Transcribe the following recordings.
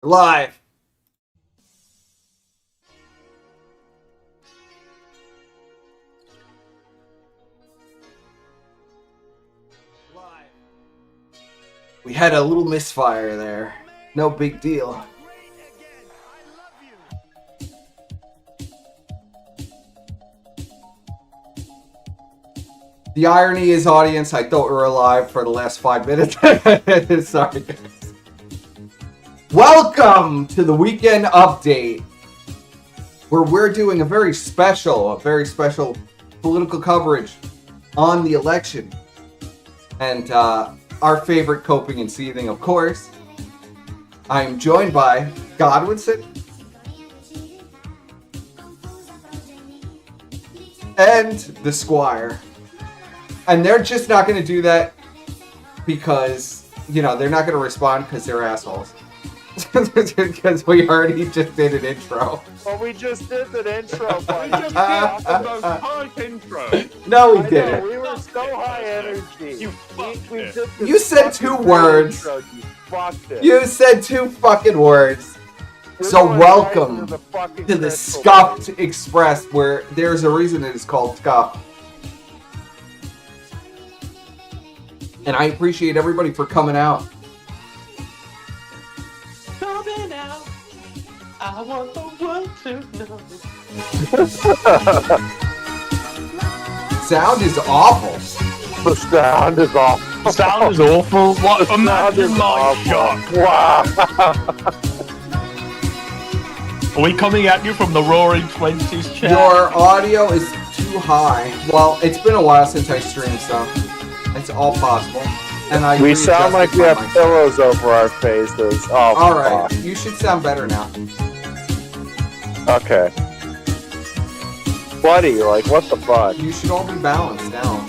Live. We had a little misfire there. No big deal. The irony is, audience, I thought we were alive for the last 5 minutes. Sorry, guys. Welcome to the weekend update, where we're doing a very special political coverage on the election. And our favorite coping and seething, of course. I'm joined by Godwinson and the Squire. And they're just not going to do that because, you know, they're not going to respond because they're assholes. Because we already just did an intro. Well, we just did an intro, buddy. We just did the most hype intro. No, we didn't. We were so high energy. You said 2 words. Intro, you fucked it. You said 2 fucking words. We're So going welcome right fucking to the Central, Scuffed baby. Express, where there's a reason it is called Scuffed. And I appreciate everybody for coming out. Coming out. I want the world to know. Sound is awful. The sound is awful. Sound is awful. What? Sound Imagine is my awful. shot. Wow. Are we coming at you from the Roaring 20s chat? Your audio is too high. Well, it's been a while since I streamed, so it's all possible. And I We sound like we have myself. pillows over our faces. Oh, All right, fuck. you should sound better now. Okay. Buddy, like, what the fuck? You should all be balanced now.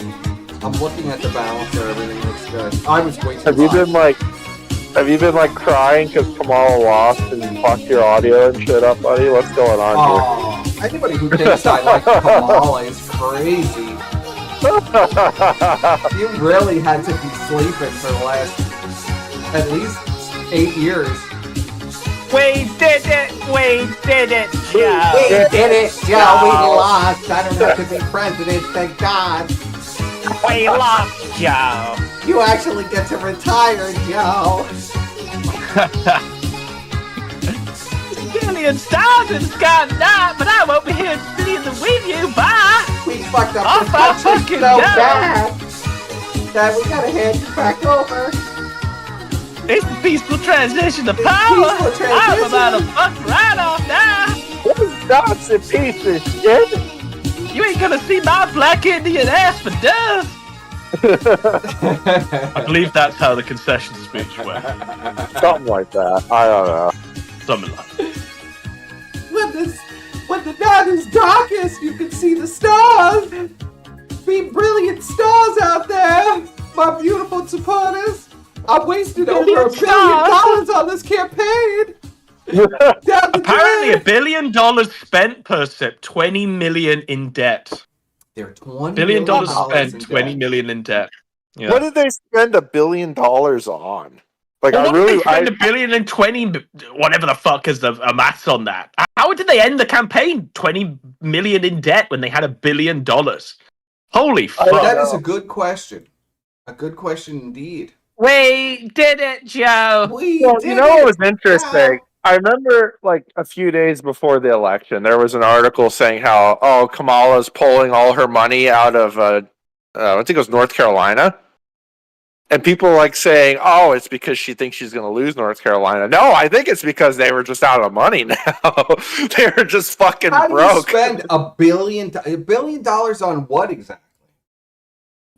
I'm looking at the balance there. Everything looks good. I was way too Have you high. been like crying because Kamala lost and fucked your audio and shit up, buddy? What's going on Oh, anybody who thinks I like Kamala is crazy. You really had to be sleeping for the last at least 8 years. We did it, Joe. We did it, Joe. We lost. I don't have to be president, thank God. We lost, Joe. You actually get to retire, Joe. Billion stars in the sky tonight, but I won't be here to with you. Bye. We fucked up Oh, the country fucking so no. bad that we gotta hand you back over. It's the peaceful transition to power. Peaceful I'm transition. about to fuck right off now. here? What is nuts, piece of shit? You ain't gonna see my black Indian ass for dust. I believe that's how the concession speech went. Something like that. I don't know. Something like that. When the night is darkest, you can see the stars. Be brilliant stars out there, my beautiful supporters. I wasted over $1 billion on this campaign. Down the Apparently, drain. $1 billion spent per sip, 20 million in debt. They're $20 $1 billion in spent, 20 debt. million in debt. Yeah. What did they spend $1 billion on? Like, Well, I what did really, they spend $1 billion and 20, whatever the fuck is the maths on that? How did they end the campaign 20 million in debt when they had $1 billion? Holy fuck! That is a good question. A good question indeed. We did it, Joe. We Well, did you know what it. was interesting? I remember, like, a few days before the election, there was an article saying how, oh, Kamala's pulling all her money out of, I think it was North Carolina. And people like saying, oh, it's because she thinks she's going to lose North Carolina. No, I think it's because they were just out of money now. They were just fucking How do you broke. spend $1 billion on what exactly?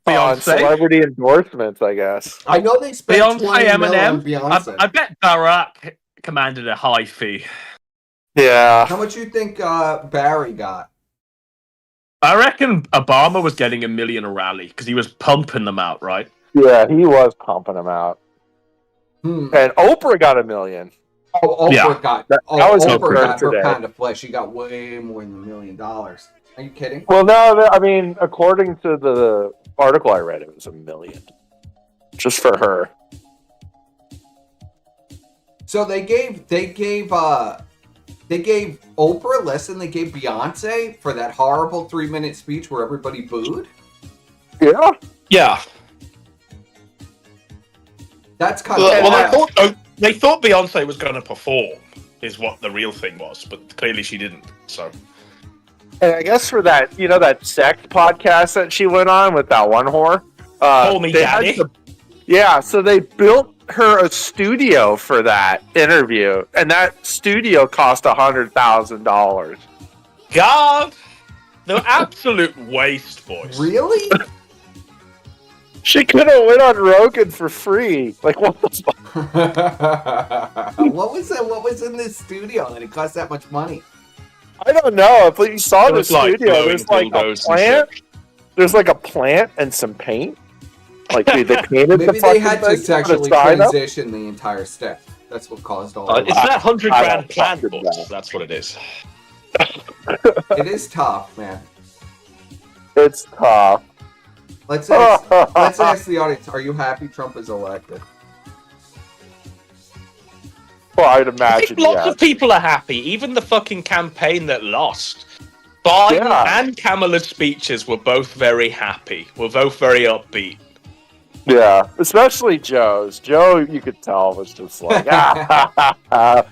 On Beyonce, celebrity endorsements, I guess. I know they spent Beyonce, 20 million on Eminem. Beyonce. I bet Barack commanded a high fee. Yeah. How much you think Barry got? I reckon Obama was getting $1 million a rally because he was pumping them out, right? Yeah, he was pumping them out. Hmm. And Oprah got $1 million. Oh, Oprah Yeah. got. That was Oprah confirmed got her today. pound of flesh. She got way more than $1 million. Are you kidding? Well, no, I mean, according to the article I read, it was $1 million. Just for her. So they gave Oprah less than they gave Beyonce for that horrible 3-minute speech where everybody booed. Yeah. Yeah. That's kind of Well, they thought Beyonce was going to perform, is what the real thing was, but clearly she didn't. So, and I guess for that, that sect podcast that she went on with that one whore. Call Me Daddy. So they built her a studio for that interview, and that studio cost $100,000. God, the absolute waste, boys. Really? She could have went on Rogan for free. Like, what the fuck? What was in this studio that it cost that much money? I don't know. If you saw the studio, there's like a plant. There's like a plant and some paint. Like, dude, they painted Maybe they had to sexually transition the entire step. That's what caused all of It's that $100,000 plan, boys. That's what it is. It is tough, man. It's tough. Let's ask the audience, are you happy Trump is elected? Well, I'd imagine, lots of people are happy. Even the fucking campaign that lost. Biden and Kamala's speeches were both very happy. Were both very upbeat. Yeah, especially Joe's. Joe, you could tell, was just like, Joe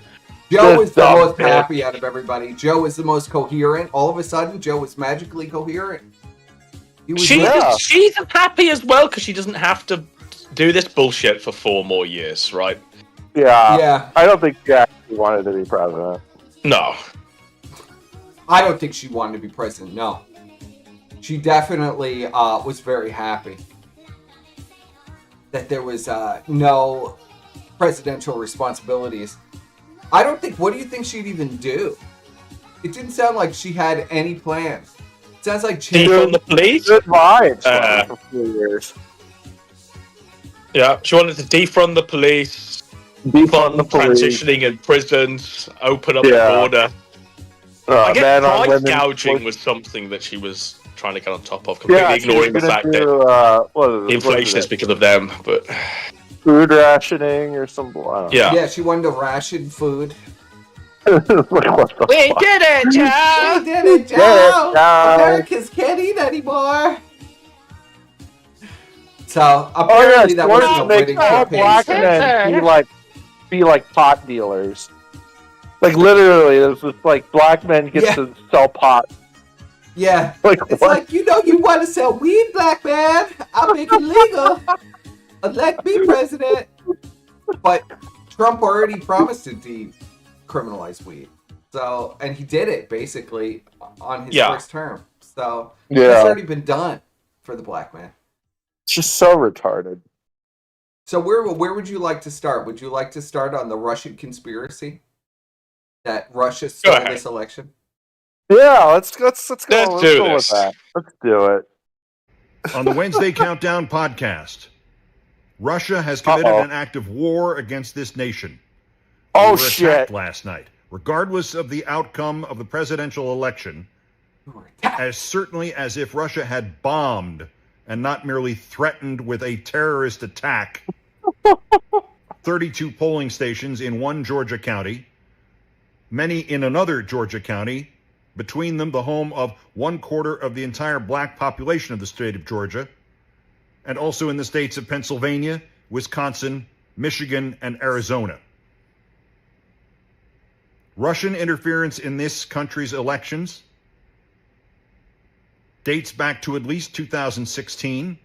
was the most happy out of everybody. Joe was the most coherent. All of a sudden, Joe was magically coherent. She's happy as well because she doesn't have to do this bullshit for 4 more years, right? Yeah. I don't think she actually wanted to be president. No. I don't think she wanted to be president, no. She definitely was very happy that there was no presidential responsibilities. What do you think she'd even do? It didn't sound like she had any plans. It sounds like she on the police? Good vibes for a few years. Yeah, she wanted to defund the police, defund the police, transitioning in prisons, open up the border. I guess price gouging was something that she was trying to get on top of, completely ignoring the fact that inflation is because of them. But food rationing or something. Yeah, she wanted to ration food. We did it, Joe! We did it, Joe! Americans can't eat anymore. So apparently that wasn't a winning campaign. Black men be like pot dealers. Like literally, it's just like black men get to sell pot. Yeah, it's like you want to sell weed, black man. I'll make it legal. Elect me president. But Trump already promised to decriminalize weed, so and he did it basically on his first term. So it's already been done for the black man. It's just so retarded. So where would you like to start? Would you like to start on the Russian conspiracy that Russia stole this election? Yeah, let's go with that. Let's do it. On the Wednesday Countdown podcast, Russia has committed an act of war against this nation. Oh, we were attacked last night. Regardless of the outcome of the presidential election, as certainly as if Russia had bombed and not merely threatened with a terrorist attack, 32 polling stations in one Georgia county, many in another Georgia county, between them the home of 1/4 of the entire black population of the state of Georgia, and also in the states of Pennsylvania, Wisconsin, Michigan, and Arizona. Russian interference in this country's elections dates back to at least 2016.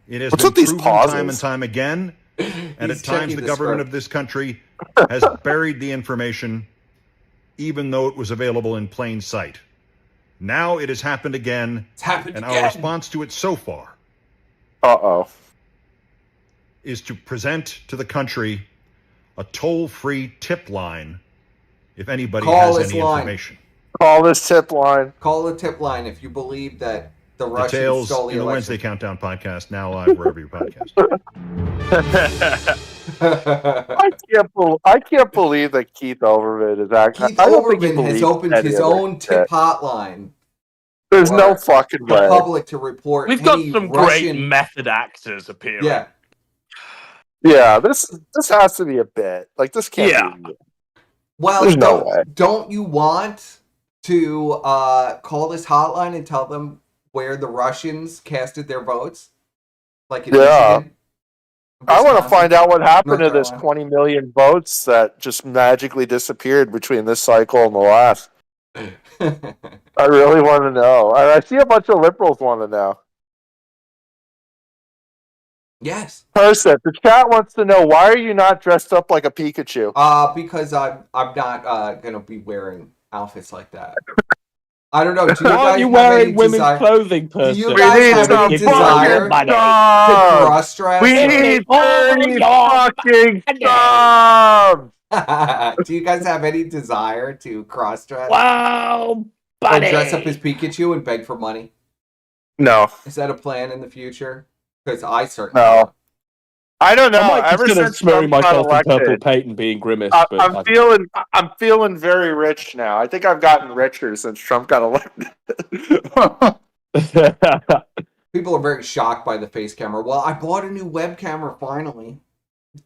It has been proven time and time again, and at times the government of this country has buried the information even though it was available in plain sight. Now it has happened again, our response to it so far is to present to the country a toll-free tip line if anybody has any information. Call this tip line. Call the tip line if you believe that the Russians Details stole the in the election. Wednesday Countdown podcast, now live wherever you podcast. I can't believe that Keith Olbermann is actually. Keith Olbermann has opened his own tip hotline. There's no fucking way. The public to report. We've got some great method actors appearing. Yeah, Yeah, this has to be a bit. Like, this can't be. Well, there's no way. Don't you want to call this hotline and tell them where the Russians casted their votes? Like in Michigan? I want to find out what happened to this 20 million votes that just magically disappeared between this cycle and the last. I really want to know. I see a bunch of liberals want to know. Yes. Person, the chat wants to know, why are you not dressed up like a Pikachu? Because I'm not gonna be wearing outfits like that. I don't know. Why aren't you wearing women's clothing, person? Do you guys have any desire to cross-dress? We need 30 fucking subs! Do you guys have any desire to cross-dress? Wow, buddy! Or dress up as Pikachu and beg for money? No. Is that a plan in the future? Because I certainly don't. I don't know. I might consider smearing myself in purple paint and being Grimace. I'm feeling very rich now. I think I've gotten richer since Trump got elected. People are very shocked by the face camera. Well, I bought a new web camera finally.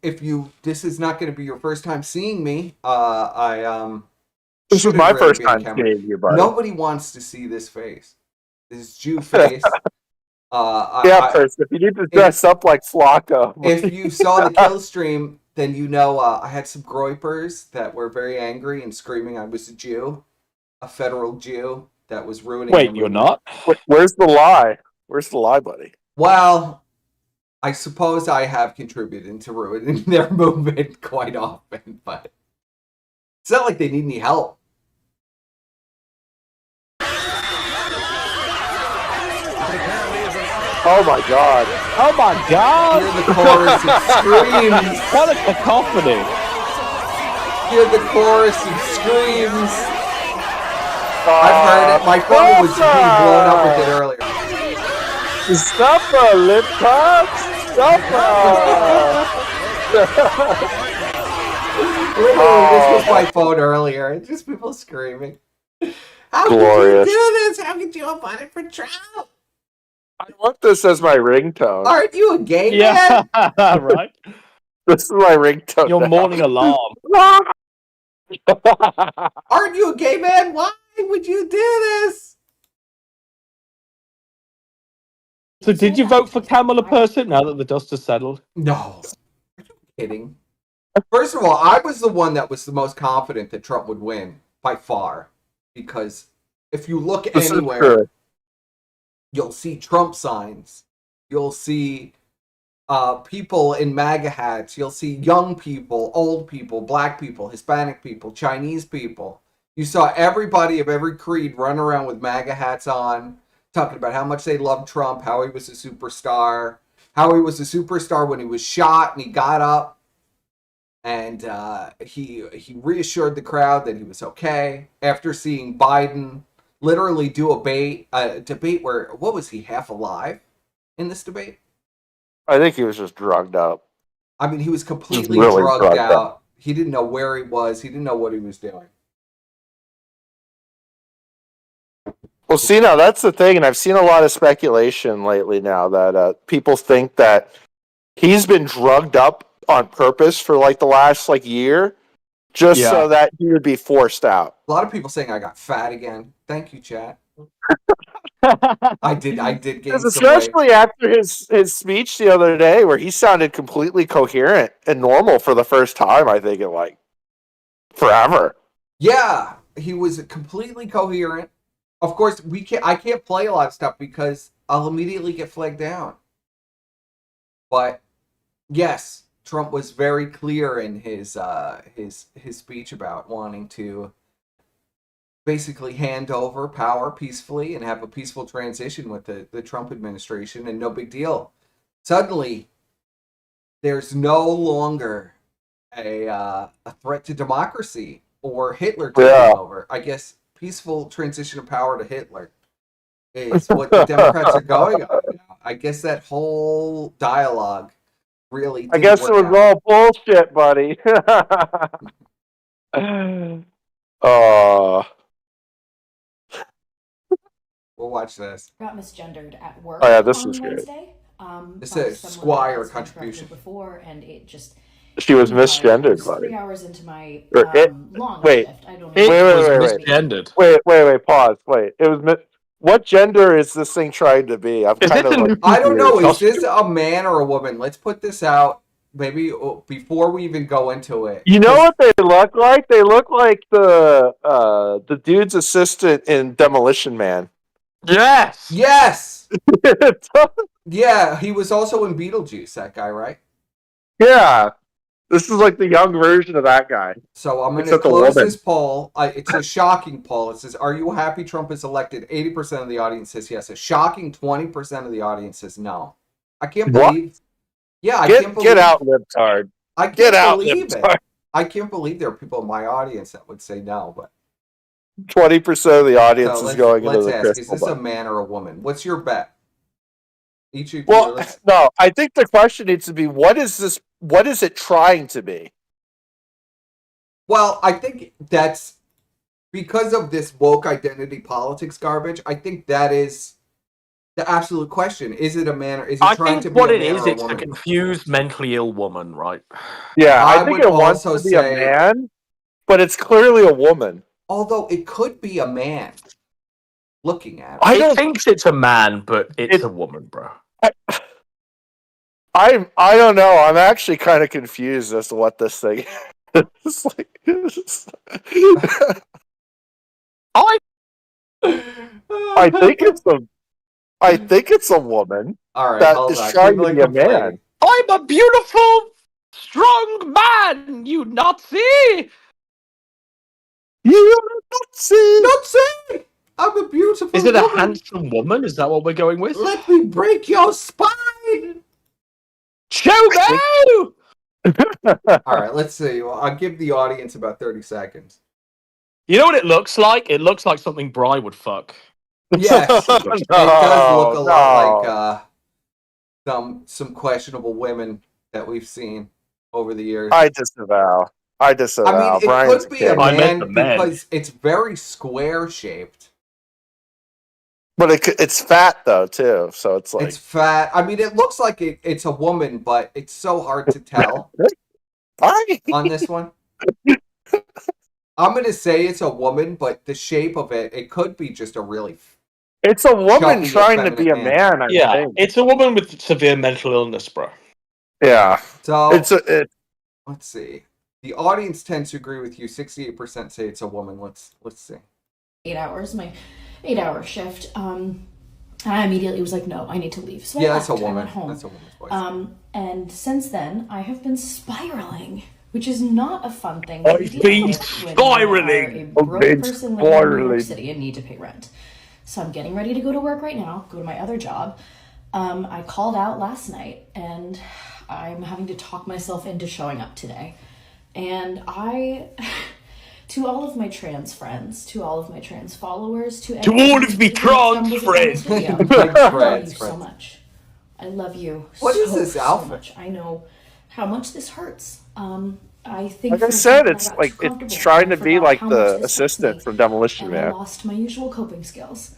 This is not going to be your first time seeing me. This is my first time seeing you, buddy. Nobody wants to see this face. This Jew face. Person, if you need to dress up like Flacco. If you saw the kill stream, then you know I had some groypers that were very angry and screaming I was a Jew, a federal Jew that was ruining. Wait, you're not? Where's the lie? Where's the lie, buddy? Well, I suppose I have contributed to ruining their movement quite often, but it's not like they need any help. Oh my god. Oh my god! Hear the chorus of screams. What a cacophony. Hear the chorus of screams. I've heard it. My phone was being blown up with it earlier. Stop lip cock! Stop Literally, this was my phone earlier. It's just people screaming. How Glorious. could you do this? How could you have voted for Trump? I want this as my ringtone. Aren't you a gay Yeah, man? right. This is my ringtone. Your morning alarm. Aren't you a gay man? Why would you do this? So did you vote for Kamala person now that the dust has settled? No. Are you kidding? First of all, I was the one that was the most confident that Trump would win by far. Because if you look anywhere, you'll see Trump signs. You'll see people in MAGA hats. You'll see young people, old people, black people, Hispanic people, Chinese people. You saw everybody of every creed run around with MAGA hats on, talking about how much they loved Trump, how he was a superstar, how he was a superstar when he was shot and he got up. And he reassured the crowd that he was okay after seeing Biden literally do a debate where, what was he, half alive in this debate? I think he was just drugged up. I mean, he was completely drugged out. He didn't know where he was. He didn't know what he was doing. Well, see, now that's the thing, and I've seen a lot of speculation lately now that people think that he's been drugged up on purpose for like the last year, just so that he would be forced out. A lot of people saying I got fat again. Thank you, chat. I did gain some especially weight. After his speech the other day, where he sounded completely coherent and normal for the first time, I think, in forever. Yeah, he was completely coherent. Of course, I can't play a lot of stuff because I'll immediately get flagged down. But yes, Trump was very clear in his speech about wanting to basically hand over power peacefully and have a peaceful transition with the Trump administration, and no big deal. Suddenly, there's no longer a threat to democracy or Hitler taking over. I guess peaceful transition of power to Hitler is what the Democrats are going on now. I guess that whole dialogue really didn't I guess it was all bullshit, buddy. We'll watch this. Got misgendered at work. Oh yeah, this on is Wednesday. great. This is a Squire contribution. Before, and it just... She was misgendered, buddy. 3 hours into my long wait, shift. I don't know. Wait. Misgendered. Wait, pause. Wait. It was what gender is this thing trying to be? I'm kind of like, I don't know. Is this a man or a woman? Let's put this out maybe before we even go into it. You know what they look like? They look like the dude's assistant in Demolition Man. Yes. Yes. Yeah, he was also in Beetlejuice, that guy, right? Yeah. This is like the young version of that guy. So I'm going to close this poll. It's a shocking poll. It says, are you happy Trump is elected? 80% of the audience says yes. A shocking 20% of the audience says no. I can't believe... What? Yeah, I can't believe... Get out, libtard. I can't believe it. I can't believe there are people in my audience that would say no, but... 20% of the audience is going into the crystal. Is this a man or a woman? What's your bet? Each of you. No, I think the question needs to be, what is this? What is it trying to be? Well, I think that's because of this woke identity politics garbage. I think that is the absolute question. Is it a man or is it trying to be a man or a woman? What it is, it's a confused, mentally ill woman, right? Yeah, I think it wants to be a man, but it's clearly a woman. Although it could be a man looking at it. I think it's a man, but it's a woman, bro. I don't know. I'm actually kind of confused as to what this thing is. I think it's a woman. All right, that is trying to be a man. I'm a beautiful, strong man, you Nazi! You Nazi! Nazi! I'm a beautiful woman. Is it a handsome woman? Is that what we're going with? Let me break your spine! Shamu! All right, let's see. Well, I'll give the audience about 30 seconds. You know what it looks like? It looks like something Bri would fuck. Yes, it does look a lot like some questionable women that we've seen over the years. I disavow. I mean, it could be a man because it's very square shaped. But it's fat though too, so it's like it's fat. I mean, it looks like it's a woman, but it's so hard to tell on this one. I'm gonna say it's a woman, but the shape of it could be just a really. It's a woman trying to be a man. I think. It's a woman with severe mental illness, bro. Yeah. So let's see. The audience tends to agree with you. 68% say it's a woman. Let's see. 8 hours, my 8-hour shift. And I immediately was like, no, I need to leave. So that's a woman. That's a woman's voice. And since then, I have been spiraling, which is not a fun thing. I've been spiraling. A broke person living in New York City and need to pay rent. So I'm getting ready to go to work right now, go to my other job. I called out last night, and I'm having to talk myself into showing up today. And to all of my trans friends, to all of my trans followers, to all of me trans friends, thank you so much. I love you. What is this outfit? So much. I know how much this hurts. I think, like I said, it's like it's trying to be like the assistant from Demolition Man. I lost my usual coping skills.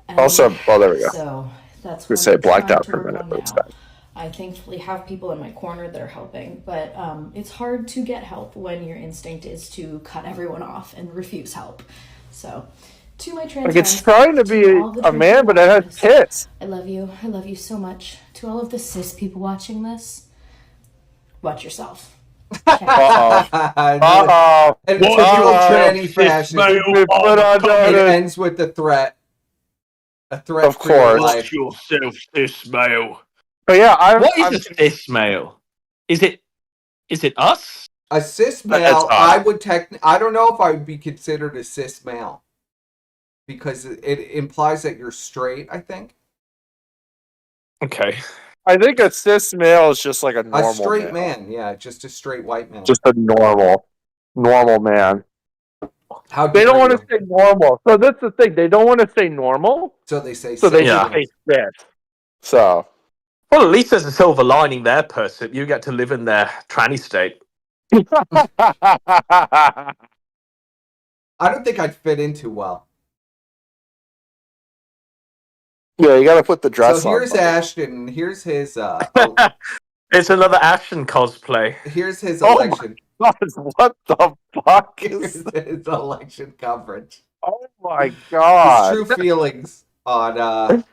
And also, well, there we go. So that's what I blacked out for a minute, but it's fine. I thankfully have people in my corner that are helping, but it's hard to get help when your instinct is to cut everyone off and refuse help. So, to my trans friends, it's trying to be a man, but it has tits. I love you. I love you so much. To all of the cis people watching this, watch yourself. Uh-oh. And it's typical tranny fashion. It ends with the threat. A threat of course. Watch yourself, cis male. But yeah, what is a cis male? Is it us? A cis male, I don't know if I would be considered a cis male. Because it implies that you're straight, I think. Okay. I think a cis male is just like a normal straight man, yeah, just a straight white man. Just a normal man. They don't want to say normal. So that's the thing. They don't want to say normal. So they say cis. They say cis. So. Well, at least there's a silver lining there, person. You get to live in their tranny state. I don't think I'd fit in too well. Yeah, you gotta put the dress on. So here's Ashton. Here's his. It's another Ashton cosplay. Here's his election. God, what the fuck Here's his election coverage. Oh my god! His true feelings on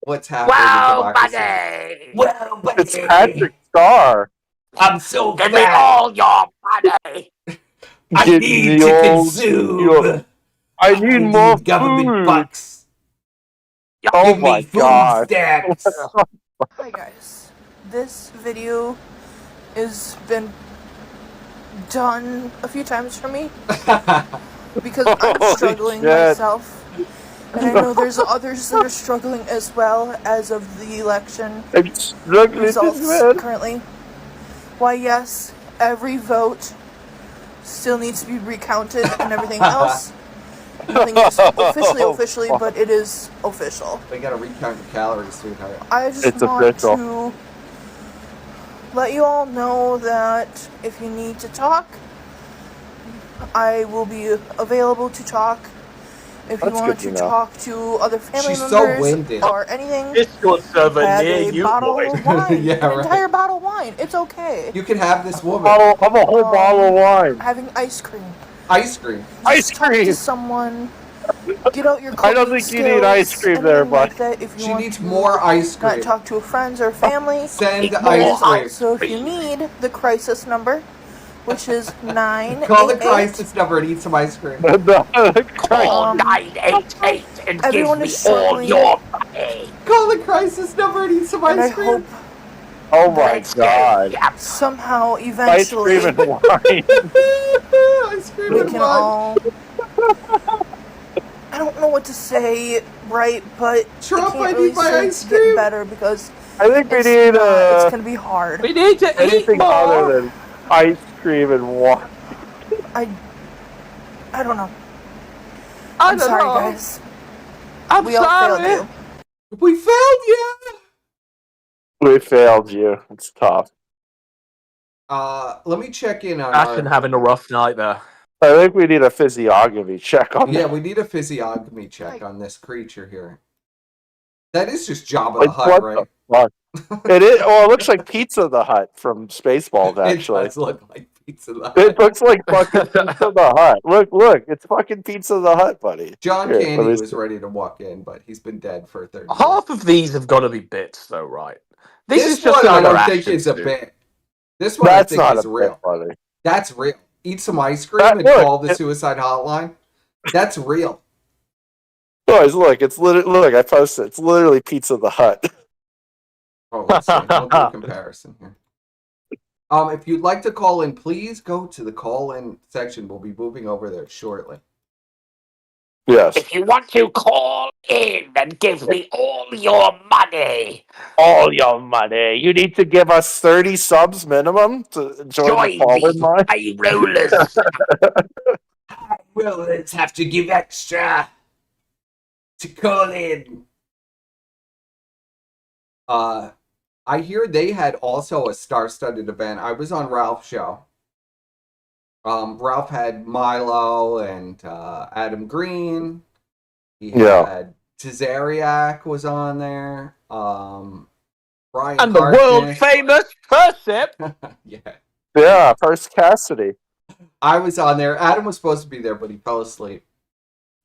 what's happening in democracy. Well, buddy. It's Patrick Starr. I'm so Give me all your money. I need to consume. I need more government food. bucks. Oh my god! Stamps. Hi guys, this video has been done a few times for me because I'm struggling myself, and I know there's others that are struggling as well as of the election results currently. Why, yes, every vote still needs to be recounted and everything else. Nothing is officially, but it is official. They gotta recount your calories, sweetheart. I just want to let you all know that if you need to talk, I will be available to talk. If you want to talk to other family members or anything, have a bottle of wine, an entire bottle of wine. It's okay. You can have this woman. Have a whole bottle of wine. Having ice cream. Ice cream. Just talk to someone. Get out your I don't think you need ice cream there, but she needs more ice cream. Not talk to friends or family. Send ice cream. So if you need the crisis number, which is 988. Call the crisis number and eat some ice cream. Call 988 and give me all your money. Call the crisis number and eat some ice cream. Oh my god! Somehow, eventually, ice cream and wine. Ice cream we and can wine. all. I don't know what to say, right? But Trump, I can't I really need my say ice to get cream. better because I think we need it's gonna be hard. We need to anything eat more. other than ice cream and wine. I don't know. I'm sorry, guys. I'm we all sorry. failed you. We failed you. We failed you. It's tough. Let me check in on Ashton having a rough night there. I think we need a physiognomy check on that. Yeah, we need a physiognomy check on this creature here. That is just Jabba the Hutt, right? Fuck? It is. Oh, it looks like Pizza the Hut from Spaceballs. Actually, it does look like Pizza the Hut. It looks like fucking Pizza the Hut. Look, it's fucking Pizza the Hut, buddy. John Candy was ready to walk in, but he's been dead for 30 years. Half of these have got to be bits, though, right? This is just one I another don't think Ashton is a suit. bit. This one I think is real. Buddy. That's real. Eat some ice cream and call the suicide hotline. That's real. Guys, look, it's literally look. I posted. It's literally Pizza the Hut. Oh, let's see. We'll do a comparison here. If you'd like to call in, please go to the call-in section. We'll be moving over there shortly. Yes. If you want to call in and give me all your money. All your money. You need to give us 30 subs minimum to join the call-in line. High rollers. High rollers have to give extra to call in. I hear they had also a star-studded event. I was on Ralph's show. Ralph had Milo and Adam Green. He had Tazariak was on there. Brian and the world famous Persip. Yeah, Purse Cassidy. I was on there. Adam was supposed to be there, but he fell asleep.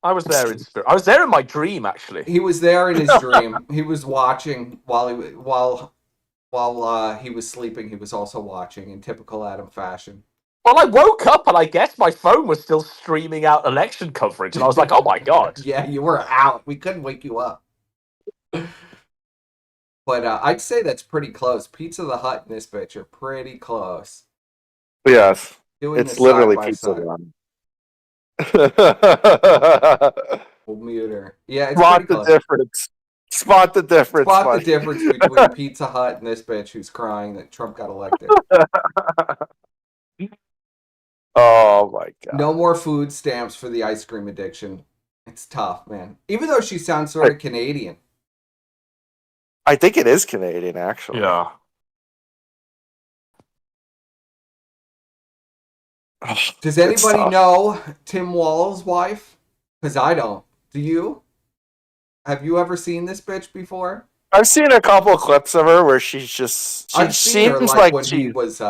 I was there in spirit. I was there in my dream, actually. He was there in his dream. He was watching while he was sleeping. He was also watching in typical Adam fashion. Well, I woke up and I guess my phone was still streaming out election coverage, and I was like, "Oh my god!" Yeah, you were out. We couldn't wake you up. But I'd say that's pretty close. Pizza the Hut and this bitch are pretty close. Yes, Doing it's literally Pizza the Hut. We'll mute her. Yeah, it's Spot the difference. Spot the difference. Spot the difference between Pizza Hut and this bitch who's crying that Trump got elected. Oh my god. No more food stamps for the ice cream addiction. It's tough, man. Even though she sounds sort of Canadian. I think it is Canadian, actually. Yeah. Does anybody know Tim Wall's wife? Because I don't. Do you? Have you ever seen this bitch before? I've seen a couple of clips of her where she seems like when she he was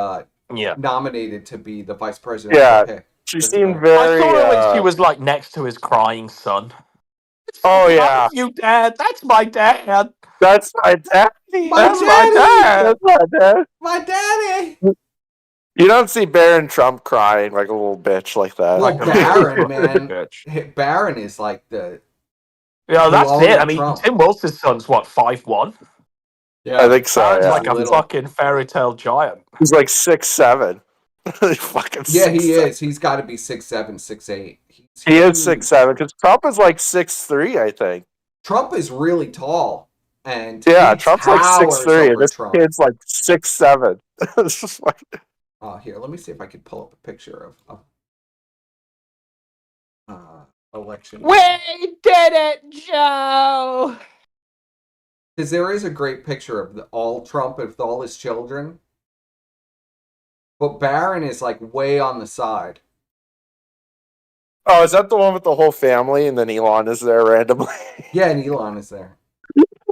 nominated to be the vice president. Yeah, she seemed very. I saw her when she was like next to his crying son. Oh yeah, you dad. That's my dad. That's my daddy. That's my dad. That's my dad. My daddy. You don't see Barron Trump crying like a little bitch like that. Well, Barron, man, Barron is like the. Yeah, that's it. I mean, Tim Wilson's son's what, 5'1"? Yeah, I think so. Barron's yeah. like a fucking fairy tale giant. He's like 6'7". Fucking. Yeah, he is. He's got to be 6'7", 6'8". He is 6'7" because Trump is like 6'3", I think. Trump is really tall, and yeah, Trump's like 6'3", and this kid's like 6'7". It's just like. Here, let me see if I can pull up a picture of election. We did it, Joe! Because there is a great picture of all Trump with all his children. But Barron is like way on the side. Oh, is that the one with the whole family and then Elon is there randomly? Yeah, and Elon is there.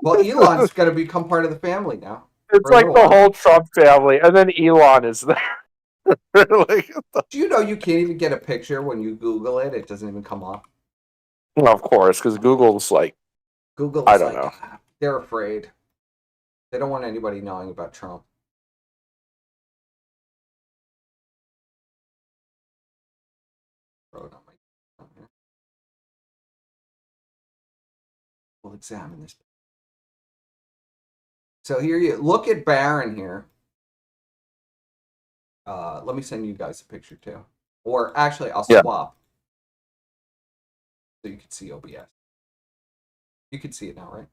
Well, Elon's going to become part of the family now. It's like the whole Trump family, and then Elon is there. Do you know you can't even get a picture when you Google it? It doesn't even come up. Well, of course, because Google's like... I don't know. They're afraid. They don't want anybody knowing about Trump. We'll examine this. So here you look at Barron here. Let me send you guys a picture too. Or actually, I'll swap. So you can see OBS. You can see it now, right?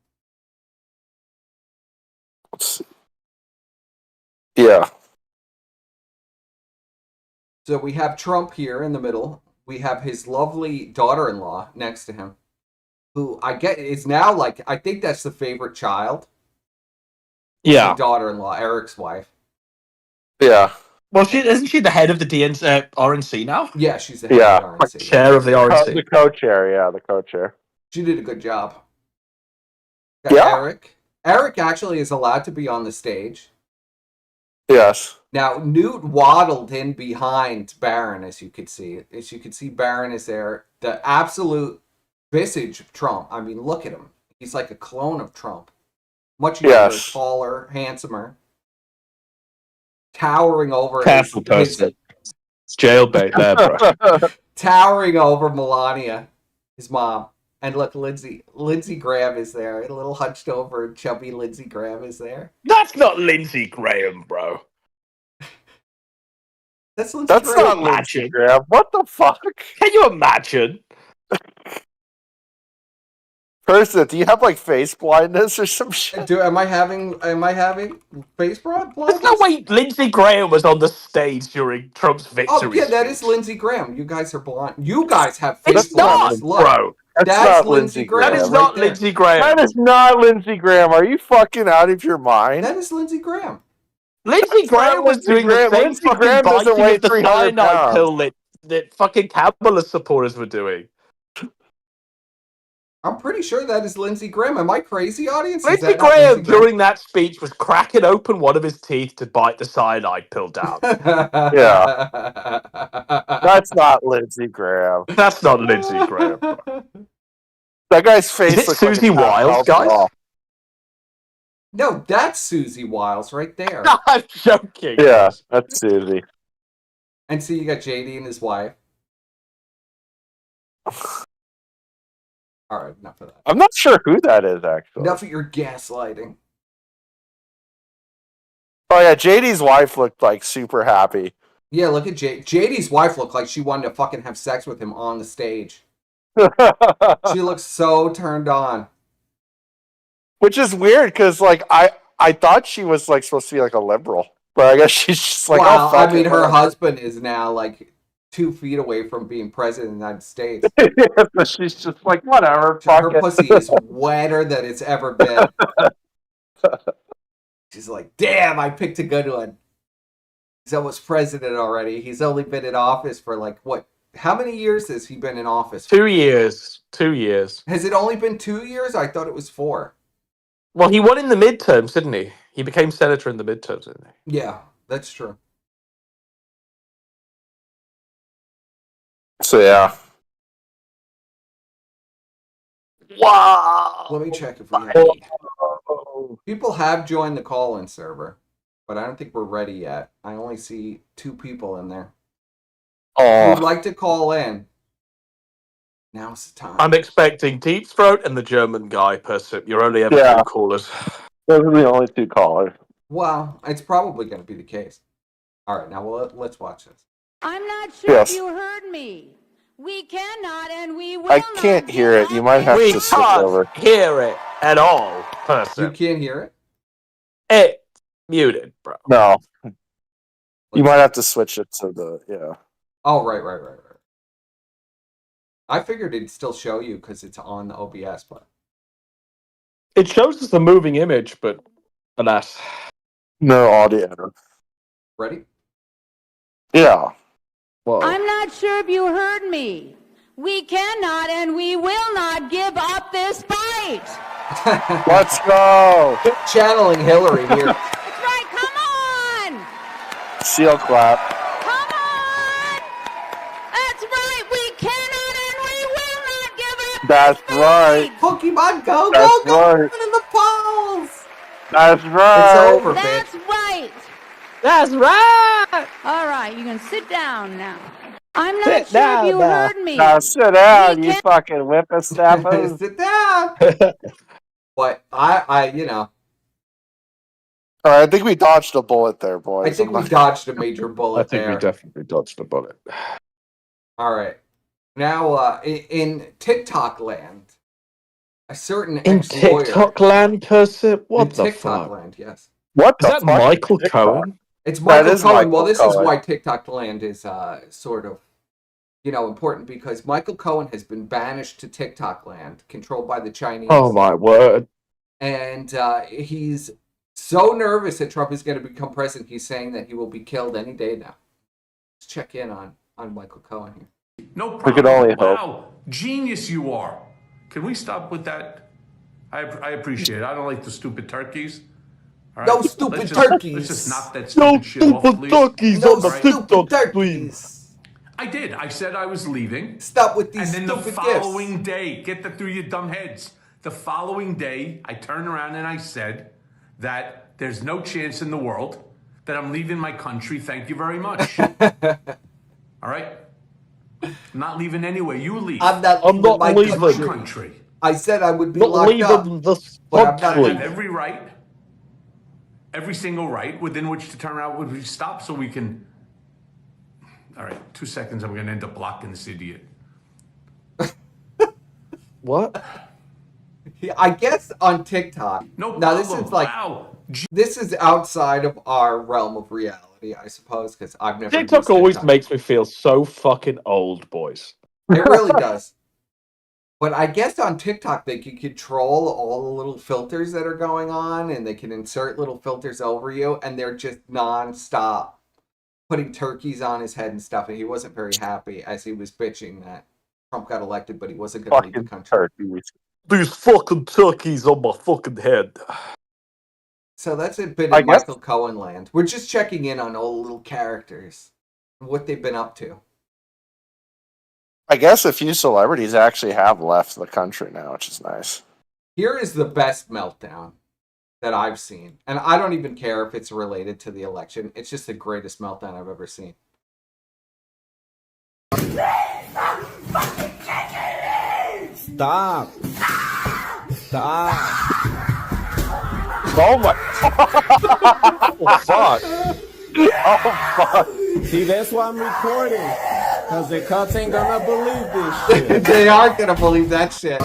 Let's see. Yeah. So we have Trump here in the middle. We have his lovely daughter-in-law next to him, who I get is now like, I think that's the favorite child. Yeah. The daughter-in-law, Eric's wife. Yeah. Well, isn't she the head of the RNC now? Yeah, she's the head of the RNC. Chair of the RNC. The co-chair, yeah, the co-chair. She did a good job. Yeah. Eric actually is allowed to be on the stage. Yes. Now, Newt waddled in behind Barron, as you could see. As you could see, Barron is there. The absolute visage of Trump. I mean, look at him. He's like a clone of Trump. Much younger, taller, handsomer. Towering over Careful person. It's jailbait there, bro. Towering over Melania, his mom. And look, Lindsey Graham is there. A little hunched over, chubby Lindsey Graham is there. That's not Lindsey Graham, bro. That's not Lindsey Graham. What the fuck? Can you imagine? Person, do you have like face blindness or some shit? Am I having face blindness? There's no way Lindsey Graham was on the stage during Trump's victory. Oh yeah, that is Lindsey Graham. You guys are blind. You guys have face it's blindness. Not, bro. That's Lindsey Graham. That is not Lindsey Graham. That is not Lindsey Graham. Are you fucking out of your mind? That is Lindsey Graham. Lindsey Graham was doing the same fucking biting of the cyanide pill that fucking capitalist supporters were doing. I'm pretty sure that is Lindsey Graham. Am I crazy, audience? Lindsey Graham, during that speech, was cracking open one of his teeth to bite the cyanide pill down. Yeah. That's not Lindsey Graham. That's not Lindsey Graham. That guy's face is it looks Susie like Wiles, guys? No, that's Susie Wiles right there. No, I'm joking. Yeah, that's Susie. And see, you got JD and his wife. All right, enough of that. I'm not sure who that is, actually. Enough of your gaslighting. Oh, yeah, JD's wife looked, like, super happy. Yeah, look at JD's wife looked like she wanted to fucking have sex with him on the stage. She looks so turned on. Which is weird, because, like, I thought she was, like, supposed to be, like, a liberal. But I guess she's just like, well, oh, fuck I mean, her husband is now, like, 2 feet away from being president of the United States. Yeah, but she's just like, whatever. Her pussy is wetter than it's ever been. She's like, damn, I picked a good one. He's almost president already. He's only been in office for like, what, How many years has he been in office? 2 years. 2 years. Has it only been 2 years? I thought it was 4. Well, he won in the midterms, didn't he? He became senator in the midterms, didn't he? Yeah, that's true. So, yeah. Wow. Let me check if we have... People have joined the call-in server, but I don't think we're ready yet. I only see 2 people in there. Oh. If you'd like to call in, now's the time. I'm expecting Deep Throat and the German guy, Persip. You're only ever 2 callers. Those are the only 2 callers. Well, it's probably going to be the case. All right, now let's watch this. I'm not sure if you heard me. We cannot and we will I can't hear it. You might have to switch over. We can't hear it at all, Persip. You can't hear it? It's muted, bro. No. You might have to switch it to the, yeah. Oh, right. I figured it'd still show you because it's on the OBS, but... It shows us the moving image, but alas. No audio. Ready? Yeah. Whoa. I'm not sure if you heard me. We cannot and we will not give up this fight. Let's go. Channeling Hillary here. That's right. Come on. Seal clap. Come on. That's right. We cannot and we will not give up That's this right. fight. Pokemon, go, That's go, right. in the polls. That's right. It's over, That's bitch. right. That's right. All right, you can sit down now. I'm not Sit sure down if you now. heard me. Now sit down, you fucking whippersnappers. Sit down. But I, you know. All right, I think we dodged a bullet there, boys. I think we dodged a major bullet there. I think we definitely dodged a bullet. All right. Now, in TikTok land, a certain In ex-lawyer... TikTok land, Persip? What in the TikTok fuck? land, yes. What Is that Michael Cohen? It's Michael Cohen. Michael Well, this Cohen. is why TikTok land is sort of, important, because Michael Cohen has been banished to TikTok land, controlled by the Chinese. Oh, my word. And he's so nervous that Trump is going to become president, he's saying that he will be killed any day now. Let's check in on Michael Cohen here. No problem. We could only hope. Wow, genius you are. Can we stop with that? I appreciate it. I don't like the stupid turkeys. All right? No stupid turkeys. Let's just knock that stupid shit off, please. No stupid turkeys. I did. I said I was leaving. Stop with these and then stupid the following day, get that through your dumb heads. The following day, I turned around and I said that there's no chance in the world that I'm leaving my country. Thank you very much. All right? I'm not leaving anywhere. You leave. I'm not leaving my country. I said I would be locked up. But I'm not I have every right, every single right within which to turn around when we stop so we can. All right, 2 seconds. I'm going to end up blocking this idiot. What? I guess on TikTok. No now problem. This is like this is outside of our realm of reality, I suppose, because I've never. TikTok always makes me feel so fucking old, boys. It really does. But I guess on TikTok they can control all the little filters that are going on, and they can insert little filters over you, and they're just non-stop putting turkeys on his head and stuff. And he wasn't very happy as he was bitching that Trump got elected, but he wasn't going to leave the country. These fucking turkeys on my fucking head. So that's it been in Michael Cohen land. We're just checking in on all the little characters and what they've been up to. I guess a few celebrities actually have left the country now, which is nice. Here is the best meltdown that I've seen. And I don't even care if it's related to the election. It's just the greatest meltdown I've ever seen. Stop. Stop. Oh my. Oh, fuck. Oh, fuck. See, that's why I'm recording. Because the cops ain't gonna believe this shit. They aren't gonna believe that shit.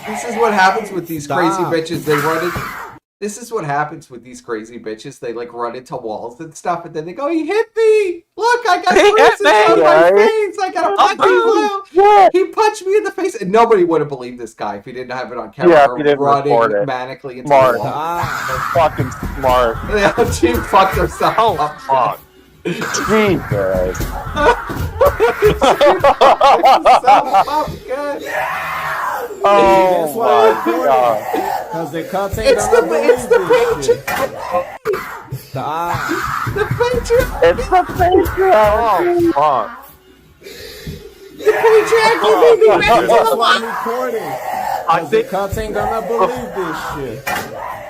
This is what happens with these crazy bitches. They run it. This is what happens with these crazy bitches. They like run into walls and stuff, and then they go, "He hit me! Look, I got bruises on my face. I got a punch blue. He punched me in the face." And nobody would have believed this guy if he didn't have it on camera. Yeah, if he didn't running manically into the wall. That's fucking smart. Yeah, she fucked herself up. Fuck. Jesus. Oh my god. Because the cops ain't gonna believe this shit. The Patriot! It's the Patriot! Oh, fuck. The Patriot will be back to the one recording. Because the cops ain't gonna believe this shit.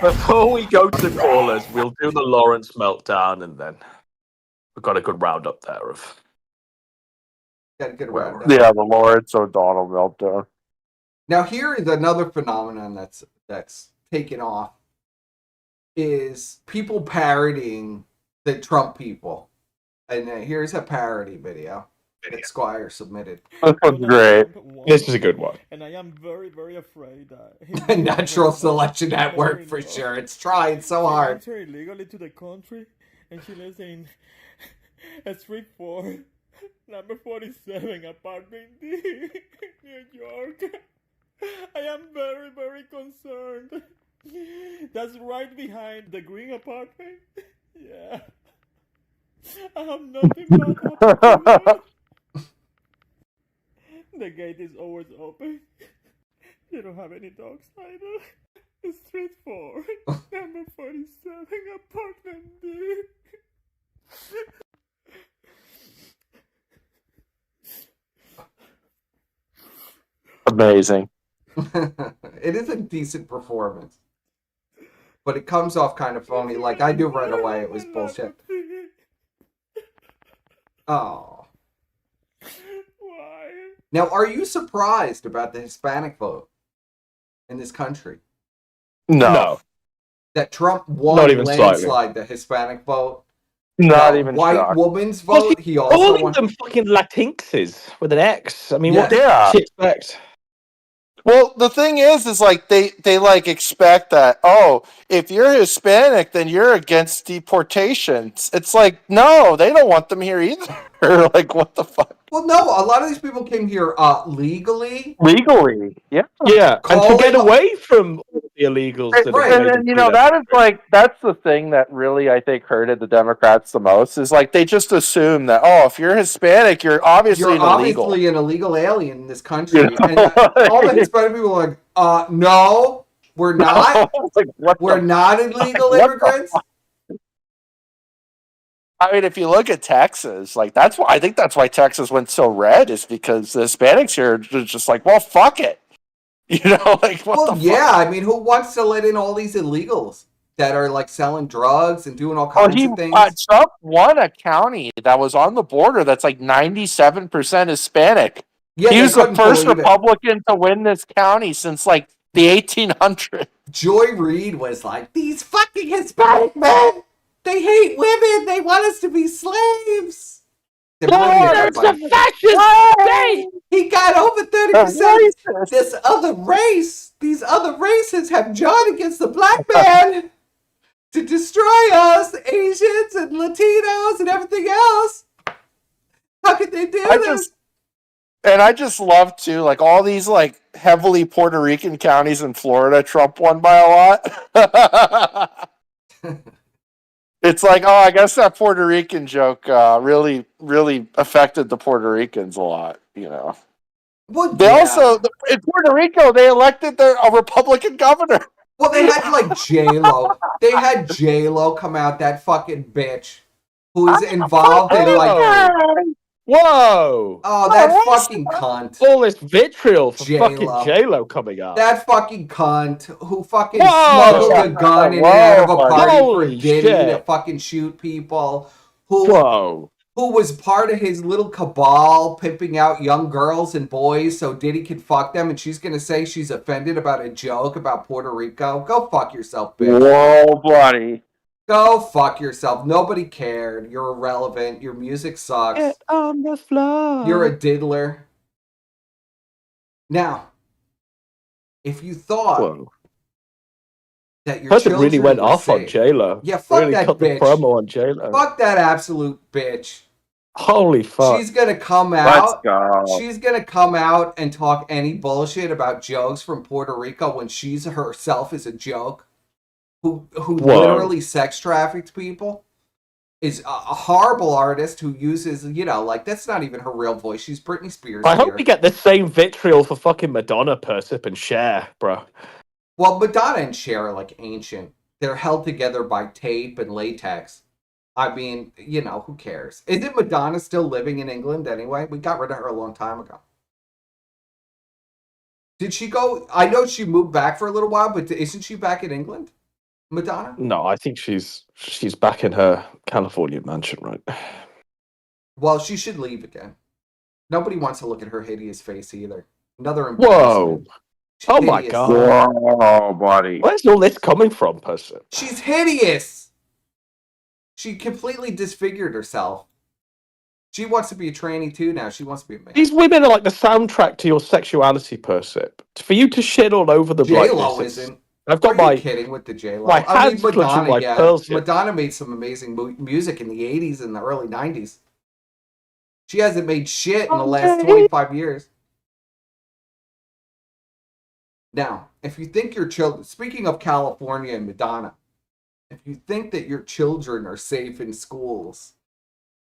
Before we go to callers, we'll do the Lawrence meltdown, and then we've got a good roundup there of. Got a good roundup. Yeah, the Lawrence O'Donnell meltdown. Now here is another phenomenon that's taken off. Is people parodying the Trump people. And here's a parody video that Squire submitted. This was great. This is a good one. And I am very, very afraid that Natural Selection Network for sure. It's trying so hard. She entered illegally to the country, and she lives in Street 4, number 47, apartment D, New York. I am very, very concerned. That's right behind the green apartment. Yeah. I have nothing but the gate is always open. You don't have any dogs either. Street 4, number 47, apartment D. Amazing. It is a decent performance. But it comes off kind of phony. Like, I knew right away it was bullshit. Oh. Why? Now, are you surprised about the Hispanic vote in this country? No. That Trump won Not even landslide the Hispanic vote? Not even white shocked. woman's vote? He also calling won. them fucking Latinxes with an X. I mean, Yeah. what do you expect? Well, the thing is like they like expect that, oh, if you're Hispanic, then you're against deportations. It's like, no, they don't want them here either. Like, what the fuck? Well, no, a lot of these people came here legally. Legally, yeah. Yeah, and to get away from all the illegals. That Right, and then, that is like, that's the thing that really, I think, hurted the Democrats the most, is like, they just assume that, oh, if you're Hispanic, you're obviously an illegal. Obviously an illegal alien in this country. And all the Hispanic people are like, no, we're not. Like, we're not illegal immigrants. I mean, if you look at Texas, like, that's why I think that's why Texas went so red, is because the Hispanics here are just like, well, fuck it. You know, like, what the fuck? I mean, who wants to let in all these illegals that are like selling drugs and doing all kinds of things? Trump won a county that was on the border that's like 97% Hispanic. Yeah, he was the first Republican to win this county since like the 1800s. Joy Reid was like, these fucking Hispanic men, they hate women. They want us to be slaves. It's a fascist state. He got over 30%. This other race, these other races have joined against the black man to destroy us, Asians and Latinos and everything else. How could they do this? And I just love, too, like, all these, like, heavily Puerto Rican counties in Florida, Trump won by a lot. It's like, oh, I guess that Puerto Rican joke really, really affected the Puerto Ricans a lot, you know. Well, they also, in Puerto Rico, they elected a Republican governor. Well, they had, like, J-Lo. They had J-Lo come out, that fucking bitch, who is involved in, like... Whoa! Oh, that fucking cunt. All this vitriol for J-Lo. fucking J-Lo coming up. That fucking cunt who fucking smuggled a gun in and out of a party for Diddy to fucking shoot people. Who was part of his little cabal pimping out young girls and boys so Diddy could fuck them, and she's gonna say she's offended about a joke about Puerto Rico. Go fuck yourself, bitch. Whoa, buddy. Go fuck yourself. Nobody cared. You're irrelevant. Your music sucks. Get on the floor. You're a diddler. Now, if you thought that your person children really went were off safe, on J-Lo. Yeah, fuck really that cut bitch. The promo on J-Lo. Fuck that absolute bitch. Holy fuck. She's gonna come out. She's gonna come out and talk any bullshit about jokes from Puerto Rico when she's herself is a joke. Who literally sex trafficked people. is a horrible artist who uses, like, that's not even her real voice. She's Britney Spears. I hope we get the same vitriol for fucking Madonna, Persip, and Cher, bro. Well, Madonna and Cher are like ancient. They're held together by tape and latex. I mean, who cares? Isn't Madonna still living in England anyway? We got rid of her a long time ago. Did she go? I know she moved back for a little while, but isn't she back in England? Madonna? No, I think she's back in her California mansion, right? Well, she should leave again. Nobody wants to look at her hideous face either. Another Whoa. Oh my god. Whoa, buddy. Where's all this coming from, person? She's hideous. She completely disfigured herself. She wants to be a tranny too now. She wants to be a man. These women are like the soundtrack to your sexuality, Persip. For you to shit all over them like J-Lo this. isn't. I've got Are you kidding with the J-Lo? My hands clutching like pearls. Madonna made some amazing music in the 80s and the early 90s. She hasn't made shit in the last 25 years. Now, if you think your children, speaking of California and Madonna, if you think that your children are safe in schools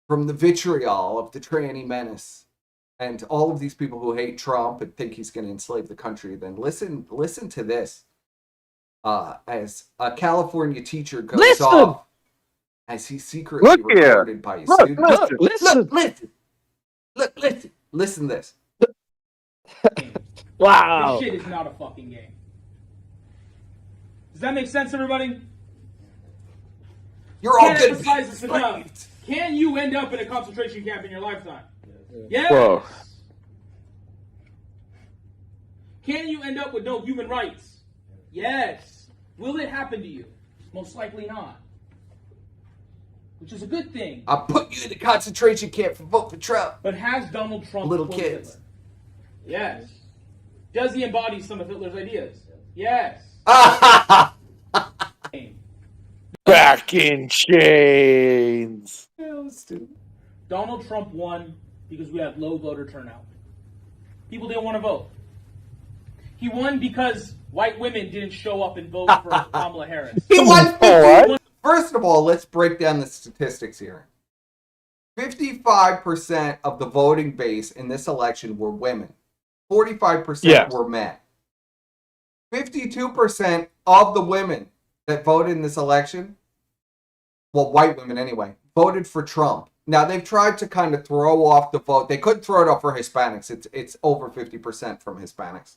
from the vitriol of the tranny menace and all of these people who hate Trump and think he's going to enslave the country, then listen to this. As a California teacher goes off, as he's secretly recorded by his students. Listen this. Wow. This shit is not a fucking game. Does that make sense, everybody? You're all good. This enough. Can you end up in a concentration camp in your lifetime? Yes. Whoa. Can you end up with no human rights? Yes. Will it happen to you? Most likely not. Which is a good thing. I'll put you in a concentration camp for vote for Trump. But has Donald Trump little kids? Hitler? Yes. Does he embody some of Hitler's ideas? Yes. Back in chains. Donald Trump won because we had low voter turnout. People didn't want to vote. He won because white women didn't show up and vote for Kamala Harris. He won. First of all, let's break down the statistics here. 55% of the voting base in this election were women. 45% were men. 52% of the women that voted in this election, well, white women anyway, voted for Trump. Now, they've tried to kind of throw off the vote. They couldn't throw it off for Hispanics. It's over 50% from Hispanics.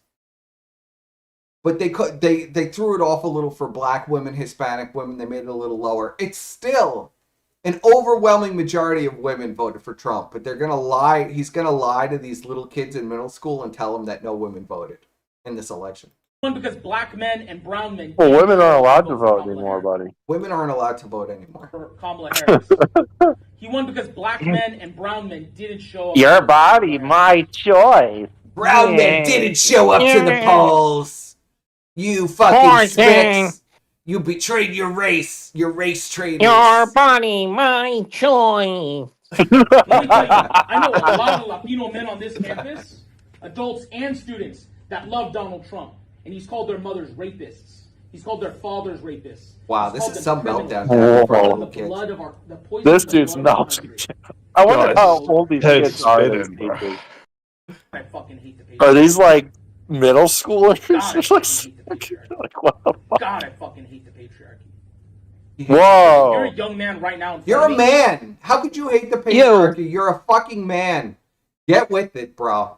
But they threw it off a little for black women, Hispanic women. They made it a little lower. It's still an overwhelming majority of women voted for Trump. But they're going to lie. He's going to lie to these little kids in middle school and tell them that no women voted in this election. Because black men and brown men. Well, women aren't allowed to vote anymore, buddy. Women aren't allowed to vote anymore. For Kamala Harris. He won because black men and brown men didn't show up. Your body, my choice. Brown men didn't show up to the polls. You fucking spicks. You betrayed your race traitors. Your body, my choice. Let me tell you, I know a lot of Latino men on this campus, adults and students, that love Donald Trump. And he's called their mothers rapists. He's called their fathers rapists. Wow, this is some meltdown. This dude's melting. I wonder how old these kids are. I fucking hate the Are these like middle schoolers? Like, what the fuck? God, I fucking hate the patriarchy. Whoa. You're a young man right now. You're a man. How could you hate the patriarchy? You're a fucking man. Get with it, bro.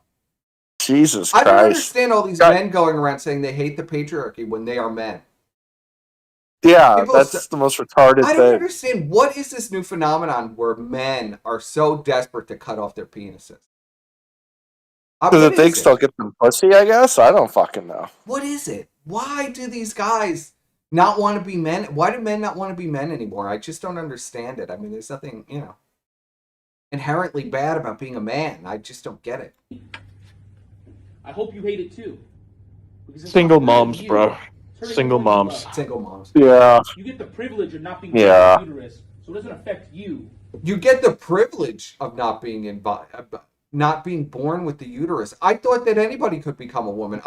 Jesus Christ. I don't understand all these men going around saying they hate the patriarchy when they are men. Yeah, that's the most retarded thing. I don't understand. What is this new phenomenon where men are so desperate to cut off their penises? Because it thinks they'll get some pussy, I guess? I don't fucking know. What is it? Why do these guys not want to be men? Why do men not want to be men anymore? I just don't understand it. I mean, there's nothing, inherently bad about being a man. I just don't get it. I hope you hate it too. Single moms, bro. Single moms. Single moms. Yeah. You get the privilege of not being born with a uterus, so it doesn't affect you. You get the privilege of not being born with the uterus. I thought that anybody could become a woman.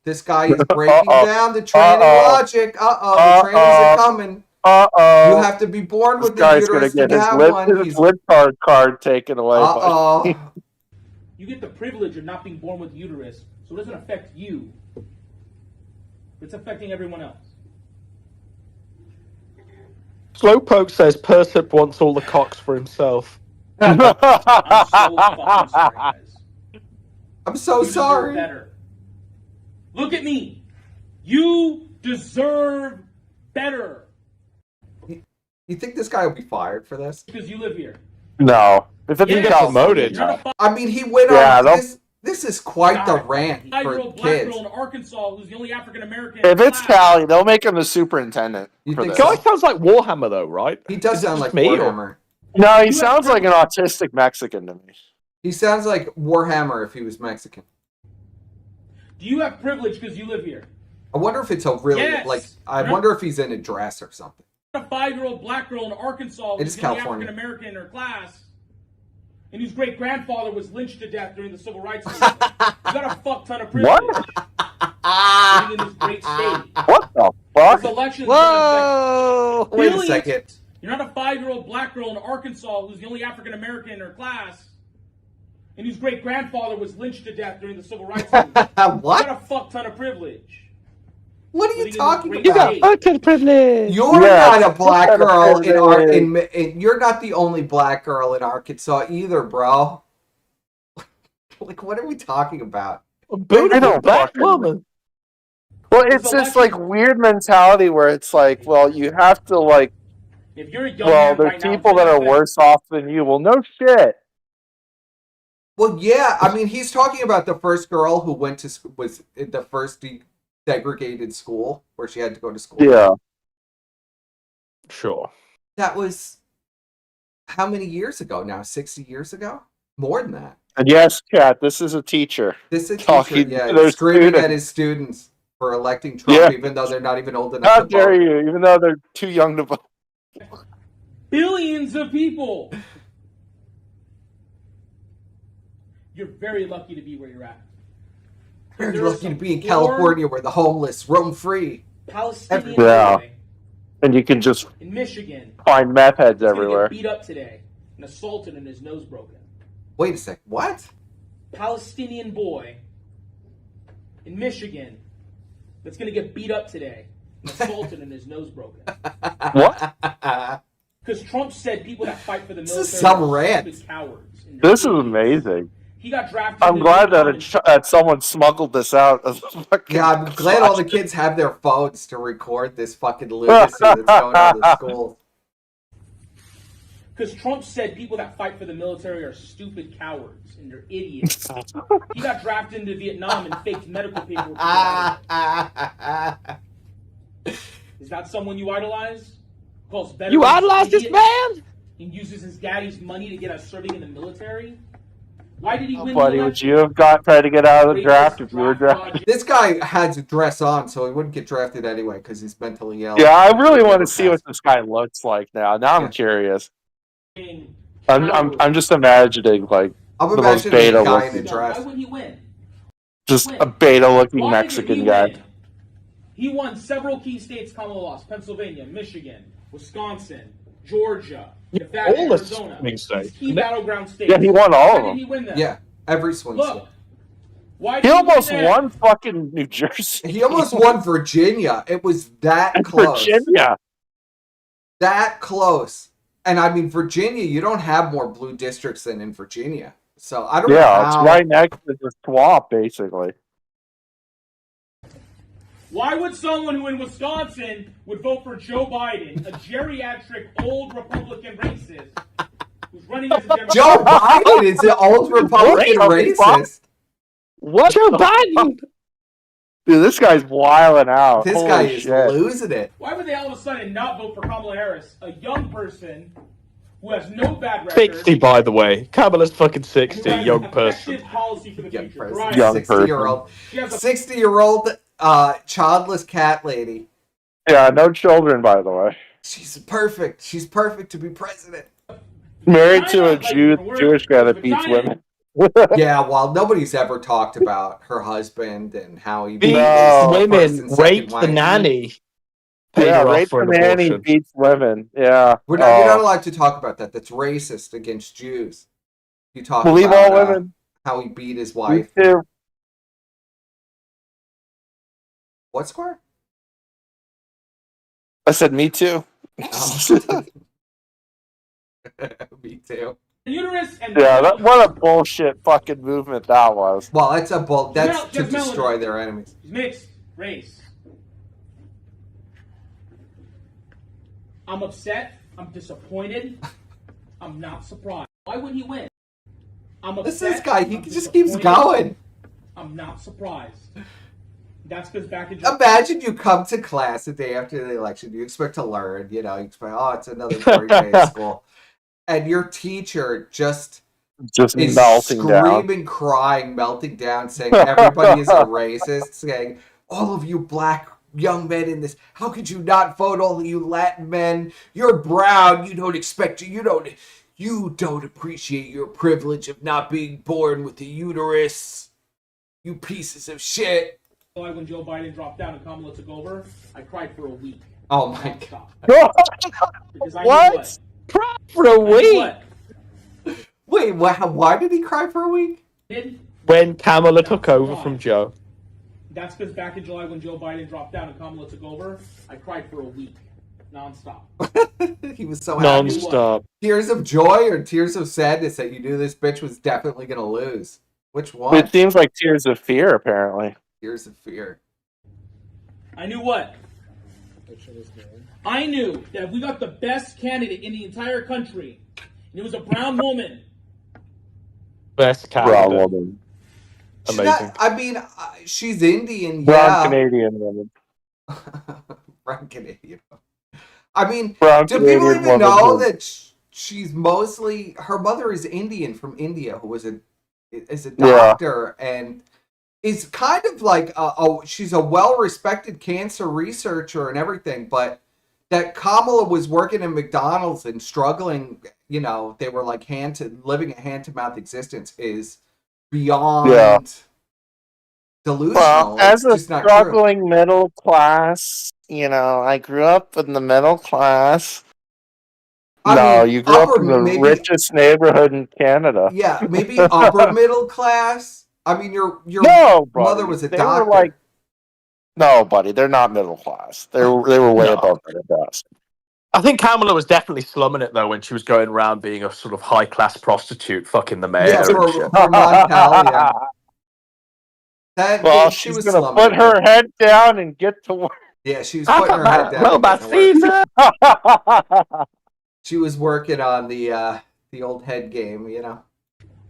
This guy is breaking down the tranny logic. The trannies are coming. Uh-oh. You have to be born with the guy's gonna uterus to get have his one. lip card taken away. Uh-oh. You get the privilege of not being born with uterus, so it doesn't affect you. It's affecting everyone else. Slowpoke says Persip wants all the cocks for himself. I'm so fucking sorry, guys. I'm so You deserve sorry. better. Look at me. You deserve better. You think this guy will be fired for this? Because you live here. No. If it's He got promoted. I mean, he went on. This is quite the rant for 5-year-old black kids. girl in Arkansas who's the only African American. If it's Cali, they'll make him the superintendent. You for think this. so? Guy sounds like Warhammer, though, right? He does Is it sound just like me, or- Warhammer. No, he sounds like an autistic Mexican to me. He sounds like Warhammer if he was Mexican. Do you have privilege because you live here? I wonder if it's a really Yes. I wonder if he's in a dress or something. A 5-year-old black girl in Arkansas It who's is the only California. African American in her class, and whose great grandfather was lynched to death during the Civil Rights Movement. You got a fuck ton of privilege. What? Living in this great state. What the fuck? This election's Whoa! gonna Wait a affect second. billions. You're not a 5-year-old black girl in Arkansas who's the only African American in her class, and whose great grandfather was lynched to death during the Civil Rights Movement. What? You got a fuck ton of privilege. What are you Living in talking this about? great You got state. fucking privilege. You're Yes, not a black what kind of girl privilege? you're not the only black girl in Arkansas either, bro. Like, what are we talking about? A beautiful black fucking- woman. Well, it's this like weird mentality where it's like, well, you have to like, If you're a young well, man there's right now, people that are worse off than you. Well, no shit. Well, yeah, I mean, he's talking about the first girl who went to was in the first segregated school where she had to go to school. Yeah. Sure. That was how many years ago now? 60 years ago? More than that. And yes, Kat, this is a teacher. This is talking teacher, to their screaming at students. his students for electing Trump, Yeah. even though they're not even old enough How to dare vote. you, even though they're too young to vote. billions of people. You're very lucky to be where you're at. You're There are lucky to some be in poor California where the homeless roam free. Palestinian Yeah. boy And you can just in Michigan find meth heads is gonna everywhere. get beat up today and assaulted and his nose broken. Wait a sec, what? Palestinian boy in Michigan that's going to get beat up today and assaulted and his nose broken. What? Because Trump said people that fight for the This military is some are rant. stupid cowards. and This is they're idiots. amazing. He got drafted. I'm into glad that Vietnam that someone smuggled this out of the fucking Yeah, I'm glad all the kids have their phones to record this fucking lunacy that's going on in the schools. Because Trump said people that fight for the military are stupid cowards and they're idiots. He got drafted into Vietnam and faked medical paperwork. Is that someone you idolize? Calls veterans You idolize this idiots man? and uses his daddy's money to get us serving in the military? Why did he win buddy, the would election? you have tried to get out of the draft if you were drafted? This guy has a dress on, so he wouldn't get drafted anyway because he's mentally ill. Yeah, I really want to see what this guy looks like now. Now I'm curious. I'm just imagining like I'm the most imagining beta a guy in a looking, dress. Why would he win? just a beta looking Why did Mexican he guy. win? He won several key states Kamala lost: Pennsylvania, Michigan, Wisconsin, Georgia, Nevada, all the Arizona. swing states. These key battleground states. Yeah, he won all Why of did them. he win them? Yeah, every swing state. Look, why He did almost win them? won fucking New Jersey. He almost won Virginia. It was that And close. Virginia. That close. And I mean, Virginia, you don't have more blue districts than in Virginia. So I don't know Yeah, it's how. right next to the swamp, basically. Why would someone who in Wisconsin would vote for Joe Biden, a geriatric old Republican racist, who's running as a Democrat? Joe Biden is an old Republican racist. What? Joe Biden? Dude, this guy's wilding out. This Holy guy is shit. losing it. Why would they all of a sudden not vote for Kamala Harris, a young person who has no bad record? 60, by the way. Kamala's fucking who 60, has young an person. effective policy for the Young future? person. Variety. Young 60-year-old. She has a 60-year-old childless cat lady. Yeah, no children, by the way. She's perfect. She's perfect to be president. Married to a Vagina, like, Jewish guy that beats vagina. women. Yeah, while nobody's ever talked about her husband and how he These No. women first and second raped the wife. nanny. rape for nanny beats women. Yeah. You're not allowed to talk about that. That's racist against Jews. You talk Believe about all women. how he beat his wife. Me too. What, Squire? I said me too. Oh. Me too. Uterus and what a bullshit fucking movement that was. Well, that's to destroy their enemies. Mixed race. I'm upset. I'm disappointed. I'm not surprised. Why would he win? I'm upset. This guy, he just keeps going. I'm not surprised. That's because back in imagine you come to class the day after the election. You expect to learn. You expect, it's another great day at school. And your teacher just is melting screaming, down. crying, melting down, saying everybody is a racist, saying all of you black young men in this, how could you not vote? All of you Latin men, you're brown. You don't appreciate your privilege of not being born with a uterus. You pieces of shit. When Joe Biden dropped down and Kamala took over, I cried for a week. Oh my god! What? Cry for a week? Wait, why did he cry for a week? When Kamala took over from Joe. That's because back in July when Joe Biden dropped down and Kamala took over, I cried for a week, nonstop. He was so happy. Nonstop. Tears of joy or tears of sadness that you knew this bitch was definitely gonna lose? Which one? It seems like tears of fear, apparently. Tears of fear. I knew what? I knew that we got the best candidate in the entire country, and it was a brown woman. Best candidate. Brown woman. Amazing. She's Indian, brown Canadian woman. Brown Canadian. brown do people even know that she's mostly, her mother is Indian from India, who is a doctor and is kind of like she's a well-respected cancer researcher and everything, but that Kamala was working in McDonald's and struggling, they were like living a hand-to-mouth existence is beyond delusional. Well, as a struggling middle class, I grew up in the middle class. You grew up in the richest neighborhood in Canada. Yeah, maybe upper middle class. Your mother was a doctor. No, buddy, they're not middle class. They were way above middle class. I think Kamala was definitely slumming it though when she was going around being a sort of high class prostitute, fucking the mayor. Yeah, for Montal, yeah. She's gonna put her head down and get to work. Yeah, she was putting her head down. She was working on the old head game,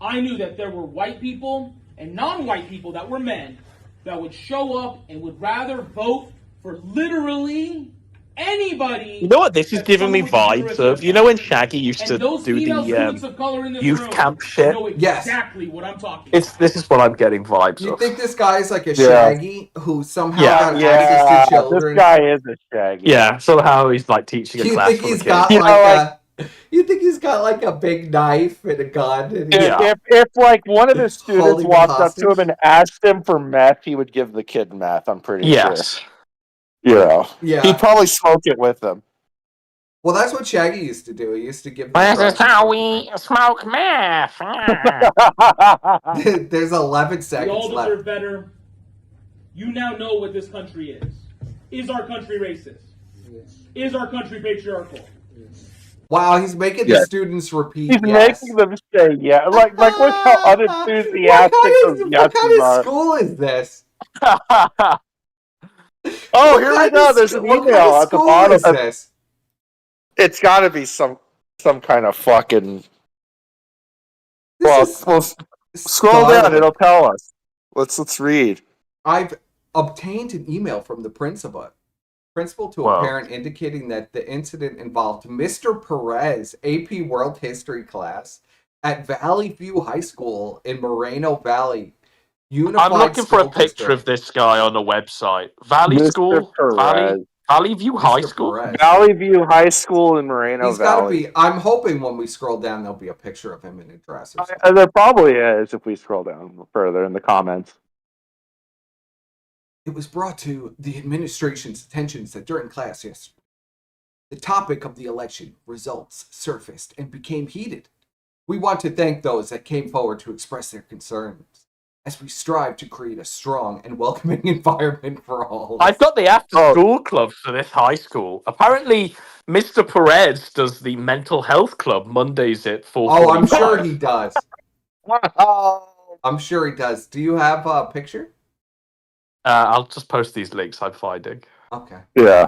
I knew that there were white people and non-white people that were men that would show up and would rather vote for literally anybody. You know what this is giving me vibes of? When Shaggy used to do the youth camp shit? Yes. Exactly what I'm talking about. This is what I'm getting vibes of. You think this guy is like a Shaggy who somehow got access to children? This guy is a Shaggy. Yeah, somehow he's like teaching a class for the kids. You think he's got like a big knife and a gun? And if like one of his students walked up to him and asked him for meth, he would give the kid meth. I'm pretty sure. Yeah. He'd probably smoke it with them. Well, that's what Shaggy used to do. He used to give. This is how we smoke meth. There's 11 seconds we all left. Deserve better. You now know what this country is. Is our country racist? Yes. Is our country patriarchal? Yes. Wow, he's making the students repeat. He's making them say yeah. Like look how unenthusiastic what kind of school is this? Oh, here we go. There's an email at the bottom. Is this? It's got to be some kind of fucking. Well, scroll down. It'll tell us. Let's read. I've obtained an email from the principal to a parent indicating that the incident involved Mr. Perez, AP World History class at Valley View High School in Moreno Valley. Unified I'm looking for a picture of this guy on the website. Valley Mr. School? Valley View High School? Perez. Valley View High School in Moreno He's Valley. Gotta be. I'm hoping when we scroll down, there'll be a picture of him in a dress or something. There probably is if we scroll down further in the comments. It was brought to the administration's attention that during class yesterday, the topic of the election results surfaced and became heated. We want to thank those that came forward to express their concerns as we strive to create a strong and welcoming environment for all. I've got the after-school club for this high school. Apparently, Mr. Perez does the mental health club Mondays at 4:45. Oh, I'm sure he does. I'm sure he does. Do you have a picture? I'll just post these links I'm finding. Okay. Yeah.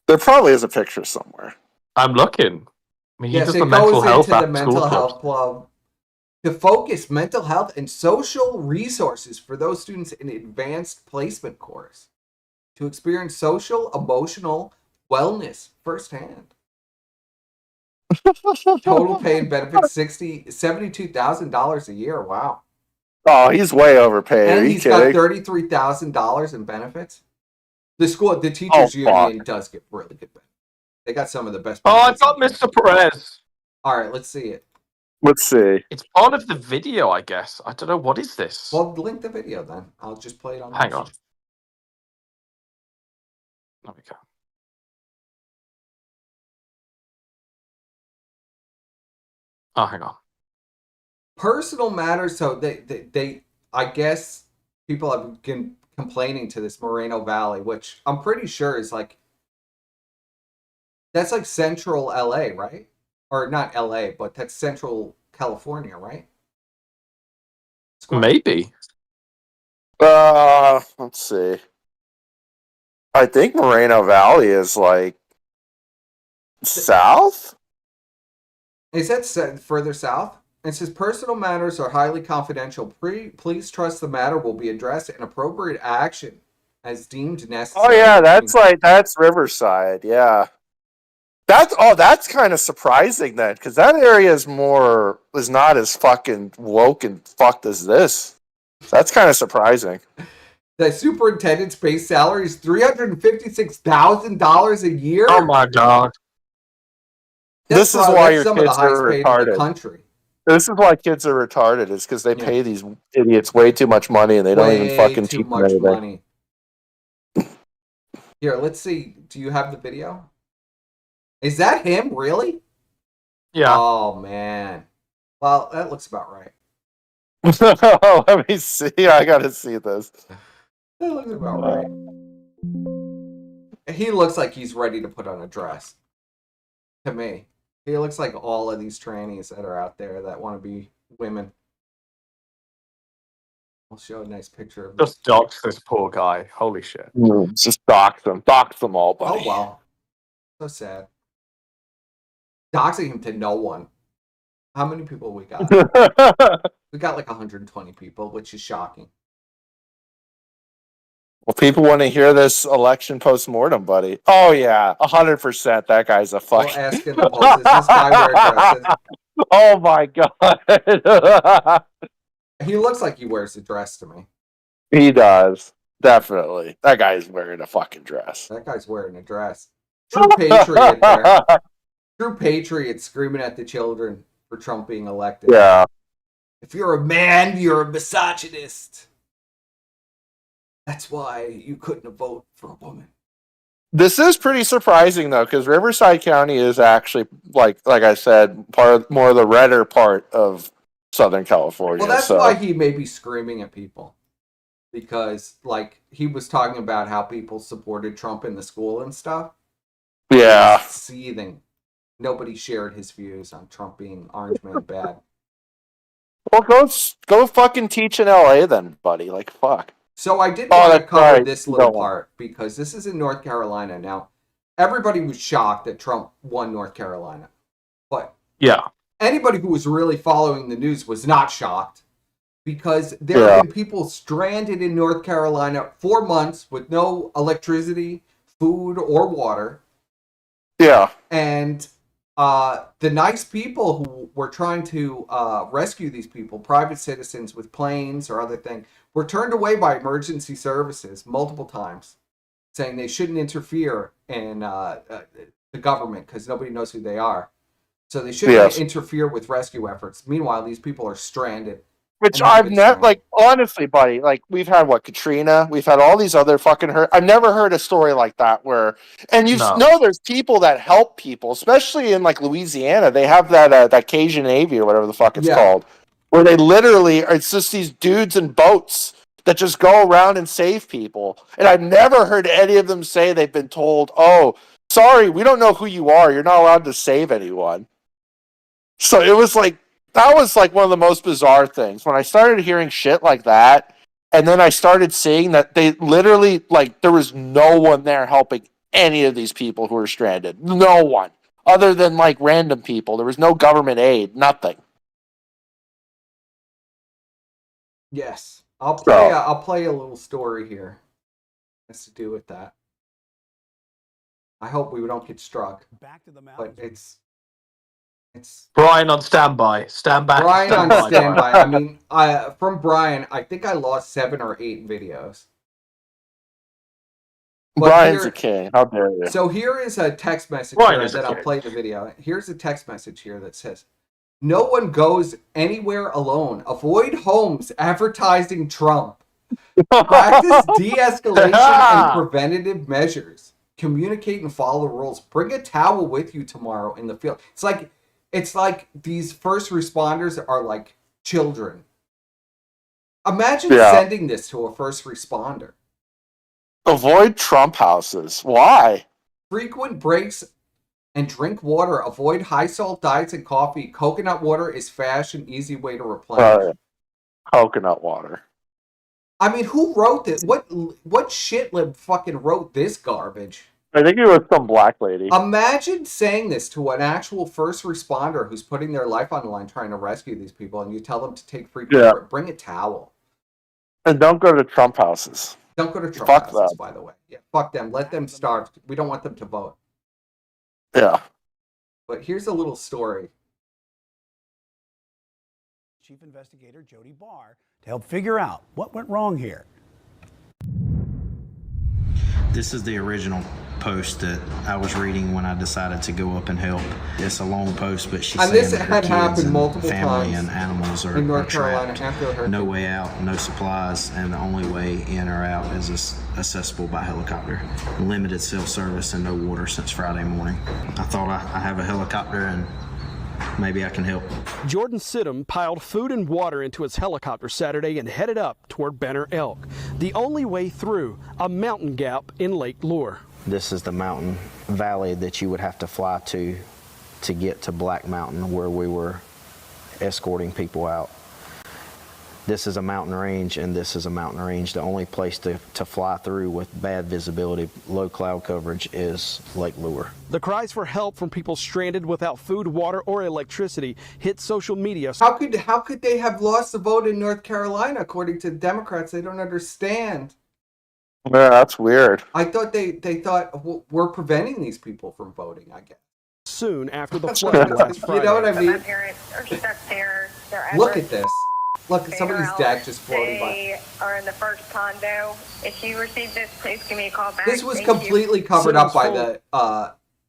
There probably is a picture somewhere. I'm looking. I mean, he Yes, does it the mental goes health into the after mental school health club to focus mental health and social resources for those students in advanced placement course to experience social, emotional wellness firsthand. Total pay and benefits $72,000 a year. Wow. Oh, he's way overpaid. And Are you he's kidding? got $33,000 in benefits. The teachers union does get really good benefits. They got some of the best. Oh, I got Mr. Perez. All right, let's see it. Let's see. It's part of the video, I guess. I don't know. What is this? Well, link the video then. I'll just play it on. Hang on. There we go. Oh, hang on. Personal matters. So they I guess people have been complaining to this Moreno Valley, which I'm pretty sure is like, that's like central LA, right? Or not LA, but that's central California, right? Maybe. Let's see. I think Moreno Valley is like south? Is that further south? It says personal matters are highly confidential. Please trust the matter will be addressed and appropriate action as deemed necessary. Oh yeah, that's Riverside. Yeah. That's kind of surprising then, because that area is not as fucking woke and fucked as this. That's kind of surprising. The superintendent's base salary is $356,000 a year. Oh my god! This is why your some of kids the are highest paid in retarded. the country. This is why kids are retarded. Is because they pay these idiots way too much money and they don't even fucking teach them anything. Money. Here, let's see. Do you have the video? Is that him, really? Yeah. Oh, man. Well, that looks about right. Let me see. I gotta see this. That looks about right. He looks like he's ready to put on a dress. To me. He looks like all of these trannies that are out there that want to be women. I'll show a nice picture of Just dox this poor guy. Holy shit. Just dox them. Dox them all, buddy. Oh, wow. So sad. Doxing him to no one. How many people we got? We got like 120 people, which is shocking. Well, people want to hear this election post-mortem, buddy. Oh, yeah. 100% that guy's a fucking... We'll ask in the post. Is this guy wearing dresses? Oh, my God. He looks like he wears a dress to me. He does. Definitely. That guy's wearing a fucking dress. That guy's wearing a dress. True patriot there. True patriot screaming at the children for Trump being elected. Yeah. If you're a man, you're a misogynist. That's why you couldn't vote for a woman. This is pretty surprising, though, because Riverside County is actually, like I said, more of the redder part of Southern California. Well, that's why he may be screaming at people. Because, like, he was talking about how people supported Trump in the school and stuff. Yeah. He was seething. Nobody shared his views on Trump being Orange Man bad. Well, go fucking teach in LA then, buddy. Like, fuck. So I did want to cover this little part because this is in North Carolina. Now, everybody was shocked that Trump won North Carolina. But yeah, anybody who was really following the news was not shocked because there have been people stranded in North Carolina 4 months with no electricity, food, or water. Yeah. And the nice people who were trying to rescue these people, private citizens with planes or other things, were turned away by emergency services multiple times, saying they shouldn't interfere in the government because nobody knows who they are. So they shouldn't interfere with rescue efforts. Meanwhile, these people are stranded. Which I've never, like, honestly, buddy, like, we've had, Katrina? We've had all these other fucking I've never heard a story like that where, and you know there's people that help people, especially in, like, Louisiana. They have that Cajun Navy or whatever the fuck it's called, where they literally, it's just these dudes in boats that just go around and save people. And I've never heard any of them say they've been told, oh, sorry, we don't know who you are. You're not allowed to save anyone. So it was like, that was like one of the most bizarre things. When I started hearing shit like that, and then I started seeing that they literally, like, there was no one there helping any of these people who were stranded. No one. Other than, like, random people. There was no government aid. Nothing. Yes. I'll play a little story here. It has to do with that. I hope we don't get struck. Back to the mountains. But it's Brian on standby. Stand back. Brian on standby. I mean, from Brian, I think I lost 7 or 8 videos. But Brian's a king. How dare you? So here is a text message here that I'll play the video. Here's a text message here that says, "No one goes anywhere alone. Avoid homes advertising Trump. Practice de-escalation and preventative measures. Communicate and follow the rules. Bring a towel with you tomorrow in the field." It's like these first responders are like children. Imagine sending this to a first responder. Avoid Trump houses. Why? Frequent breaks and drink water. Avoid high salt diets and coffee. Coconut water is fast and easy way to replenish. Coconut water. I mean, who wrote this? What shitlib fucking wrote this garbage? I think it was some black lady. Imagine saying this to an actual first responder who's putting their life on the line trying to rescue these people, and you tell them to take frequent bring a towel. And don't go to Trump houses. Don't go to Trump houses, by the way. Yeah, fuck them. Let them starve. We don't want them to vote. Yeah. But here's a little story. Chief Investigator Jody Barr to help figure out what went wrong here. This is the original post that I was reading when I decided to go up and help. It's a long post, but she's saying that her kids and family and animals are in North Carolina trapped. No way out, no supplies, and the only way in or out is accessible by helicopter. Limited cell service and no water since Friday morning. I thought I have a helicopter and maybe I can help. Jordan Sidham piled food and water into his helicopter Saturday and headed up toward Banner Elk, the only way through a mountain gap in Lake Lure. This is the mountain valley that you would have to fly to get to Black Mountain, where we were escorting people out. This is a mountain range, and this is a mountain range. The only place to fly through with bad visibility, low cloud coverage, is Lake Lure. The cries for help from people stranded without food, water, or electricity hit social media. How could they have lost the vote in North Carolina, according to Democrats? They don't understand. Yeah, that's weird. I thought they thought we're preventing these people from voting, I guess. Soon after the flood last Friday. You know what I mean? My parents are stuck there. Look at this. Look, somebody's dad just floating by. They are in the first condo. If you receive this, please give me a call back. This was completely covered up by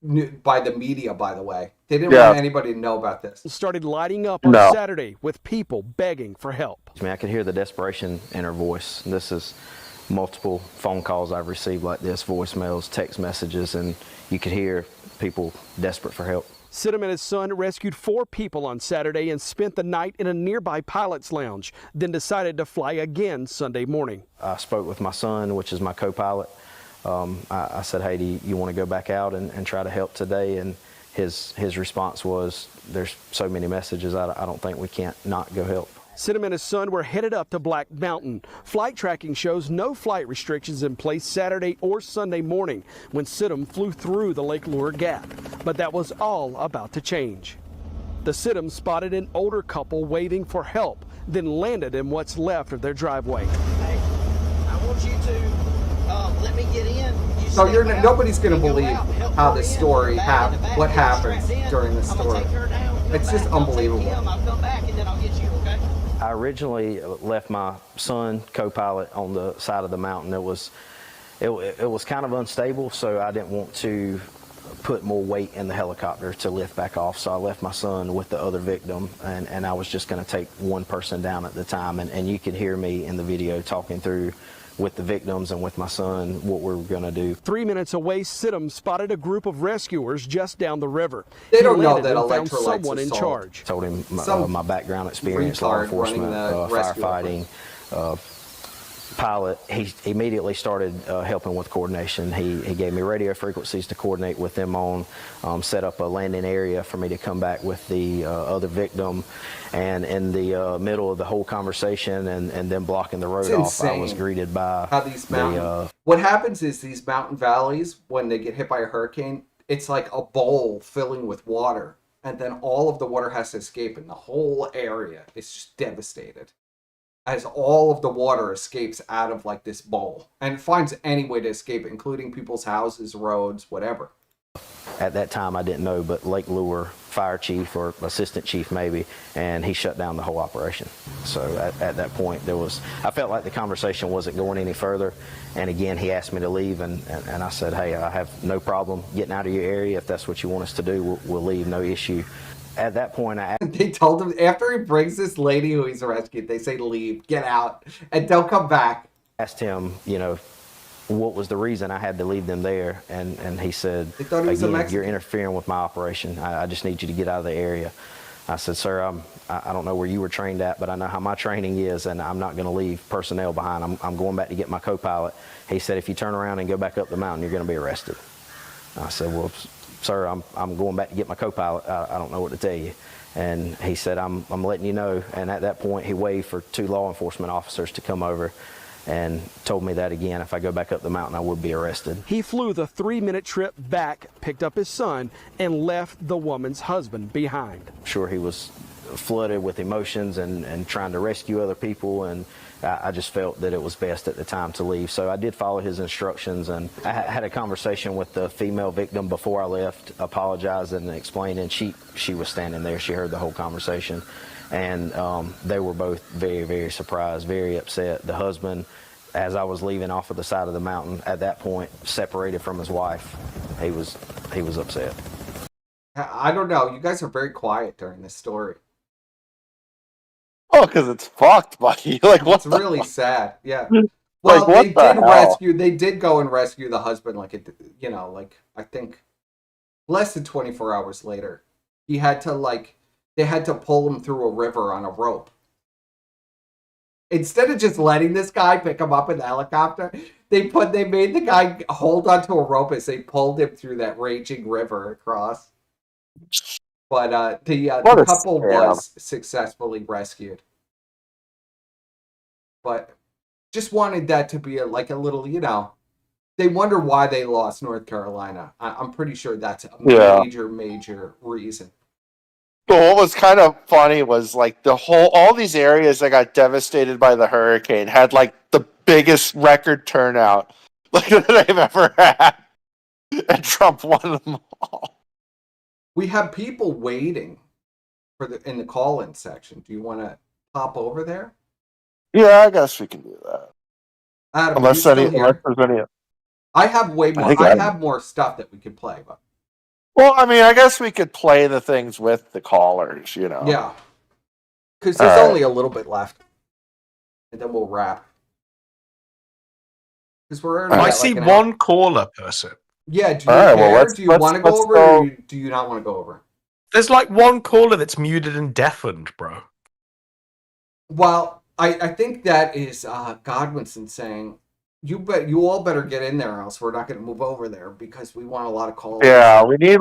the media, by the way. They didn't want anybody to know about this. Started lighting up on Saturday with people begging for help. I mean, I could hear the desperation in her voice. This is multiple phone calls I've received like this, voicemails, text messages, and you could hear people desperate for help. Sidham and his son rescued 4 people on Saturday and spent the night in a nearby pilot's lounge, then decided to fly again Sunday morning. I spoke with my son, which is my co-pilot. I said, hey, do you want to go back out and try to help today? And his response was, there's so many messages, I don't think we can't not go help. Sidham and his son were headed up to Black Mountain. Flight tracking shows no flight restrictions in place Saturday or Sunday morning when Sidham flew through the Lake Lure Gap. But that was all about to change. The Sidham spotted an older couple waving for help, then landed in what's left of their driveway. Hey, I want you to let me get in. So nobody's going to believe how this story what happens during this story. It's just unbelievable. I originally left my son, co-pilot, on the side of the mountain. It was kind of unstable, so I didn't want to put more weight in the helicopter to lift back off. So I left my son with the other victim, and I was just going to take one person down at the time. And you could hear me in the video talking through with the victims and with my son what we were going to do. 3 minutes away, Sidham spotted a group of rescuers just down the river. They don't know that found someone in charge. Told him my background experience, law enforcement, firefighting, pilot. He immediately started helping with coordination. He gave me radio frequencies to coordinate with them on, set up a landing area for me to come back with the other victim. And in the middle of the whole conversation and then blocking the road off, I was greeted by how these mountain. What happens is these mountain valleys, when they get hit by a hurricane, it's like a bowl filling with water. And then all of the water has to escape, and the whole area is just devastated as all of the water escapes out of like this bowl and finds any way to escape, including people's houses, roads, whatever. At that time, I didn't know, but Lake Lure fire chief or assistant chief maybe, and he shut down the whole operation. So at that point, I felt like the conversation wasn't going any further. And again, he asked me to leave, and I said, hey, I have no problem getting out of your area. If that's what you want us to do, we'll leave, no issue. At that point, they told him, after he brings this lady who he's rescued, they say, leave, get out, and don't come back. Asked him, what was the reason I had to leave them there, and he said, again, you're interfering with my operation. I just need you to get out of the area. I said, sir, I don't know where you were trained at, but I know how my training is, and I'm not going to leave personnel behind. I'm going back to get my co-pilot. He said, if you turn around and go back up the mountain, you're going to be arrested. I said, well, sir, I'm going back to get my co-pilot. I don't know what to tell you. And he said, I'm letting you know. And at that point, he waved for 2 law enforcement officers to come over and told me that again, if I go back up the mountain, I would be arrested. He flew the 3-minute trip back, picked up his son, and left the woman's husband behind. I'm sure he was flooded with emotions and trying to rescue other people, and I just felt that it was best at the time to leave. So I did follow his instructions, and I had a conversation with the female victim before I left, apologizing and explaining. She was standing there. She heard the whole conversation. And they were both very, very surprised, very upset. The husband, as I was leaving off of the side of the mountain, at that point, separated from his wife, he was upset. I don't know. You guys are very quiet during this story. Oh, because it's fucked, buddy. Like, what's really sad. Yeah. Well, they did go and rescue the husband, I think less than 24 hours later. He had to, they had to pull him through a river on a rope. Instead of just letting this guy pick him up in the helicopter, they made the guy hold onto a rope as they pulled him through that raging river across. But the couple was successfully rescued. But just wanted that to be a little, they wonder why they lost North Carolina. I'm pretty sure that's a major reason. But what was kind of funny was all these areas that got devastated by the hurricane had the biggest record turnout that they've ever had, and Trump won them all. We have people waiting in the call-in section. Do you want to pop over there? Yeah, I guess we can do that. Adam, unless there's any. I have way more. I have more stuff that we could play, but. Well, I mean, I guess we could play the things with the callers, Yeah. Because there's only a little bit left. And then we'll wrap. Because we're I see one caller person. Yeah, do you care? Well, do you want to go over or do you not want to go over? There's one caller that's muted and deafened, bro. Well, I think that is Godwinson saying, you all better get in there, or else we're not going to move over there because we want a lot of callers. Yeah, we need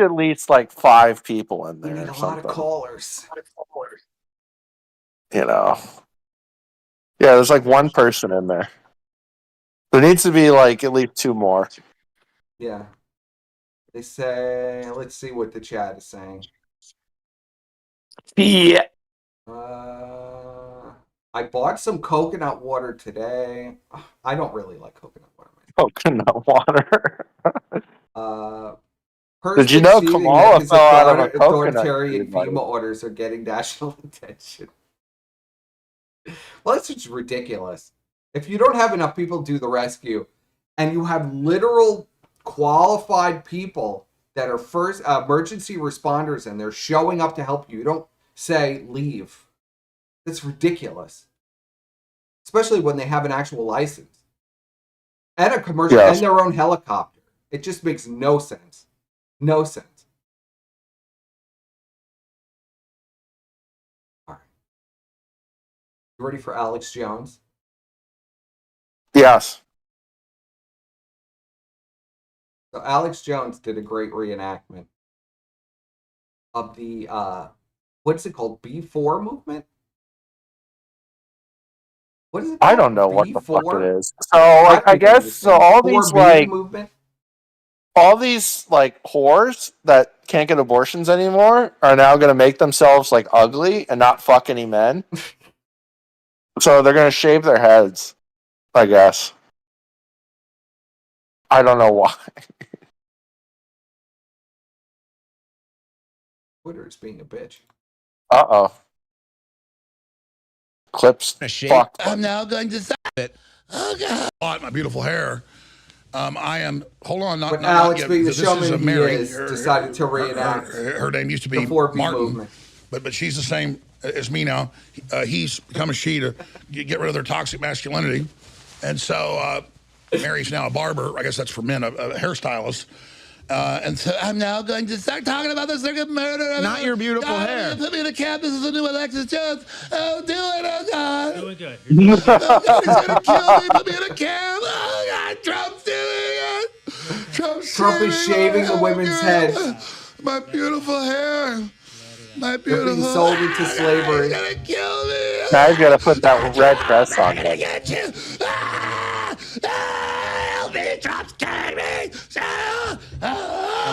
at least 5 people in there. We need a lot of callers. Yeah, there's one person in there. There needs to be at least 2 more. Yeah. They say, let's see what the chat is saying. Yeah. I bought some coconut water today. I don't really like coconut water. Coconut water. Did you know Kamala fell out of a coconut? Authoritarian FEMA orders are getting national attention. Well, that's just ridiculous. If you don't have enough people do the rescue, and you have literal qualified people that are first emergency responders, and they're showing up to help you. You don't say leave. That's ridiculous. Especially when they have an actual license. And a commercial, and their own helicopter. It just makes no sense. No sense. All right. You ready for Alex Jones? Yes. So Alex Jones did a great reenactment of the, what's it called? B4 movement? What is it called? I don't know B4? what the fuck it is. So, like, I guess, so all these, like, movement? all these, like, whores that can't get abortions anymore are now going to make themselves, like, ugly and not fuck any men. So they're going to shave their heads, I guess. I don't know why. Twitter is being a bitch. Uh-oh. Clips. Fuck. I'm now going to stop it. Oh, God. My beautiful hair. I am, hold on. When Alex, being the showman he is, decided to reenact her name used to be the 4B Martin, movement. but she's the same as me now. He's become a she to get rid of their toxic masculinity. And so Mary's now a barber. I guess that's for men, a hairstylist. And so I'm now going to start talking about the circuit murder. Not your beautiful hair. Put me in a cab. This is the new Alexis Jones. Oh, do it, oh, God. Doing good. Oh, God, he's going to kill me. Put me in a cab. Oh, God, Trump's doing it. Trump is shaving the women's heads. My beautiful hair. My They're beautiful being sold into slavery. He's going to kill me. Now you got to put that red dress on. I'm going to get you. Help me. Trump's killing me. Now,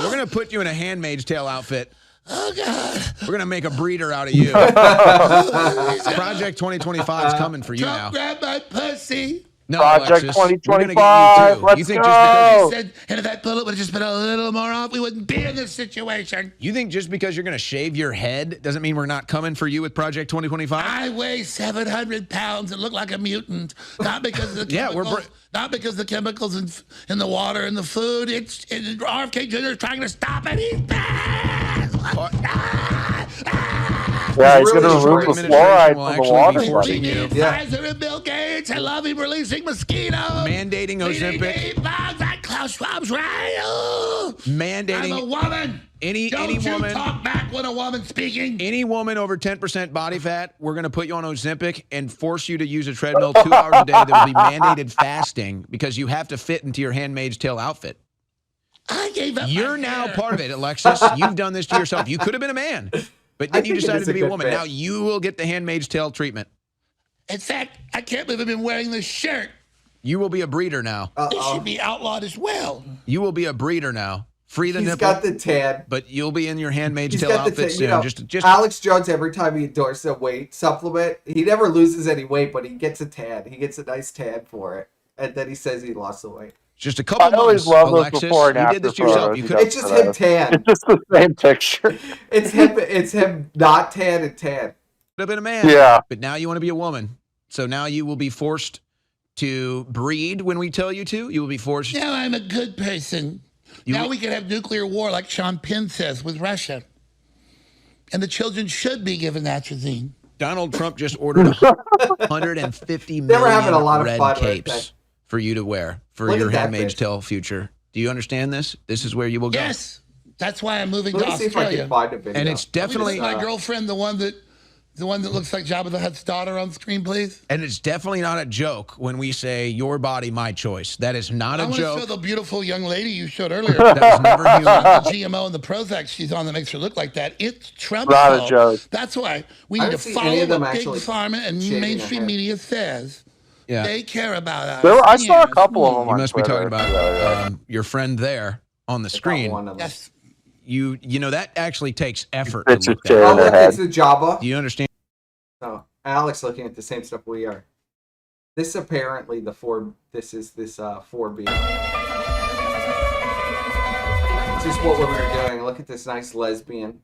we're going to put you in a Handmaid's Tale outfit. Oh, God. We're going to make a breeder out of you. Project 2025 is coming for you Trump now. grab my pussy. No, Project Alexis, we're gonna 2025. get you too. Let's You think go. just because He said, and if that bullet would have just been a little more off, we wouldn't be in this situation. you think just because you're going to shave your head doesn't mean we're not coming for you with Project 2025? I weigh 700 pounds and look like a mutant. Not because of the chemicals, not because the chemicals in the water and the food. It's RFK Jr. is trying to stop it. He's bad. Yeah, he's going to remove the fluoride from the water. Pfizer and Bill Gates. I love him releasing mosquitoes. Mandating Ozempic. Like Klaus Schwab's right. Mandating. I'm a woman. Any Don't you woman talk back when a woman's speaking. Any woman over 10% body fat, we're going to put you on Ozempic and force you to use a treadmill 2 hours a day. That will be mandated fasting because you have to fit into your Handmaid's Tale outfit. I gave up. You're now part of it, Alexis. You've done this to yourself. You could have been a man, but then you decided to be a woman. Now you will get the Handmaid's Tale treatment. In fact, I can't believe I've been wearing this shirt. You will be a breeder now. This should be outlawed as well. You will be a breeder now. Free the nipple. He's got the tan. But you'll be in your Handmaid's Tale outfit soon. You know, just Alex Jones, every time he endorses a weight supplement, he never loses any weight, but he gets a tan. He gets a nice tan for it. And then he says he lost the weight. Just a couple months, Alexis. You did this to yourself. You could. It's just him tan. It's just the same picture. It's him not tan and tan. Could have been a man. Yeah. But now you want to be a woman. So now you will be forced to breed when we tell you to. You will be forced. Now I'm a good person. Now we can have nuclear war like Sean Penn says with Russia. And the children should be given atrazine. Donald Trump just ordered 150 million red capes for you to wear for your Handmaid's Tale future. Do you understand this? This is where you will go. Yes. That's why I'm moving to Australia. And it's definitely my girlfriend, the one that looks like Jabba the Hutt's daughter on screen, please. And it's definitely not a joke when we say your body, my choice. That is not a joke. I want to show the beautiful young lady you showed earlier. That was never human. The GMO and the Prozac she's on that makes her look like that. It's Trump's Not a fault. joke. That's why we need to follow what Big Pharma and mainstream media says. Yeah. They care about us. I saw a couple of them. You must be talking about your friend there on the screen. Yes. You know that actually takes effort. It's to look a chair at. in their head. It's a Jabba. Do you understand? No, Alex looking at the same stuff we are. This apparently this is 4B. This is what we're doing. Look at this nice lesbian.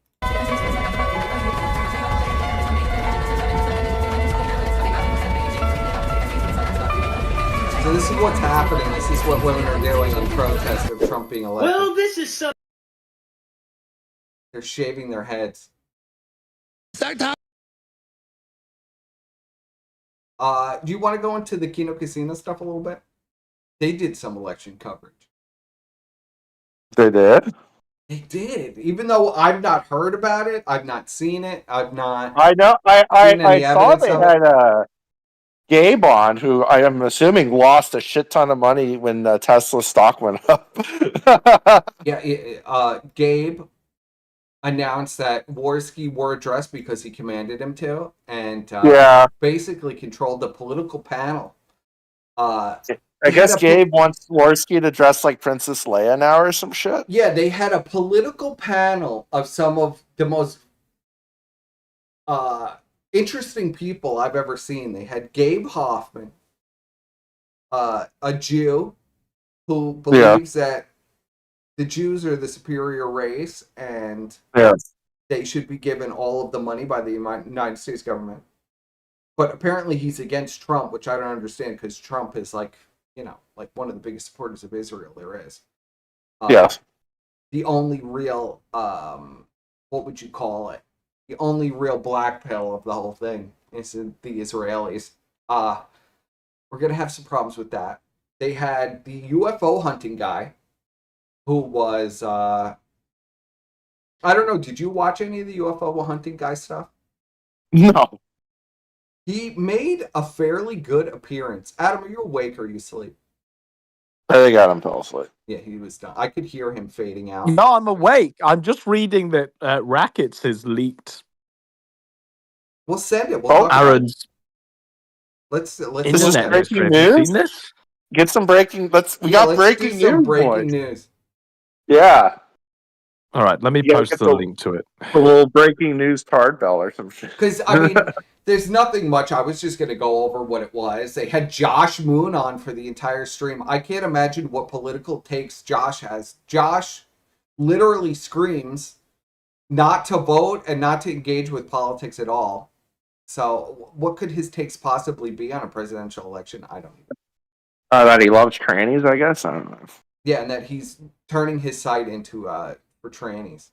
It's a So this is what's happening. This is what women are doing in protest of Trump being elected. Well, this is so. They're shaving their heads. Do you want to go into the Kino Casino stuff a little bit? They did some election coverage. They did? They did. Even though I've not heard about it, I've not seen it, I've not. I know. I saw they had Gabe on, who I am assuming lost a shit ton of money when Tesla stock went up. Yeah, Gabe announced that Worski wore a dress because he commanded him to, and basically controlled the political panel. I guess Gabe wants Worski to dress like Princess Leia now or some shit. Yeah, they had a political panel of some of the most interesting people I've ever seen. They had Gabe Hoffman, a Jew who believes that the Jews are the superior race and they should be given all of the money by the United States government. But apparently he's against Trump, which I don't understand because Trump is like one of the biggest supporters of Israel there is. The only real, what would you call it? The only real black pill of the whole thing is the Israelis. We're going to have some problems with that. They had the UFO hunting guy who was, I don't know, did you watch any of the UFO hunting guy stuff? No. He made a fairly good appearance. Adam, are you awake or are you asleep? I think Adam fell asleep. Yeah, he was done. I could hear him fading out. No, I'm awake. I'm just reading that Rackets has leaked. We'll send it. We'll talk Aaron's. Let's This is breaking news. Seen this? Get some breaking. We got breaking news. Breaking news. Yeah. All right, let me post the link to it. A little breaking news card bell or some shit. Because, I mean, there's nothing much. I was just going to go over what it was. They had Josh Moon on for the entire stream. I can't imagine what political takes Josh has. Josh literally screams not to vote and not to engage with politics at all. So what could his takes possibly be on a presidential election? I don't even know. That he loves trannies, I guess? I don't know. Yeah, and that he's turning his site into for trannies.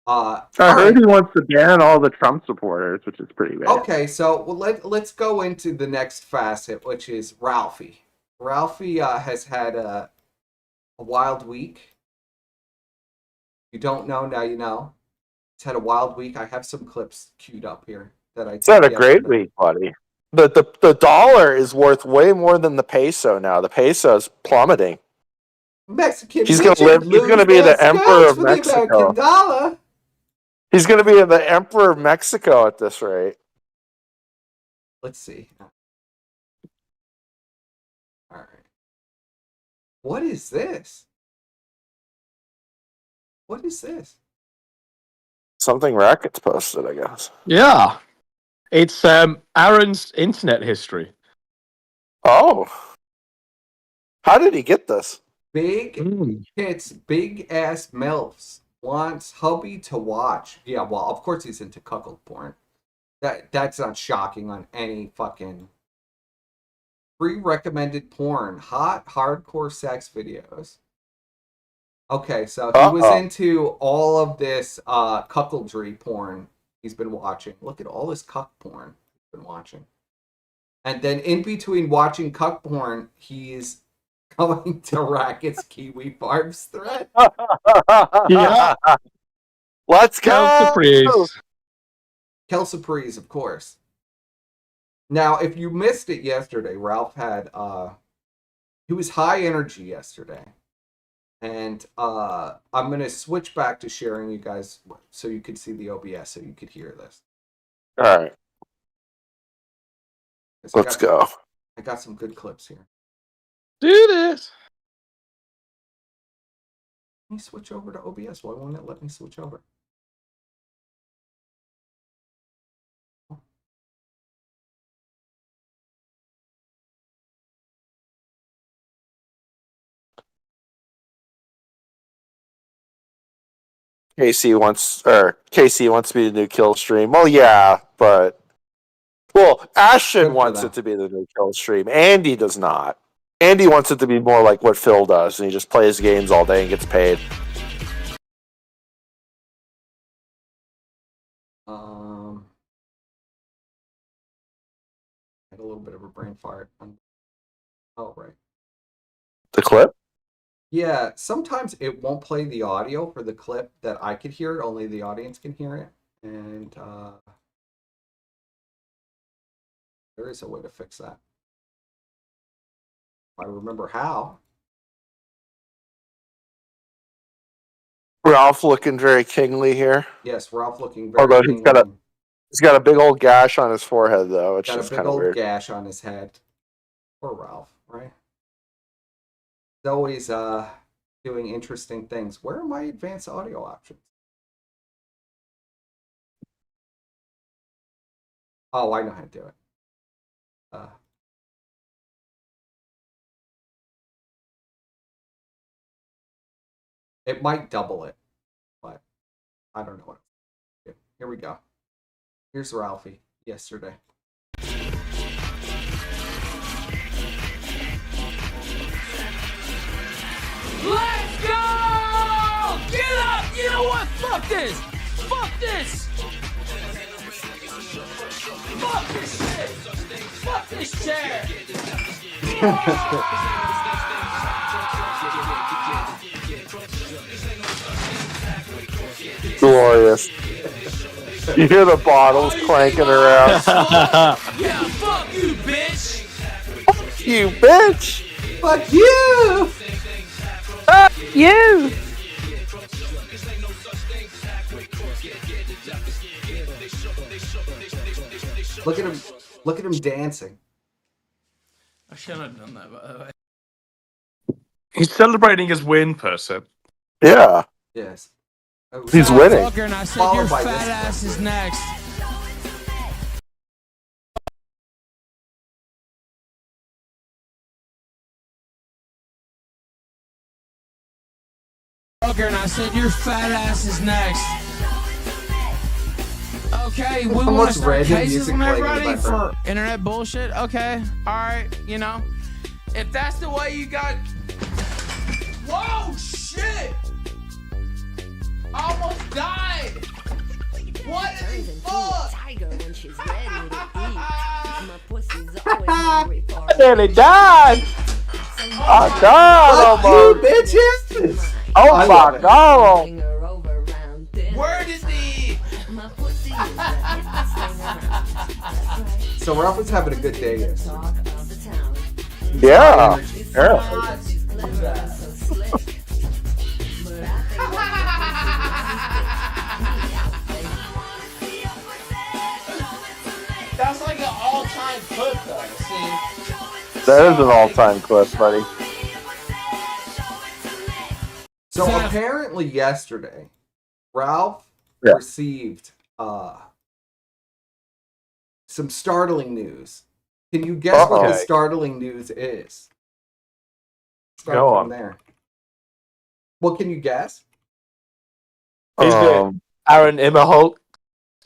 I heard he wants to ban all the Trump supporters, which is pretty bad. Okay, so let's go into the next facet, which is Ralphie. Ralphie has had a wild week. You don't know, now you know. He's had a wild week. I have some clips queued up here that I. It's had a great week, buddy. The dollar is worth way more than the peso now. The peso is plummeting. Mexican. He's going to live. He's going to be the emperor of Mexico. He's going to be the emperor of Mexico at this rate. Let's see. All right. What is this? What is this? Something Rackets posted, I guess. Yeah. It's Aaron's internet history. Oh. How did he get this? Big hits, big ass MILFs. Wants hubby to watch. Yeah, well, of course he's into cuckold porn. That's not shocking on any fucking free recommended porn. Hot hardcore sex videos. Okay, so he was into all of this cuckoldry porn he's been watching. Look at all this cuck porn he's been watching. And then in between watching cuck porn, he's going to Rackets Kiwi Farms thread. Yeah. Let's go. Kelsapries, of course. Now, if you missed it yesterday, Ralph had he was high energy yesterday. And I'm gonna switch back to sharing you guys so you could see the OBS so you could hear this. All right. Let's go. I got some good clips here. Do this. Let me switch over to OBS. Why won't it let me switch over? Casey wants to be the new kill stream. Well, yeah, but Ashton wants it to be the new kill stream. Andy does not. Andy wants it to be more like what Phil does, and he just plays games all day and gets paid. Had a little bit of a brain fart. Oh, right. The clip? Yeah, sometimes it won't play the audio for the clip that I could hear. Only the audience can hear it. And there is a way to fix that. I remember how. Ralph looking very kingly here. Yes, Ralph looking very Although kingly. he's got a big old gash on his forehead, though. It's Got a just big kind of old weird. gash on his head. Poor Ralph, right? He's always doing interesting things. Where are my advanced audio options? Oh, I know how to do it. It might double it, but I don't know what. Here we go. Here's Ralphie yesterday. Let's go! Get up! You know what? Fuck this! Fuck this! Fuck this shit! Fuck this chair! Glorious. You hear the bottles clanking around. Yeah, fuck you, bitch! Fuck you, bitch! Fuck you! Fuck you! Look at him! Look at him dancing. I shouldn't have done that, by the way. He's celebrating his win, person. Yeah. Yes. He's winning. Fucker, and I said your fat ass is next. Fucker, and I said your fat ass is next. Okay, we want to start cases on everybody for internet bullshit. Okay, all right, you know, if that's the way you got. Whoa, shit! I almost died. What the fuck? Tiger when she's ready to eat. My pussy's always hungry for I nearly died. I died almost. You bitches! Oh my god! Where did the? So Ralph was having a good day yesterday. Yeah. That's like an all-time clip, though. See? That is an all-time clip, buddy. So apparently yesterday, Ralph received some startling news. Can you guess what the startling news is? Start Go from on. there. What can you guess? Is it Aaron Imholt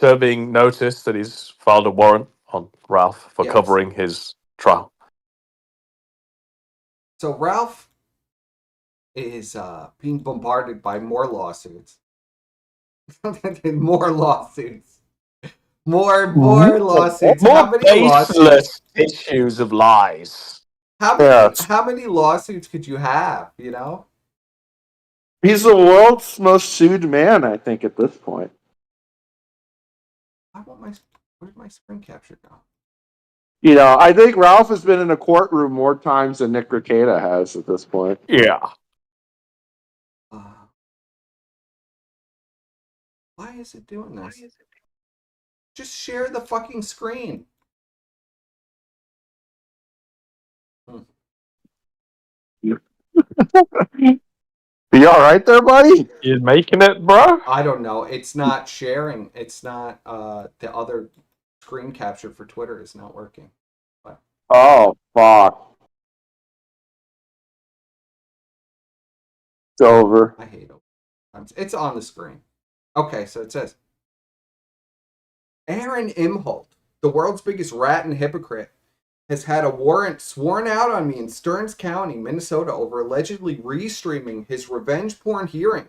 serving notice that he's filed a warrant on Ralph for covering his trial? So Ralph is being bombarded by more lawsuits. More lawsuits. More lawsuits. More How many lawsuits? issues of lies. How many lawsuits could you have, you know? He's the world's most sued man, I think, at this point. Where'd my screen capture go? You know, I think Ralph has been in a courtroom more times than Nick Rekieta has at this point. Yeah. Why is it doing this? Just share the fucking screen. You all right there, buddy? You making it, bro? I don't know. It's not sharing. It's not. The other screen capture for Twitter is not working. But... Oh, fuck. It's over. I hate it. It's on the screen. Okay, so it says Aaron Imholt, the world's biggest rat and hypocrite, has had a warrant sworn out on me in Stearns County, Minnesota, over allegedly restreaming his revenge porn hearing.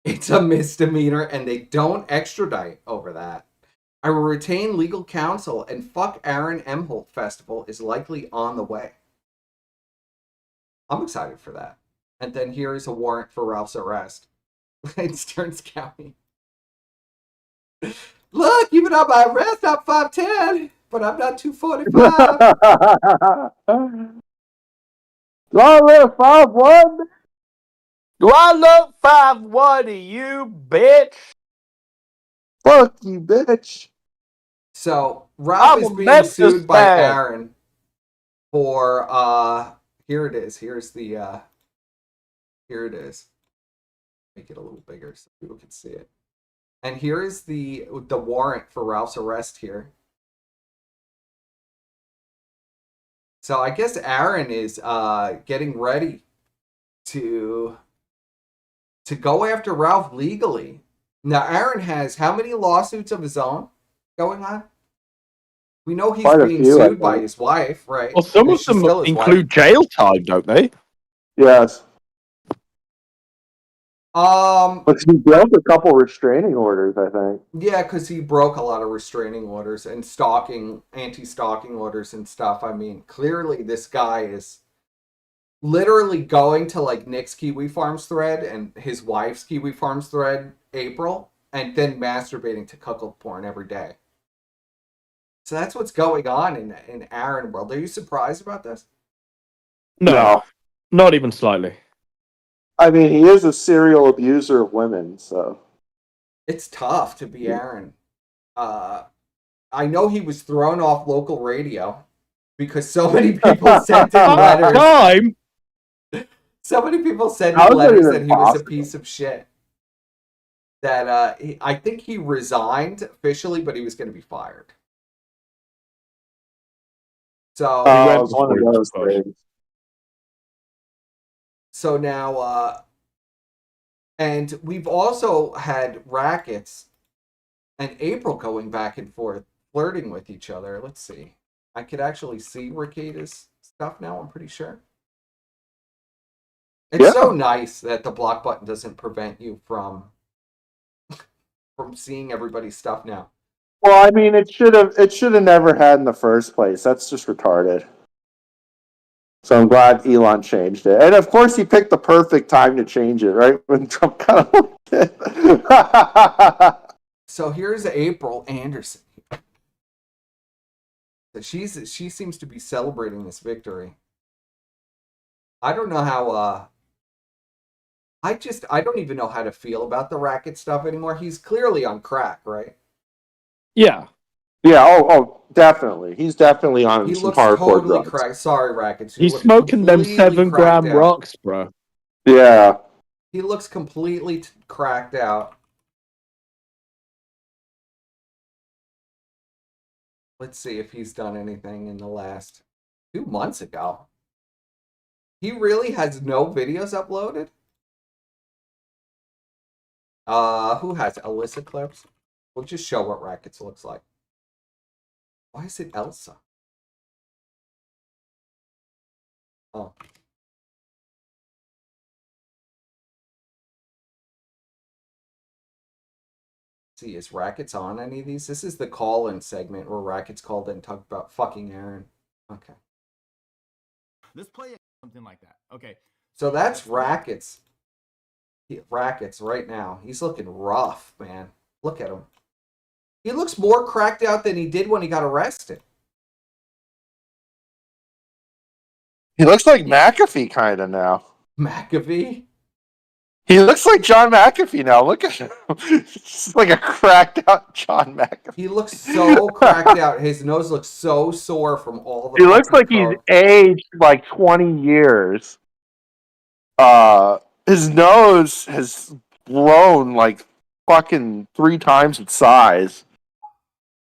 It's a misdemeanor, and they don't extradite over that. I will retain legal counsel, and fuck Aaron Imholt Festival is likely on the way. I'm excited for that. And then here is a warrant for Ralph's arrest in Stearns County. Look, even on my arrest, I'm 5'10", but I'm not 245. Do I look 5'1"? Do I look 5'1" to you, bitch? Fuck you, bitch. So, Ralph is being sued by Aaron for, here it is. Here's the, here it is. Make it a little bigger so people can see it. And here is the warrant for Ralph's arrest here. So I guess Aaron is getting ready to go after Ralph legally. Now Aaron has how many lawsuits of his own going on? We know he's being sued by his wife, right? Well, some of them include jail time, don't they? Yes. But he broke a couple restraining orders, I think. Yeah, because he broke a lot of restraining orders and anti-stalking orders and stuff. I mean, clearly this guy is literally going to like Nick's Kiwi Farms thread and his wife's Kiwi Farms thread, April, and then masturbating to cuckold porn every day. So that's what's going on in Aaron world. Are you surprised about this? No, not even slightly. I mean, he is a serial abuser of women, so it's tough to be Aaron. I know he was thrown off local radio because so many people sent in letters. So many people sent in letters that he was a piece of shit. That I think he resigned officially, but he was going to be fired. So it was one of those things. So now, and we've also had Rackets and April going back and forth, flirting with each other. Let's see. I could actually see Ricada's stuff now, I'm pretty sure. It's so nice that the block button doesn't prevent you from seeing everybody's stuff now. Well, I mean, it should have never had in the first place. That's just retarded. So I'm glad Elon changed it. And of course he picked the perfect time to change it, right? When Trump kind of it. So here's April Anderson. She seems to be celebrating this victory. I don't know how I don't even know how to feel about the Racket stuff anymore. He's clearly on crack, right? Yeah. Yeah, oh, definitely. He's definitely on some hardcore drugs. Cracked. Sorry, Rackets. He's smoking them 7-gram rocks, bro. Yeah. He looks completely cracked out. Let's see if he's done anything in the last 2 months ago. He really has no videos uploaded? Who has Alyssa clips? We'll just show what Rackets looks like. Why is it Elsa? Oh. See, is Rackets on any of these? This is the call-in segment where Rackets called in and talked about fucking Aaron. Okay. Let's play something like that. Okay. So that's Rackets. Rackets right now. He's looking rough, man. Look at him. He looks more cracked out than he did when he got arrested. He looks like McAfee kind of now. McAfee? He looks like John McAfee now. Look at him. He's like a cracked out John McAfee. He looks so cracked out. His nose looks so sore from all the... He looks like he's aged like 20 years. His nose has grown like fucking 3 times its size.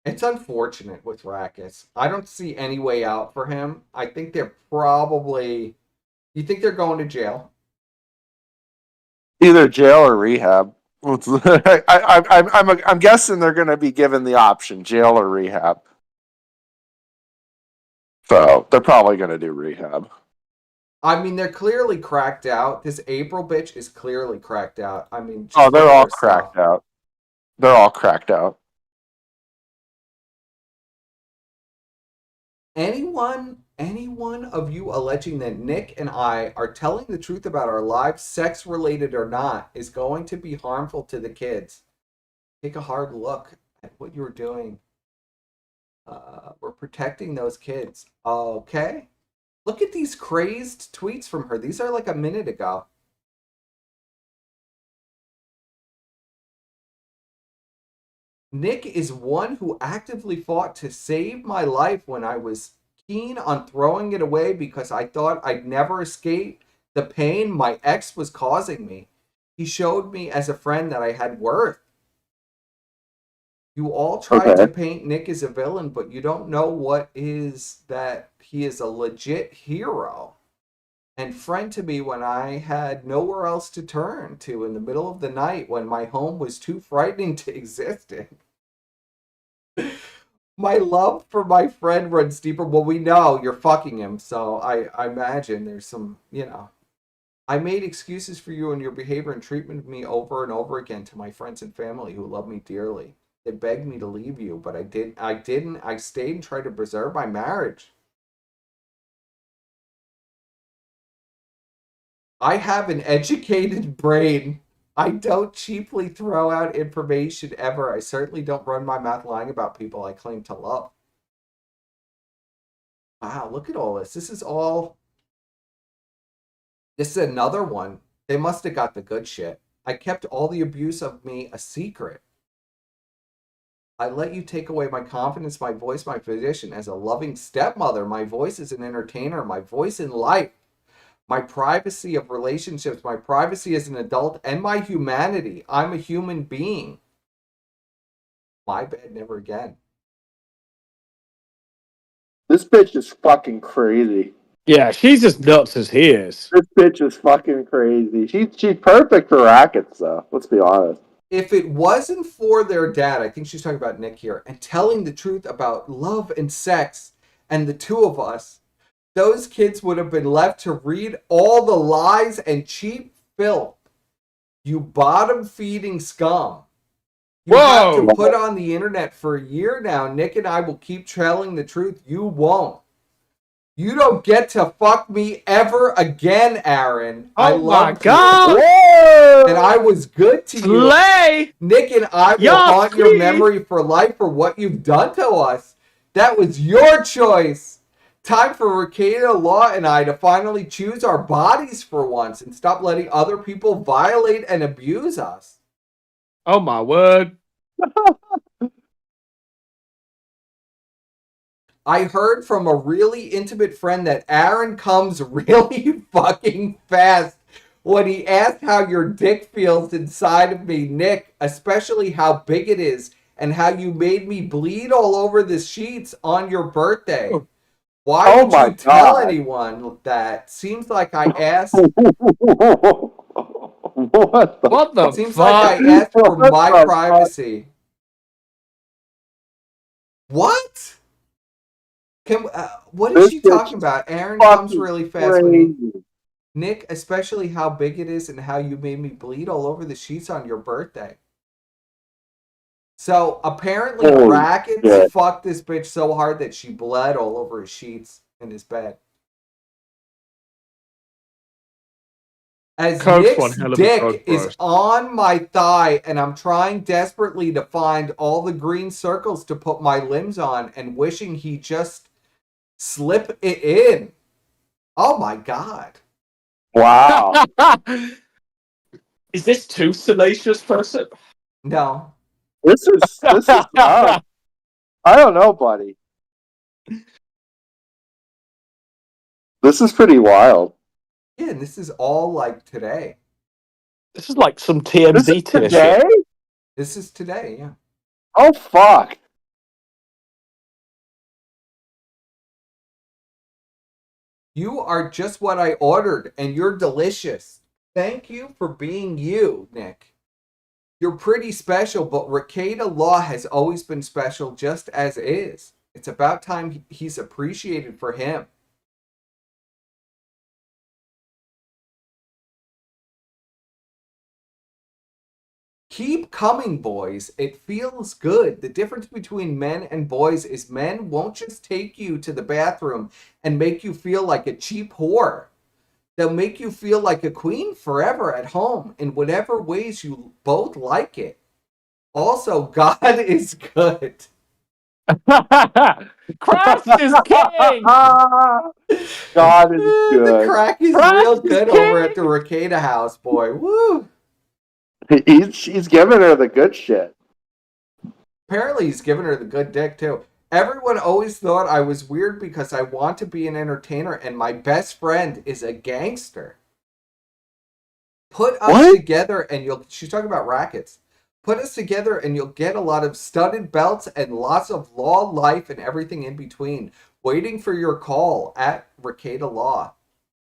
It's unfortunate with Rackets. I don't see any way out for him. I think they're probably... You think they're going to jail? Either jail or rehab. I'm guessing they're going to be given the option, jail or rehab. So they're probably going to do rehab. I mean, they're clearly cracked out. This April bitch is clearly cracked out. I mean, they're all cracked out. They're all cracked out. Anyone of you alleging that Nick and I are telling the truth about our lives, sex related or not, is going to be harmful to the kids. Take a hard look at what you're doing. We're protecting those kids. Okay? Look at these crazed tweets from her. These are like a minute ago. Nick is one who actively fought to save my life when I was keen on throwing it away because I thought I'd never escape the pain my ex was causing me. He showed me as a friend that I had worth. You all tried to paint Nick as a villain, but you don't know what is that he is a legit hero and friend to me when I had nowhere else to turn to in the middle of the night when my home was too frightening to exist in. My love for my friend runs deeper. Well, we know you're fucking him, so I imagine there's some, I made excuses for you and your behavior and treatment of me over and over again to my friends and family who love me dearly. They begged me to leave you, but I didn't. I stayed and tried to preserve my marriage. I have an educated brain. I don't cheaply throw out information ever. I certainly don't run my mouth lying about people I claim to love. Wow, look at all this. This is another one. They must have got the good shit. I kept all the abuse of me a secret. I let you take away my confidence, my voice, my position as a loving stepmother, my voice as an entertainer, my voice in life, my privacy of relationships, my privacy as an adult, and my humanity. I'm a human being. My bed, never again. This bitch is fucking crazy. Yeah, she's as nuts as he is. This bitch is fucking crazy. She's perfect for rackets, though. Let's be honest. If it wasn't for their dad, I think she's talking about Nick here, and telling the truth about love and sex and the two of us, those kids would have been left to read all the lies and cheap filth. You bottom-feeding scum. You have to put on the internet for a year now. Nick and I will keep telling the truth. You won't. You don't get to fuck me ever again, Aaron. I love you. And I was good to you. Nick and I will haunt your memory for life for what you've done to us. That was your choice. Time for Rackets Law and I to finally choose our bodies for once and stop letting other people violate and abuse us. Oh my word. I heard from a really intimate friend that Aaron comes really fucking fast when he asked how your dick feels inside of me, Nick, especially how big it is and how you made me bleed all over the sheets on your birthday. Why would you tell anyone that? Seems like I asked. What the Seems fuck? like I asked for my privacy. What? What is she talking about? Aaron comes really fast when he... Nick, especially how big it is and how you made me bleed all over the sheets on your birthday. So apparently Rackets fucked this bitch so hard that she bled all over his sheets in his bed. As Nick's dick is on my thigh and I'm trying desperately to find all the green circles to put my limbs on and wishing he just slip it in. Oh my God. Wow. Is this too salacious, person? No. This is I don't know, buddy. This is pretty wild. Yeah, and this is all like today. This is like some TMZ today? This is today, yeah. Oh fuck. You are just what I ordered, and you're delicious. Thank you for being you, Nick. You're pretty special, but Rackets Law has always been special just as is. It's about time he's appreciated for him. Keep coming, boys. It feels good. The difference between men and boys is men won't just take you to the bathroom and make you feel like a cheap whore. They'll make you feel like a queen forever at home in whatever ways you both like it. Also, God is good. Christ is king! God is good. The crack is Christ real is good king! over at the Ricada house, boy. Woo! He's giving her the good shit. Apparently, he's giving her the good dick, too. Everyone always thought I was weird because I want to be an entertainer and my best friend is a gangster. Put us together and you'll... She's talking about rackets. Put us together and you'll get a lot of studded belts and lots of law life and everything in between. Waiting for your call at Ricada Law.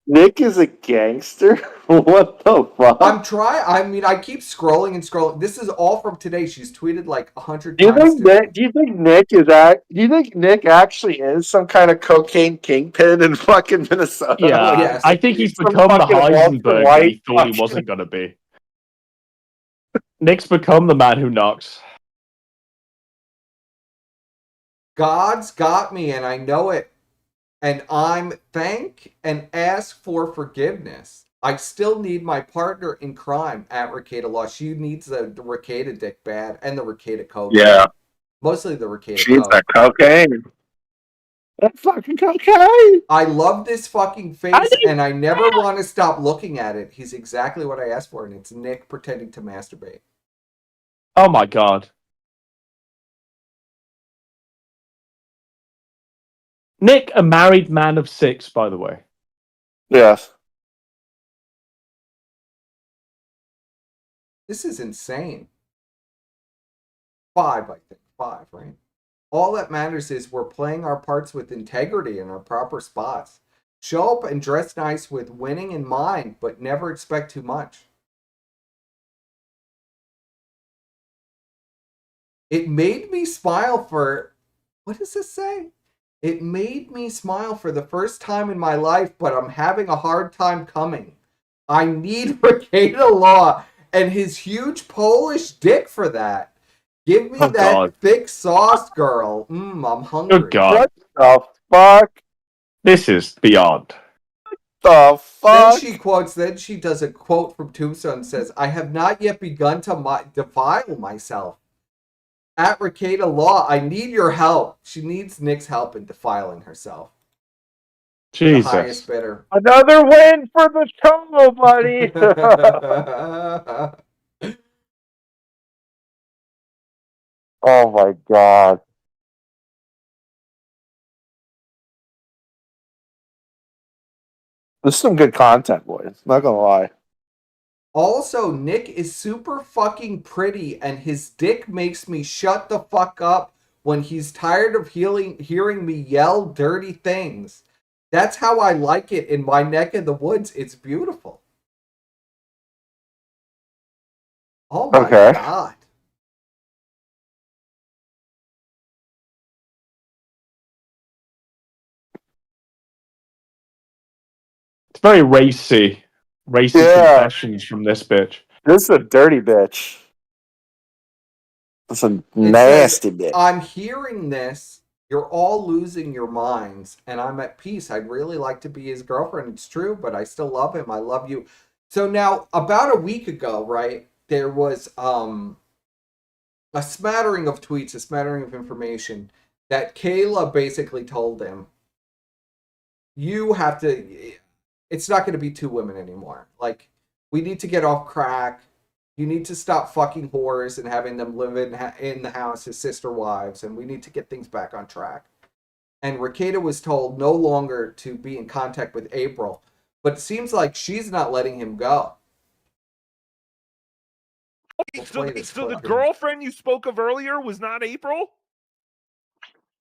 Nick is a gangster? What the fuck? I'm trying. I mean, I keep scrolling and scrolling. This is all from today. She's tweeted like 100 times. Do you think Nick actually is some kind of cocaine kingpin in fucking Minnesota? Yeah, Yes. I think he's Some become the fucking Walter Heisenberg that he White thought he fucking- wasn't going to be. Nick's become the man who knocks. God's got me and I know it. And I'm thank and ask for forgiveness. I still need my partner in crime at Ricada Law. She needs the Ricada dick bad and the Ricada coke. Yeah. Mostly the Ricada She's coke. that cocaine. That fucking cocaine. I love this fucking face and I never want to stop looking at it. He's exactly what I asked for, and it's Nick pretending to masturbate. Oh my god. Nick, a married man of 6, by the way. Yes. This is insane. 5, I think. 5, right? All that matters is we're playing our parts with integrity in our proper spots. Show up and dress nice with winning in mind, but never expect too much. It made me smile for... What does this say? It made me smile for the first time in my life, but I'm having a hard time coming. I need Ricada Law and his huge Polish dick for that. Give me that thick sauce, girl. I'm hungry. Good God. What the fuck? This is beyond. The fuck? Then she does a quote from Tombstone and says, I have not yet begun to defile myself. At Ricada Law, I need your help. She needs Nick's help in defiling herself. Jesus. The highest bidder. Another win for the show, buddy. Oh my god. This is some good content, boys. Not gonna lie. Also, Nick is super fucking pretty, and his dick makes me shut the fuck up when he's tired of hearing me yell dirty things. That's how I like it in my neck of the woods. It's beautiful. Oh my god. It's very racy. Racy confessions from this bitch. This is a dirty bitch. That's a nasty bitch. I'm hearing this. You're all losing your minds, and I'm at peace. I'd really like to be his girlfriend. It's true, but I still love him. I love you. So now, about a week ago, right, there was a smattering of tweets, a smattering of information that Kayla basically told him, you have to... It's not going to be 2 women anymore. Like, we need to get off crack. You need to stop fucking whores and having them live in the house as sister wives. And we need to get things back on track. And Ricada was told no longer to be in contact with April. But it seems like she's not letting him go. So the girlfriend you spoke of earlier was not April?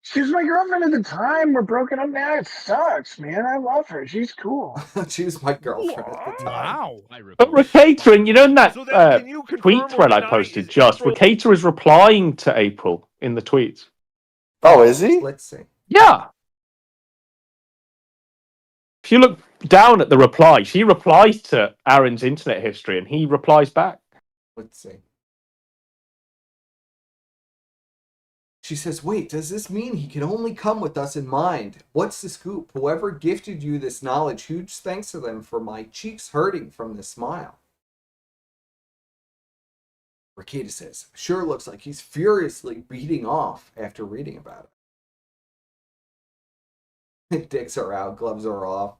She was my girlfriend at the time. We're broken up now. It sucks, man. I love her. She's cool. She was my girlfriend at the time. Wow. But Ricada, you know in that tweet thread I posted, Ricada is replying to April in the tweets. Oh, is he? Let's see. Yeah. If you look down at the reply, she replies to Aaron's internet history, and he replies back. Let's see. She says, wait, does this mean he can only come with us in mind? What's the scoop? Whoever gifted you this knowledge, huge thanks to them for my cheeks hurting from this smile. Rakita says, sure looks like he's furiously beating off after reading about it. Dicks are out, gloves are off.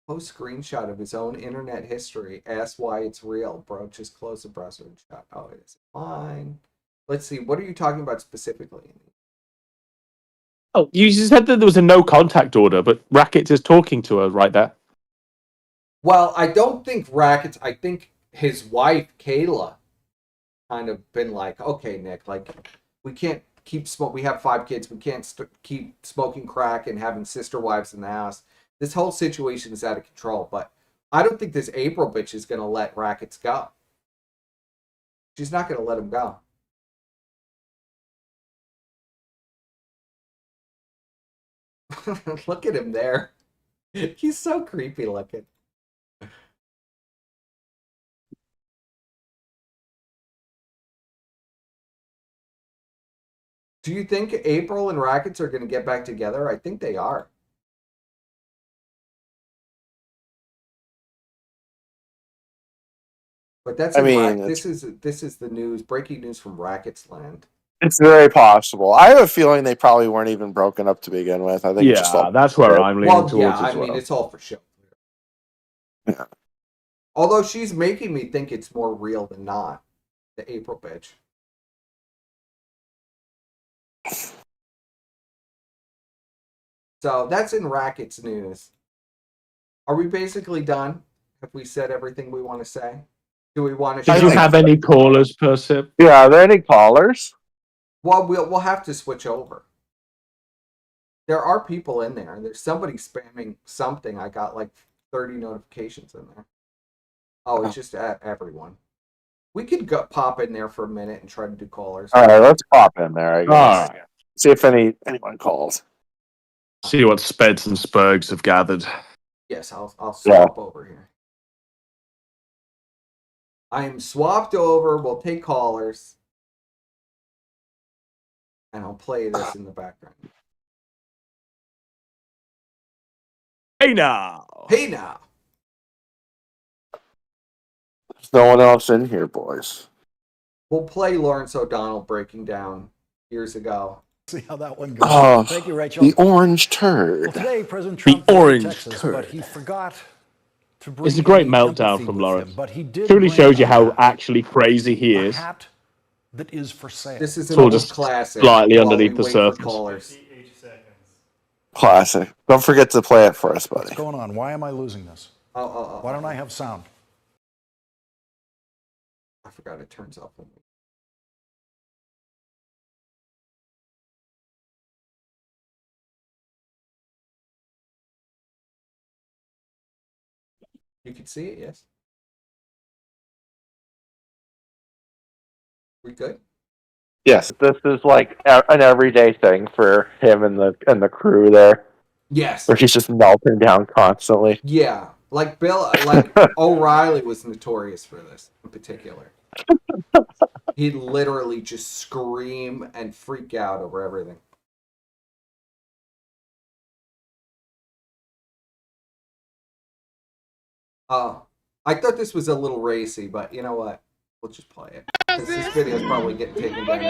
Post screenshot of his own internet history. Asks why it's real. Bro, just close the browser and shut. Oh, it is fine. Let's see. What are you talking about specifically? Oh, you said that there was a no contact order, but Rackets is talking to her right there. Well, I don't think Rackets. I think his wife, Kayla, kind of been like, okay, Nick, like, we can't keep smoke. We have 5 kids. We can't keep smoking crack and having sister wives in the house. This whole situation is out of control, but I don't think this April bitch is going to let Rackets go. She's not going to let him go. Look at him there. He's so creepy looking. Do you think April and Rackets are going to get back together? I think they are. But that's this is the news, breaking news from Rackets land. It's very possible. I have a feeling they probably weren't even broken up to begin with. I think that's where I'm leaning towards I mean, it's all for show. Yeah. Although she's making me think it's more real than not, the April bitch. So that's in Rackets news. Are we basically done? Have we said everything we want to say? Do we want to? Did you have any callers, Persip? Yeah, are there any callers? Well, we'll have to switch over. There are people in there. There's somebody spamming something. I got like 30 notifications in there. Oh, it's just everyone. We could pop in there for a minute and try to do callers. All right, let's pop in there. I guess. All right. See if anyone calls. See what Speds and Spurgs have gathered. Yes, I'll swap over here. I am swapped over. We'll take callers. And I'll play this in the background. Hey now. Hey now. There's no one else in here, boys. We'll play Lawrence O'Donnell breaking down years ago. See how that one goes. Oh, thank you, Rachel. The orange turd. Well, today, President Trump visited Texas, but he forgot to bring It's a great meltdown from Lawrence. Truly shows you how actually crazy he is. Hat that is for sale. This is an old classic. Slightly underneath the surface. Classic. Don't forget to play it for us, buddy. What's going on? Why am I losing this? Why don't I have sound? I forgot it turns off on me. You can see it, yes. We good? Yes, this is like an everyday thing for him and the crew there. Yes. Where he's just melting down constantly. Yeah, like O'Reilly was notorious for this in particular. He'd literally just scream and freak out over everything. Oh, I thought this was a little racy, but you know what? We'll just play it. This video is probably getting taken down.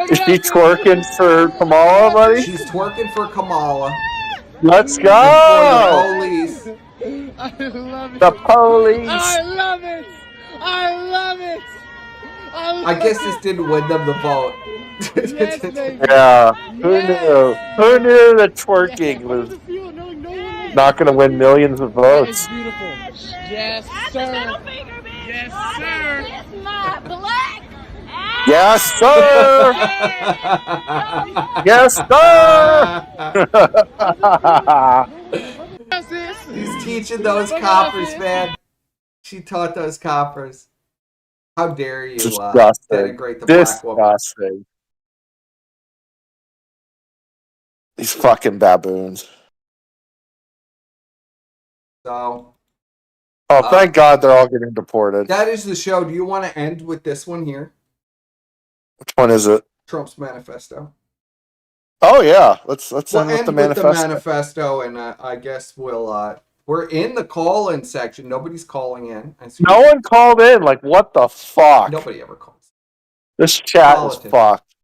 Is she twerking for Kamala, buddy? She's twerking for Kamala. Let's go! The police. I love it. The police. I love it. I love it. I guess this didn't win them the vote. Yeah. Who knew? Who knew that twerking was not going to win millions of votes? Yes, sir. Yes, sir. It's my black. Yes, sir. Yes, sir. He's teaching those coppers, man. She taught those coppers. How dare you denigrate the black woman? Disgusting. These fucking baboons. So. Oh, thank God they're all getting deported. That is the show. Do you want to end with this one here? Which one is it? Trump's manifesto. Oh yeah, let's we'll end with the manifesto, and I guess we're in the call-in section. Nobody's calling in. No one called in. Like, what the fuck? Nobody ever calls. This chat is fucked.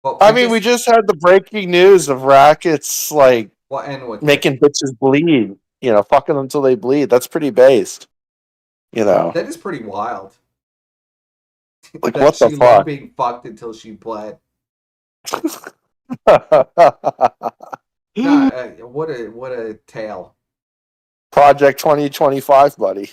Well, I mean, we just had the breaking news of Rackets like making bitches bleed. You know, fucking them until they bleed. That's pretty based. You know, that is pretty wild. Like, what the fuck? Being fucked until she bled. What a tale. Project 2025, buddy.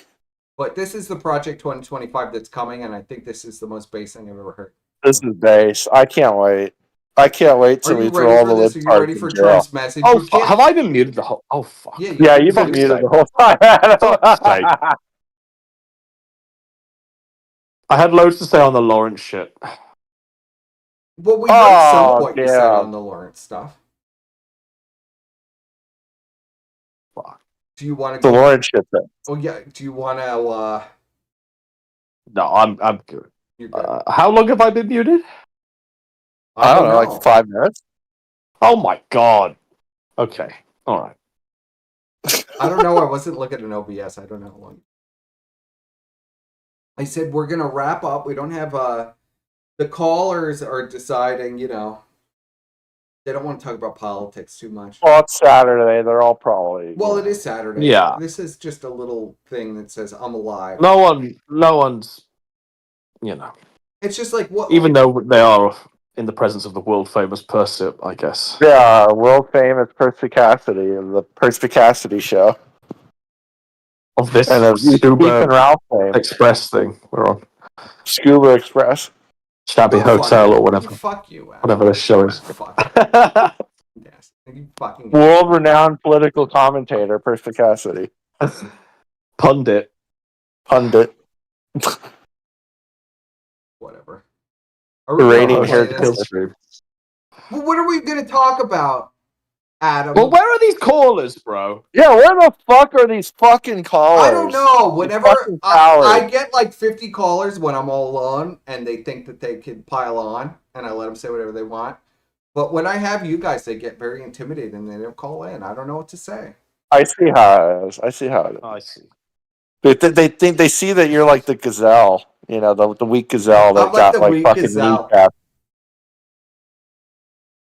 But this is the Project 2025 that's coming, and I think this is the most base thing I've ever heard. This is base. I can't wait. I can't wait till we throw all the libtards. Are you ready for Trump's message? Oh, have I been muted the whole? Oh, fuck. Yeah, you've been muted the whole time. I had loads to say on the Lawrence shit. Well, we heard some what you said on the Lawrence stuff. Fuck. Do you want to the Lawrence shit then? Oh yeah. Do you want to? No, I'm good. You're good. How long have I been muted? I don't know, like 5 minutes. Oh my god. Okay. All right. I don't know. I wasn't looking at OBS. I don't know how long. I said we're gonna wrap up. We don't have the callers are deciding. You know, they don't want to talk about politics too much. Well, it's Saturday. They're all probably. Well, it is Saturday. Yeah. This is just a little thing that says I'm alive. No one's. You know. It's just like what. Even though they are in the presence of the world famous Persip, I guess. Yeah, world famous Perspicacity of the Perspicacity show. Of this and of Scuba Ralph fame. Express thing we're on. Scuba Express. Shabby Hotel or whatever. Fuck you. Whatever this show is. Yes. You fucking. World renowned political commentator Perspicacity. Pundit. Whatever. Reigning haired Well, what are we going to talk about, Adam? Well, where are these callers, bro? Yeah, where the fuck are these fucking callers? I don't know. Whenever I get like 50 callers when I'm all alone and they think that they can pile on and I let them say whatever they want. But when I have you guys, they get very intimidated and they don't call in. I don't know what to say. I see how it is. I see. They see that you're like the gazelle, you know, the weak gazelle that got like fucking kneecap.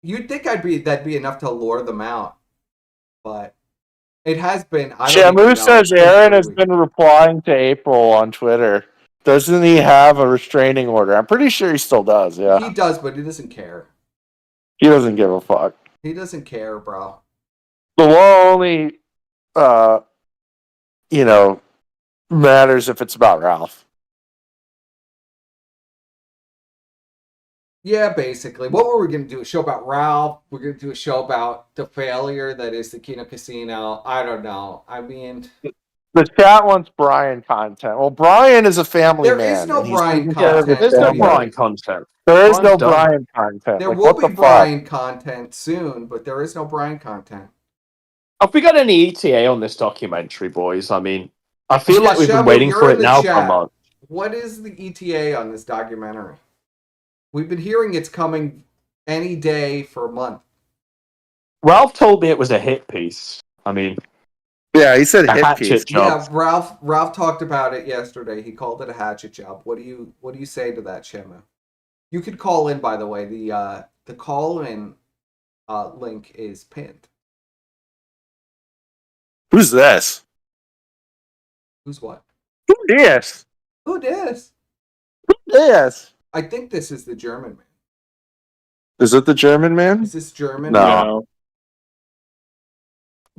You'd think that'd be enough to lure them out, but it has been. Shamu says Aaron has been replying to April on Twitter. Doesn't he have a restraining order? I'm pretty sure he still does. Yeah, he does, but he doesn't care. He doesn't give a fuck. He doesn't care, bro. The law only, you know, matters if it's about Ralph. Yeah, basically. What were we going to do? A show about Ralph? We're going to do a show about the failure that is the Kino Casino. I don't know. I mean... The chat wants Brian content. Well, Brian is a family man. There is no Brian content. There's no Brian content. There is no Brian content. There will be Brian content soon, but there is no Brian content. Have we got any ETA on this documentary, boys? I mean, I feel like we've been waiting for it now for a month. What is the ETA on this documentary? We've been hearing it's coming any day for a month. Ralph told me it was a hit piece. I mean, yeah, he said hit piece. Yeah, Ralph talked about it yesterday. He called it a hatchet job. What do you say to that, Shamu? You could call in, by the way. The call in link is pinned. Who's this? Who's what? Who this? Who this? Who this? I think this is the German man. Is it the German man? Is this German? No.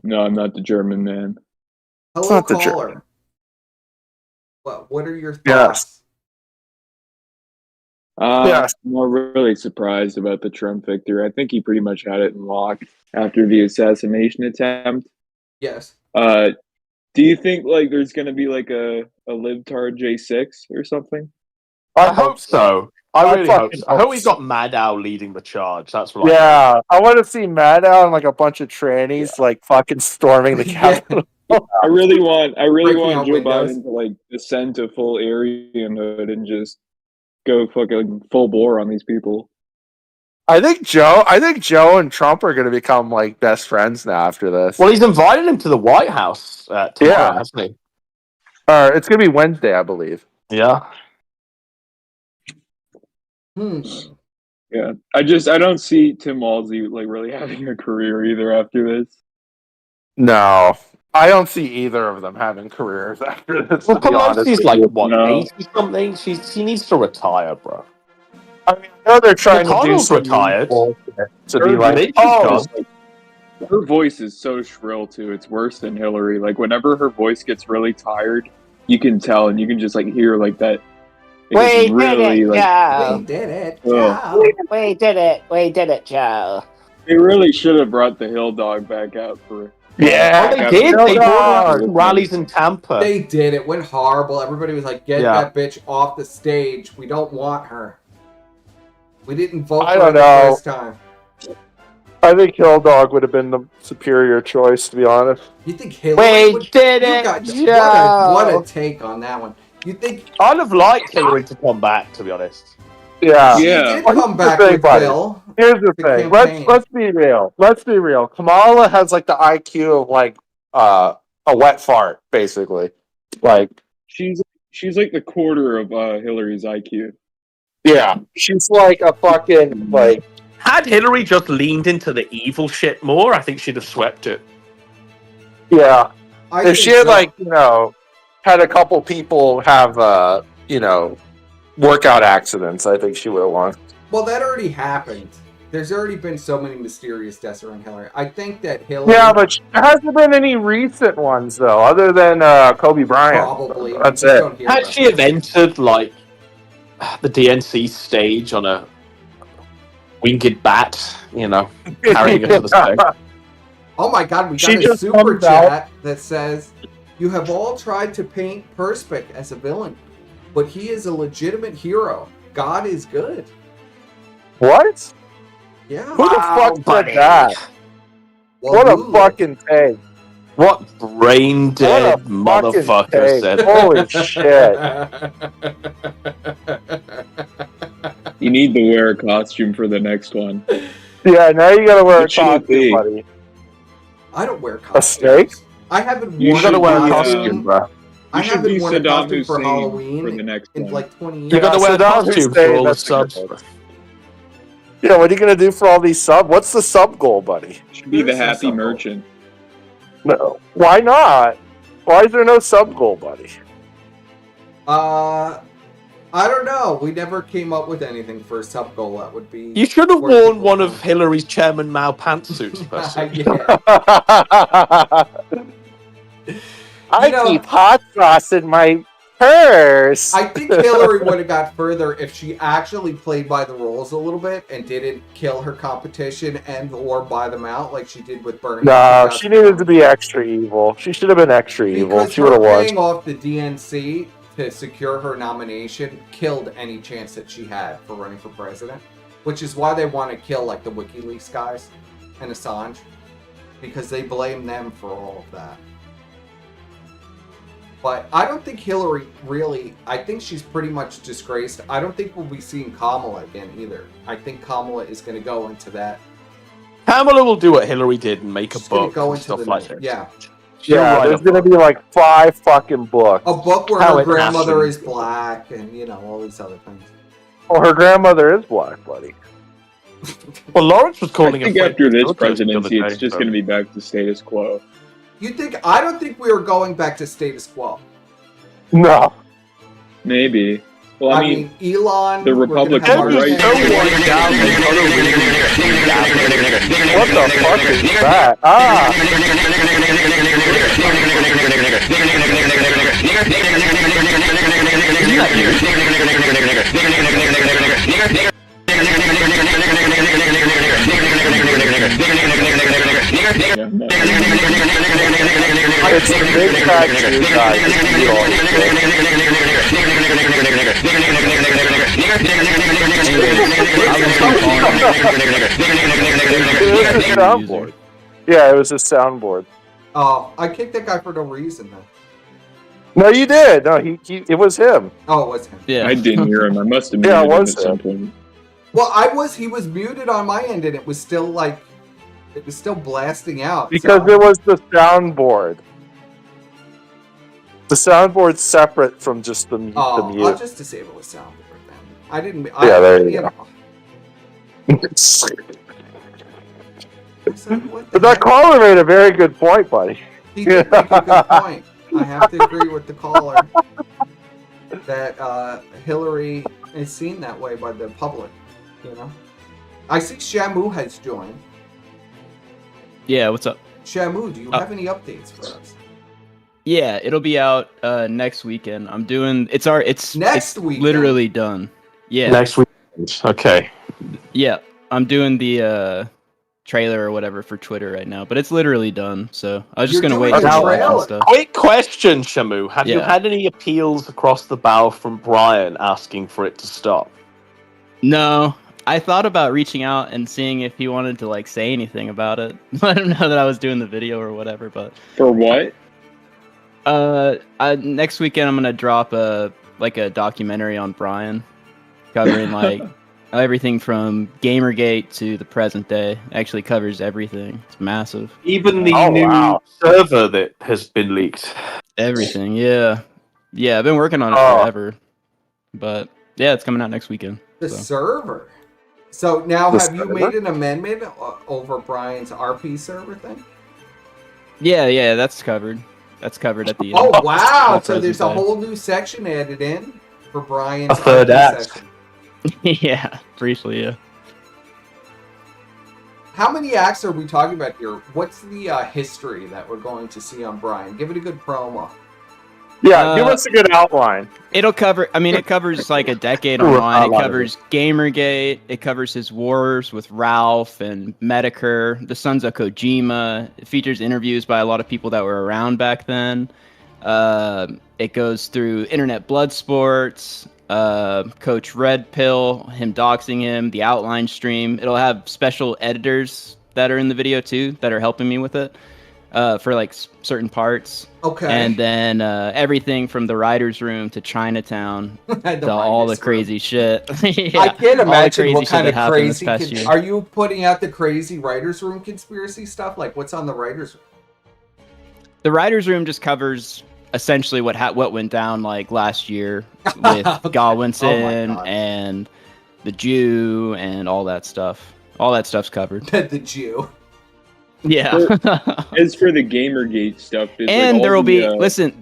No, I'm not the German man. Hello, caller. What are your thoughts? Yes. I'm not really surprised about the Trump victory. I think he pretty much had it in lock after the assassination attempt. Yes. Do you think like there's gonna be like a libtard J6 or something? I hope so. I really hope so. I hope we've so. got Maddow leading the charge. That's what Yeah, I want to see Maddow and like a bunch of trannies like fucking storming the Capitol. I really want Breaking out Joe windows. Biden to like descend to full Aryanhood and just go fucking full bore on these people. I think Joe and Trump are going to become like best friends now after this. Well, he's invited him to the White House tomorrow, hasn't he? It's going to be Wednesday, I believe. Yeah. Yeah, I don't see Tim Walzy like really having a career either after this. No, I don't see either of them having careers after this. Well, Pelosi's like what, No. 80 something? She needs to retire, bro. I mean, I know they're trying to do McConnell's some retired. to be like, her voice is so shrill too. It's worse than Hillary. Like whenever her voice gets really tired, you can tell, and you can just like hear like that. We did really, it, like, Joe. We did it, Joe. We did it. We did it, Joe. They really should have brought the Hill Dog back out for. Yeah, they did. They brought rallies in Tampa. They did. It went horrible. Everybody was like, "Get Yeah. that bitch off the stage. We don't want her. We didn't vote I for her don't know. the first time." I think Hill Dog would have been the superior choice, to be honest. You think Hillary We would? did You it, got- Joe. what a take on that one. You think I'd have liked Hillary to come back, to be honest. Yeah, she did come back the thing, with buddy. Bill? Here's the The thing. campaign. Let's be real. Let's be real. Kamala has like the IQ of like a wet fart, basically. Like She's like the quarter of Hillary's IQ. yeah, she's like a fucking like. Had Hillary just leaned into the evil shit more, I think she'd have swept it. Yeah, I if think she had so. like had a couple people have workout accidents, I think she would have won. Well, that already happened. There's already been so many mysterious deaths around Hillary. I think that Hillary. Yeah, but there hasn't been any recent ones though, other than Kobe Bryant. Probably. That's We just it. don't hear Had about she have entered like the DNC stage on a winged bat, carrying it to the stage. Oh my god, we She got a just super comes out- chat that says, "You have all tried to paint Perspic as a villain, but he is a legitimate hero. God is good." What? Yeah. Who the fuck buddy. said that? What a Walula. fucking take. What brain dead What a fucking motherfucker take. said Holy shit. You need to wear a costume for the next one. Yeah, now you gotta wear What a should it be? costume, buddy. I don't wear A costumes. snake? I haven't You worn should a wear a costume. bro. I You should haven't be worn a Saddam costume for Hussein Halloween for the next in one. like 20 years. You gotta wear a Saddam costume Hussein, for all the that's a good subs. one. Yeah, what are you gonna do for all these sub? What's the sub goal, buddy? Should be the There's no happy sub-goal. merchant. No. Why not? Why is there no sub goal, buddy? I don't know. We never came up with anything for a sub goal that would be. You should have where worn people one go. of Hillary's Chairman Mao pantsuits. person. Yeah. I know- keep hot sauce in my purse. I think Hillary would have got further if she actually played by the rules a little bit and didn't kill her competition and or buy them out like she did with Bernie. No, she needed to be extra evil. She should have been extra evil. Because She would have her won. paying off the DNC to secure her nomination killed any chance that she had for running for president, which is why they want to kill like the WikiLeaks guys and Assange, because they blame them for all of that. But I don't think Hillary really, I think she's pretty much disgraced. I don't think we'll be seeing Kamala again either. I think Kamala is going to go into that. Kamala will do what Hillary did and make a She's going book to go and into stuff the, like that. yeah. She'll Yeah, write there's a gonna book. be like 5 fucking books. A book where How her it grandmother happened. is black and, you know, all these other things. Well, her grandmother is black, buddy. Well, Lawrence was I calling think it after this the presidency, other it's day, just so. going to be back to status quo. You think, I don't think we are going back to status quo. No. Maybe. Well, I mean, Elon. the we're gonna Republicans have are our- right. What the fuck is that? Ah! It's big fat Jew guy just eat all his soundboard. Yeah, it was a soundboard. Oh, I kicked that guy for no reason then. No, you did. No, he it was him. Oh, it was him. Yeah. I didn't hear him. I must have muted him at some point. Well, he was muted on my end, and it was still blasting out. Because it was the soundboard. The soundboard's separate from just the mute. I'll just disable the soundboard then. I didn't. There you go. But that caller made a very good point, buddy. He did make a good point. I have to agree with the caller that Hillary is seen that way by the public. You know, I see Shamu has joined. Yeah, what's up? Shamu, do you have any updates for us? Yeah, it'll be out next weekend. I'm doing it's weekend? literally done. Yeah. Next weekend. Okay. Yeah, I'm doing the trailer or whatever for Twitter right now, but it's literally done. So I was just gonna wait Now, and stuff. quick question, Shamu. Have you Yeah. had any appeals across the bow from Brian asking for it to stop? No, I thought about reaching out and seeing if he wanted to like say anything about it. Let him know that I was doing the video or whatever. But for what? Next weekend I'm gonna drop a documentary on Brian, covering like everything from Gamergate to the present day. Actually covers everything. It's massive. Even the new server that has been leaked. Everything, yeah. Yeah, I've been working on it forever. But yeah, it's coming out next weekend. The server. So now have you made an amendment over Brian's RP server thing? Yeah, that's covered. That's covered at the end. Oh wow! So Present there's a day. whole new section added in for Brian's A third RP act. section. Yeah, briefly, yeah. How many acts are we talking about here? What's the history that we're going to see on Brian? Give it a good promo. Yeah, give us a good outline. It'll cover. I mean, it covers like a decade online. It covers Gamergate. It covers his wars with Ralph and Medicare, the Sons of Kojima. It features interviews by a lot of people that were around back then. It goes through internet blood sports, Coach Red Pill, him doxing him, the outline stream. It'll have special editors that are in the video too that are helping me with it. For like certain parts. Okay. And then everything from the writer's room to Chinatown to all the crazy shit. Yeah, I can't all the imagine crazy what shit kind that of happened this crazy. past year. Are you putting out the crazy writers' room conspiracy stuff? Like what's on the writers' room? The writer's room just covers essentially what went down like last year with Godwinson and the Jew and all that stuff. All that stuff's covered. The Jew. Yeah. As for the Gamergate stuff, and there will be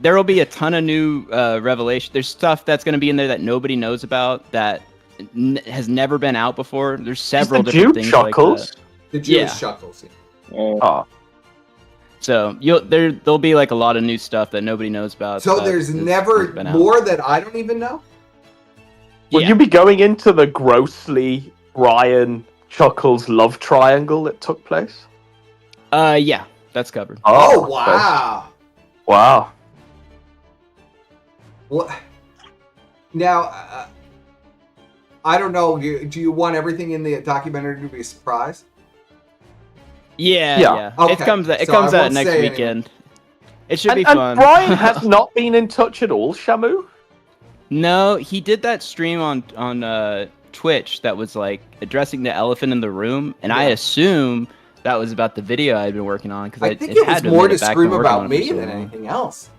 there will be a ton of new revelation. There's stuff that's going to be in there that nobody knows about that has never been out before. There's several different things like that. The Jewish Chuckles. Oh. So there'll be like a lot of new stuff that nobody knows about. So there's never more that I don't even know. Will you be going into the grossly Brian Chuckles love triangle that took place? Yeah, that's covered. Oh wow! Wow. What? Now, I don't know. Do you want everything in the documentary to be a surprise? Yeah. Okay. It comes So out I won't next say weekend. It should be And fun. Brian has not been in touch at all, Shamu? No, he did that stream on Twitch that was like addressing the elephant in the room, and I assume that was about the video I'd been working on because I think it was more to scream about me than anything else.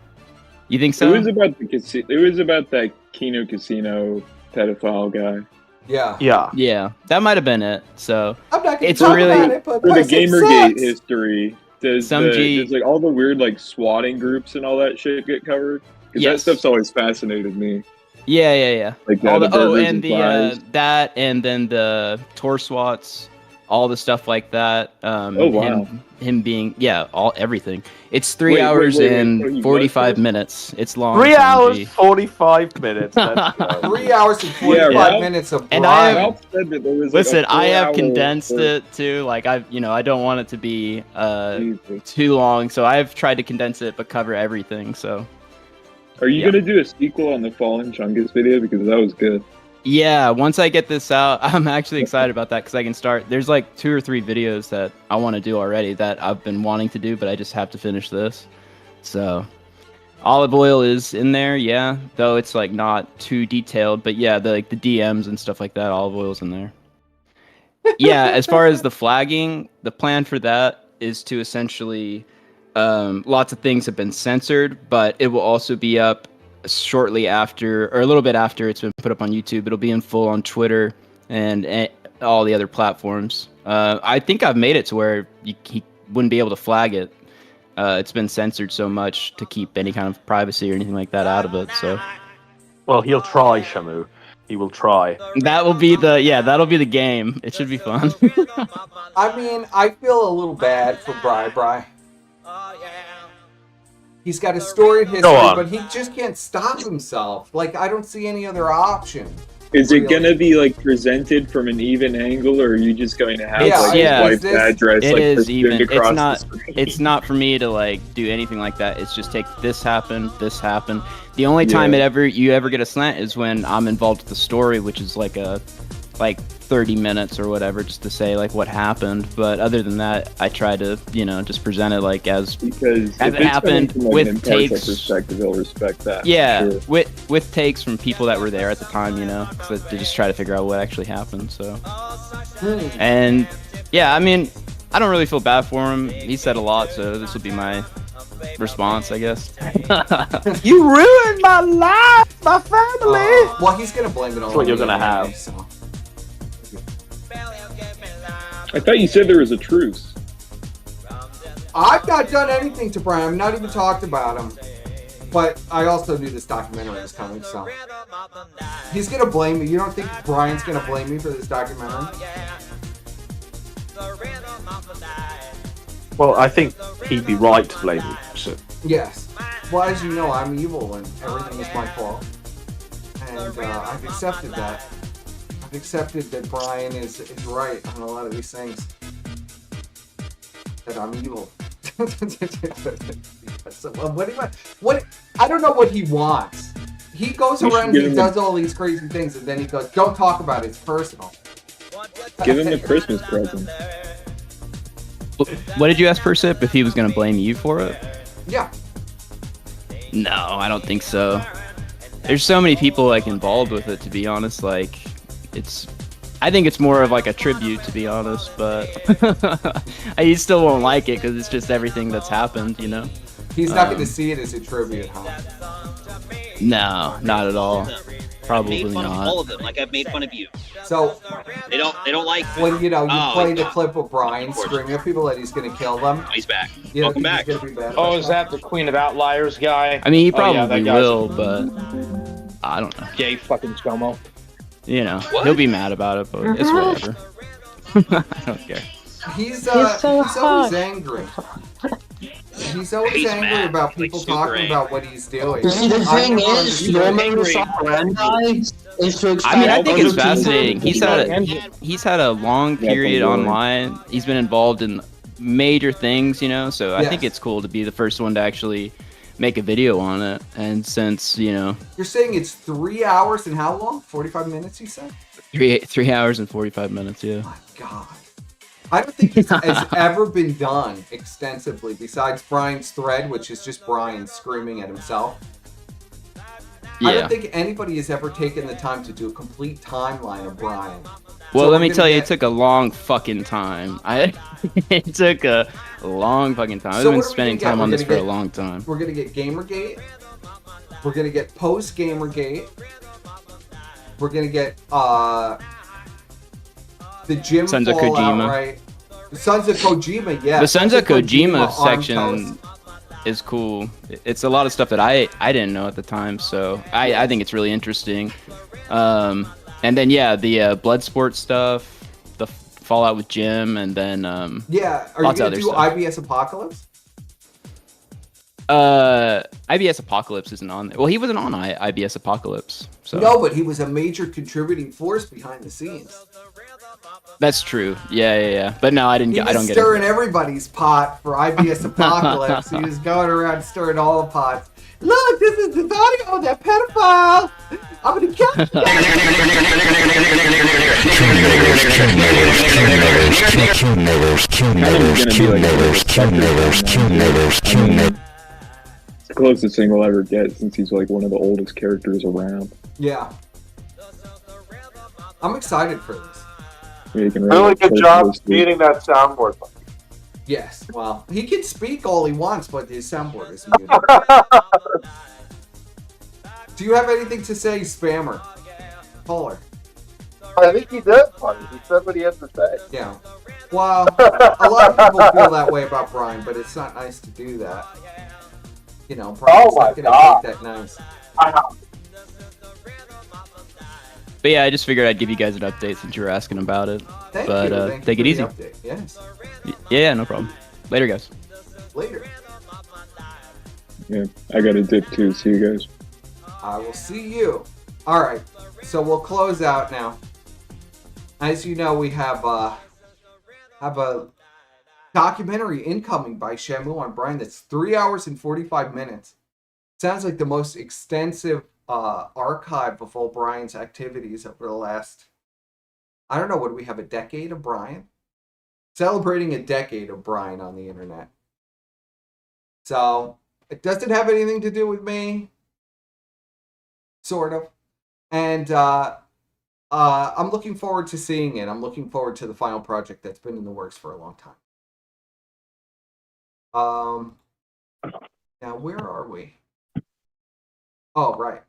You think so? It was about It was about that Kino Casino pedophile guy. Yeah. That might have been it. So I'm not it's talk really about it, but For the plus it Gamergate sucks. history, does like all the weird like swatting groups and all that shit get covered? Because that stuff's always fascinated me. Yeah. Like All the the, burgers and and fries. that, and then the tour swats. all the stuff like that. Oh, wow. Him being everything. It's 3 hours and 45 minutes. It's long. 3 hours, Sanji. 45 minutes. Let's go. 3 hours and 45 minutes of And Brian. Listen, I have condensed it too. Like I don't want it to be too long, so I've tried to condense it but cover everything. So. Are you gonna do a sequel on the Fallen Chungus video, because that was good? Yeah, once I get this out, I'm actually excited about that because I can start. There's like 2 or 3 videos that I want to do already that I've been wanting to do, but I just have to finish this. So, olive oil is in there, yeah, though it's like not too detailed, but yeah, the DMs and stuff like that, olive oil's in there. Yeah, as far as the flagging, the plan for that is to essentially, lots of things have been censored, but it will also be up shortly after, or a little bit after it's been put up on YouTube. It'll be in full on Twitter and all the other platforms. I think I've made it to where he wouldn't be able to flag it. It's been censored so much to keep any kind of privacy or anything like that out of it. So, well, he'll try, Shamu. He will try. That will be that'll be the game. It should be fun. I mean, I feel a little bad for Bri. He's got a storied history, but he just can't stop himself. Like, I don't see any other option. Is it gonna be like presented from an even angle, or are you just going to have his wife's address even. across It's not. the screen? It's not for me to like do anything like that. It's just take this happened. The only time you ever get a slant is when I'm involved with the story, which is like 30 minutes or whatever, just to say like what happened. But other than that, I try to just present it like as it happened with takes. Perspective, he'll respect that. Yeah, sure. with takes from people that were there at the time, so to just try to figure out what actually happened. So, and yeah, I mean, I don't really feel bad for him. He said a lot, so this will be my response, I guess. You ruined my life, my family. Well, he's gonna blame it on. That's what you're gonna have. So. I thought you said there was a truce. I've not done anything to Brian. I've not even talked about him. But I also knew this documentary was coming, so he's gonna blame me. You don't think Brian's gonna blame me for this documentary? Well, I think he'd be right to blame you. So. Yes. Well, as you know, I'm evil and everything is my fault. And I've accepted that. I've accepted that Brian is right on a lot of these things. That I'm evil. So, what? I don't know what he wants. He goes around and he does all these crazy things, and then he goes, "Don't talk about it. It's personal." Give him a Christmas present. What did you ask Persip if he was gonna blame you for it? Yeah. No, I don't think so. There's so many people like involved with it, to be honest. Like, I think it's more of like a tribute, to be honest, but he still won't like it because it's just everything that's happened, He's not going to see it as a tribute, huh? No, not at all. Probably I've made fun not. of all of them, like I've made fun of you. So they don't like when you play the clip of Brian screaming at people that he's going to kill them. He's back. Welcome back. Oh, is that the Queen of Outliers guy? I mean, he probably will, but I don't know. Gay fucking ScoMo. He'll be mad about it, but it's whatever. I don't care. He's always angry. He's always angry about people talking about what he's doing. You see, the thing is, your modus operandi is to expect. I mean, I think it's fascinating. He's had a long period online. He's been involved in major things, so I think it's cool to be the first one to actually make a video on it. And since, You're saying it's 3 hours and how long? 45 minutes, you said? 3 hours and 45 minutes, yeah. Oh my God. I don't think it's ever been done extensively besides Brian's thread, which is just Brian screaming at himself. Yeah. I don't think anybody has ever taken the time to do a complete timeline of Brian. Well, let me tell you, it took a long fucking time. It took a long fucking time. I've been spending time on this for a long time. We're going to get Gamergate. We're going to get post-Gamergate. We're going to get the gym Sons of fallout, Kojima. right? Sons of Kojima, yeah. The Sons of Kojima section is cool. It's a lot of stuff that I didn't know at the time, so I think it's really interesting. And then the Bloodsport stuff, the Fallout with Jim, and then yeah. Are you gonna do IBS Apocalypse? IBS Apocalypse isn't on there. Well, he wasn't on IBS Apocalypse. So. No, but he was a major contributing force behind the scenes. That's true. Yeah. But no, I don't get it. He was stirring everybody's pot for IBS Apocalypse. He was going around stirring all the pots. Look, this is the audio of that pedophile. I'm gonna kill you. It's the closest thing we'll ever get since he's like one of the oldest characters around. Yeah. I'm excited for this. Yeah, you can really good job beating that soundboard. Yes, well, he can speak all he wants, but his soundboard is muted. Do you have anything to say, spammer? Caller. I think he did, buddy. He said what he had to say. Yeah. Well, a lot of people feel that way about Brian, but it's not nice to do that. You know, Brian's not going to take that nice. But yeah, I just figured I'd give you guys an update since you were asking about it. Thank you. Take it easy. Yes. Yeah, no problem. Later, guys. Later. Yeah, I got a dip too. See you guys. I will see you. All right, so we'll close out now. As you know, we have a documentary incoming by Shamu on Brian that's 3 hours and 45 minutes. Sounds like the most extensive archive of all Brian's activities over the last, I don't know, what do we have, a decade of Brian? Celebrating a decade of Brian on the internet. So, it doesn't have anything to do with me. Sort of. And I'm looking forward to seeing it. I'm looking forward to the final project that's been in the works for a long time. Now, where are we? Oh, right.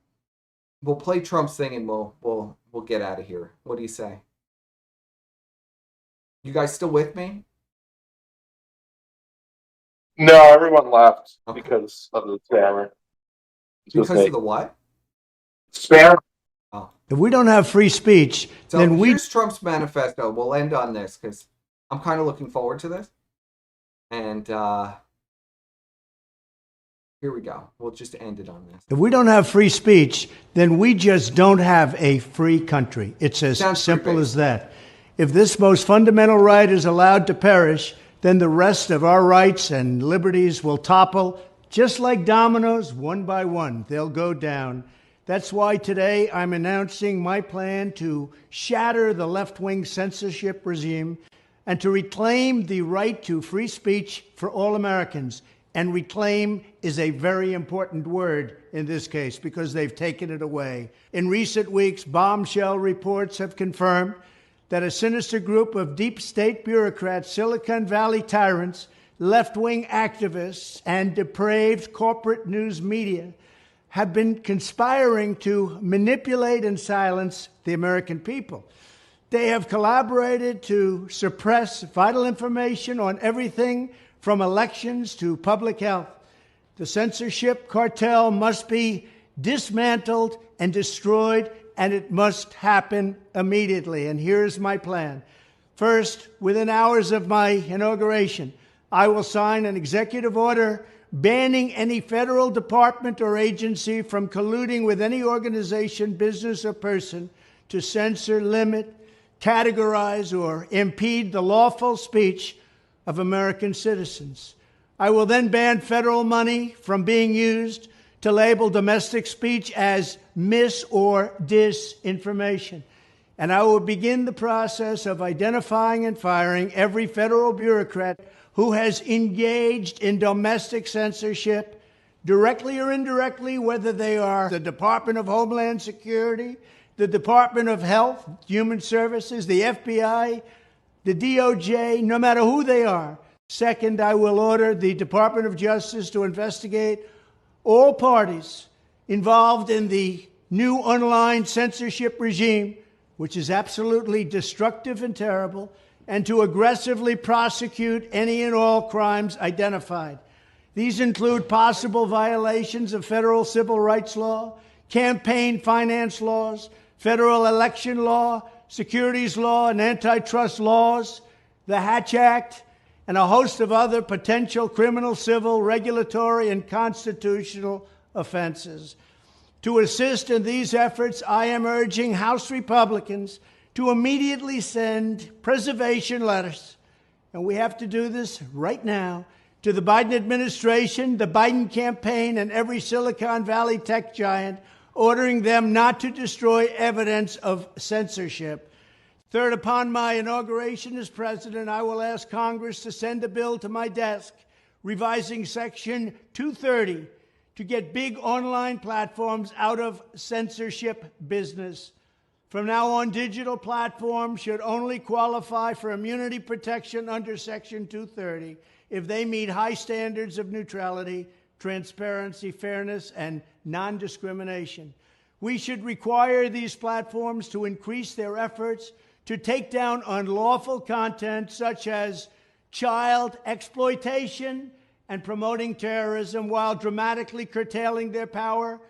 We'll play Trump's thing and we'll get out of here. What do you say? You guys still with me? No, everyone left because of the spammer. Because of the what? Spam. Oh. If we don't have free speech, so then here's Trump's manifesto. We'll end on this because I'm kind of looking forward to this. And here we go. We'll just end it on this. If we don't have free speech, then we just don't have a free country. It's as simple as that. If this most fundamental right is allowed to perish, then the rest of our rights and liberties will topple, just like dominoes, one by one. They'll go down. That's why today I'm announcing my plan to shatter the left-wing censorship regime and to reclaim the right to free speech for all Americans. And reclaim is a very important word in this case because they've taken it away. In recent weeks, bombshell reports have confirmed that a sinister group of deep state bureaucrats, Silicon Valley tyrants, left-wing activists, and depraved corporate news media have been conspiring to manipulate and silence the American people. They have collaborated to suppress vital information on everything from elections to public health. The censorship cartel must be dismantled and destroyed, and it must happen immediately. And here's my plan. First, within hours of my inauguration, I will sign an executive order banning any federal department or agency from colluding with any organization, business, or person to censor, limit, categorize, or impede the lawful speech of American citizens. I will then ban federal money from being used to label domestic speech as mis- or disinformation. And I will begin the process of identifying and firing every federal bureaucrat who has engaged in domestic censorship, directly or indirectly, whether they are the Department of Homeland Security, the Department of Health, Human Services, the FBI, the DOJ, no matter who they are. Second, I will order the Department of Justice to investigate all parties involved in the new online censorship regime, which is absolutely destructive and terrible, and to aggressively prosecute any and all crimes identified. These include possible violations of federal civil rights law, campaign finance laws, federal election law, securities law, and antitrust laws, the Hatch Act, and a host of other potential criminal, civil, regulatory, and constitutional offenses. To assist in these efforts, I am urging House Republicans to immediately send preservation letters, and we have to do this right now, to the Biden administration, the Biden campaign, and every Silicon Valley tech giant, ordering them not to destroy evidence of censorship. Third, upon my inauguration as president, I will ask Congress to send a bill to my desk revising Section 230 to get big online platforms out of censorship business. From now on, digital platforms should only qualify for immunity protection under Section 230 if they meet high standards of neutrality, transparency, fairness, and non-discrimination. We should require these platforms to increase their efforts to take down unlawful content such as child exploitation and promoting terrorism, while dramatically curtailing their power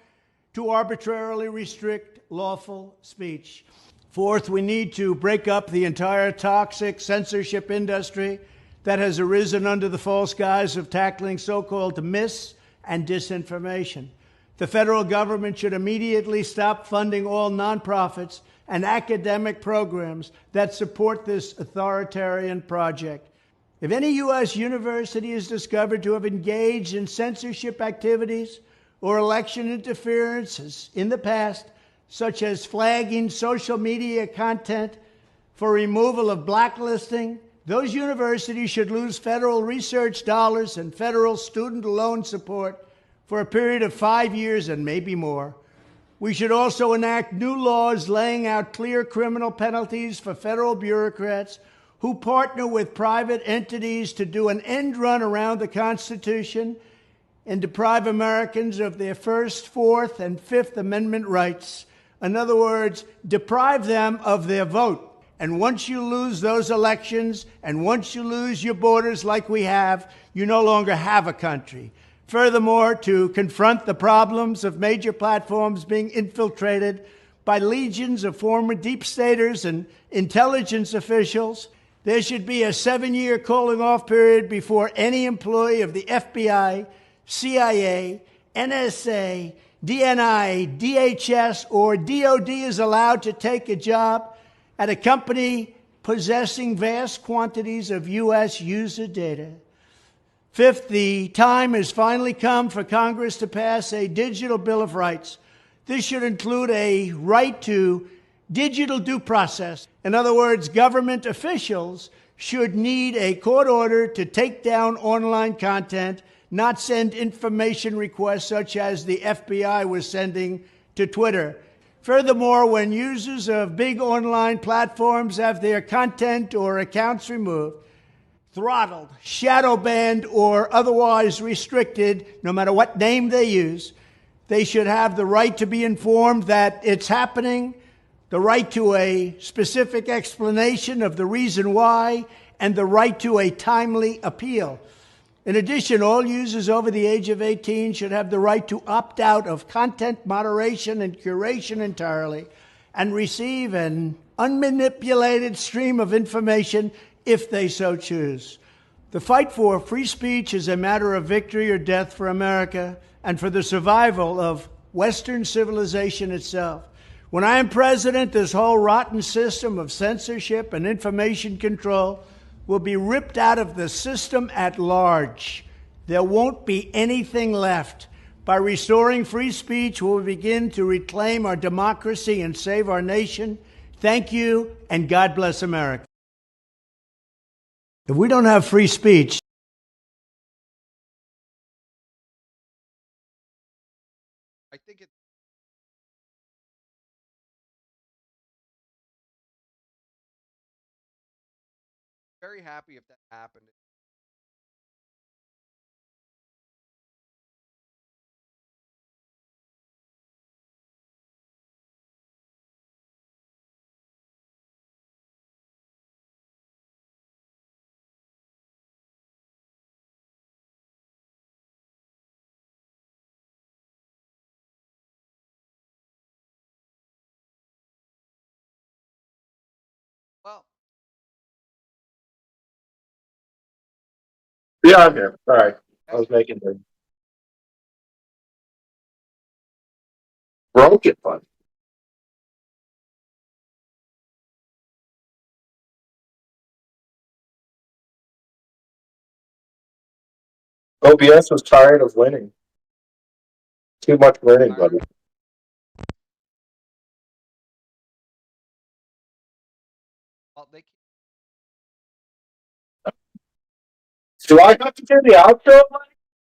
to arbitrarily restrict lawful speech. Fourth, we need to break up the entire toxic censorship industry that has arisen under the false guise of tackling so-called mis- and disinformation. The federal government should immediately stop funding all nonprofits and academic programs that support this authoritarian project. If any U.S. university is discovered to have engaged in censorship activities or election interferences in the past, such as flagging social media content for removal of blacklisting, those universities should lose federal research dollars and federal student loan support for a period of 5 years and maybe more. We should also enact new laws laying out clear criminal penalties for federal bureaucrats who partner with private entities to do an end run around the Constitution and deprive Americans of their First, Fourth, and Fifth Amendment rights. In other words, deprive them of their vote. And once you lose those elections, and once you lose your borders like we have, you no longer have a country. Furthermore, to confront the problems of major platforms being infiltrated by legions of former deep staters and intelligence officials, there should be a 7-year calling-off period before any employee of the FBI, CIA, NSA, DNI, DHS, or DOD is allowed to take a job at a company possessing vast quantities of U.S. user data. Fifth, the time has finally come for Congress to pass a digital Bill of Rights. This should include a right to digital due process. In other words, government officials should need a court order to take down online content, not send information requests such as the FBI was sending to Twitter. Furthermore, when users of big online platforms have their content or accounts removed, throttled, shadow banned, or otherwise restricted, no matter what name they use, they should have the right to be informed that it's happening, the right to a specific explanation of the reason why, and the right to a timely appeal. In addition, all users over the age of 18 should have the right to opt out of content moderation and curation entirely and receive an unmanipulated stream of information if they so choose. The fight for free speech is a matter of victory or death for America and for the survival of Western civilization itself. When I am president, this whole rotten system of censorship and information control will be ripped out of the system at large. There won't be anything left. By restoring free speech, we'll begin to reclaim our democracy and save our nation. Thank you, and God bless America. If we don't have free speech, I think it's very happy if that happened. Well. Yeah, I'm here. Sorry. I was making the broken fun. OBS was tired of winning. Too much winning, buddy. Well, Do I have to do the outro?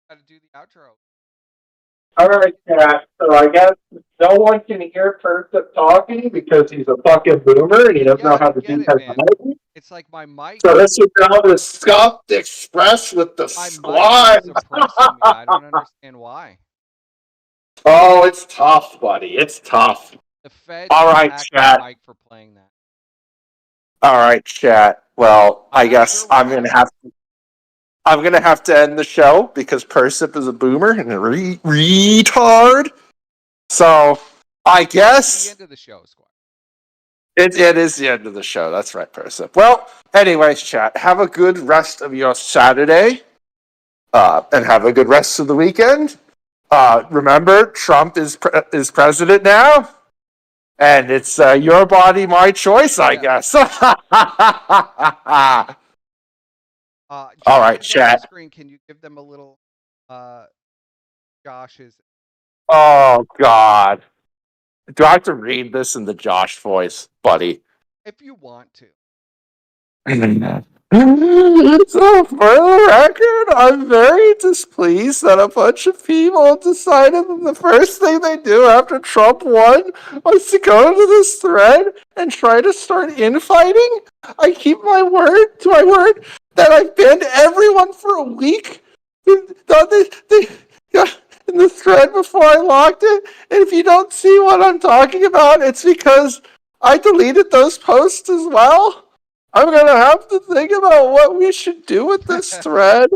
Gotta do the outro. All right, Cat. So I guess no one can hear Person talking because he's a fucking boomer and he doesn't know how to do technology. It's like my mic. So this is now the Scuffed Express with the Squire. I don't understand why. Oh, it's tough, buddy. It's tough. The Fed All right, chat. Mike for playing that. All right, chat. Well, I guess I'm gonna have to end the show because Persip is a boomer and a retard. So I guess The end of the show, Squire. it is the end of the show. That's right, Persip. Well, anyways, chat. Have a good rest of your Saturday, and have a good rest of the weekend. Remember, Trump is president now, and it's your body, my choice, I guess. All right, chat. Screen, can you give them a little Josh's? Oh God, do I have to read this in the Josh voice, buddy? If you want to. So, for the record, I'm very displeased that a bunch of people decided that the first thing they do after Trump won was to go to this thread and try to start infighting. I keep my word to my word that I've banned everyone for a week in the thread before I locked it. And if you don't see what I'm talking about, it's because I deleted those posts as well. I'm going to have to think about what we should do with this thread.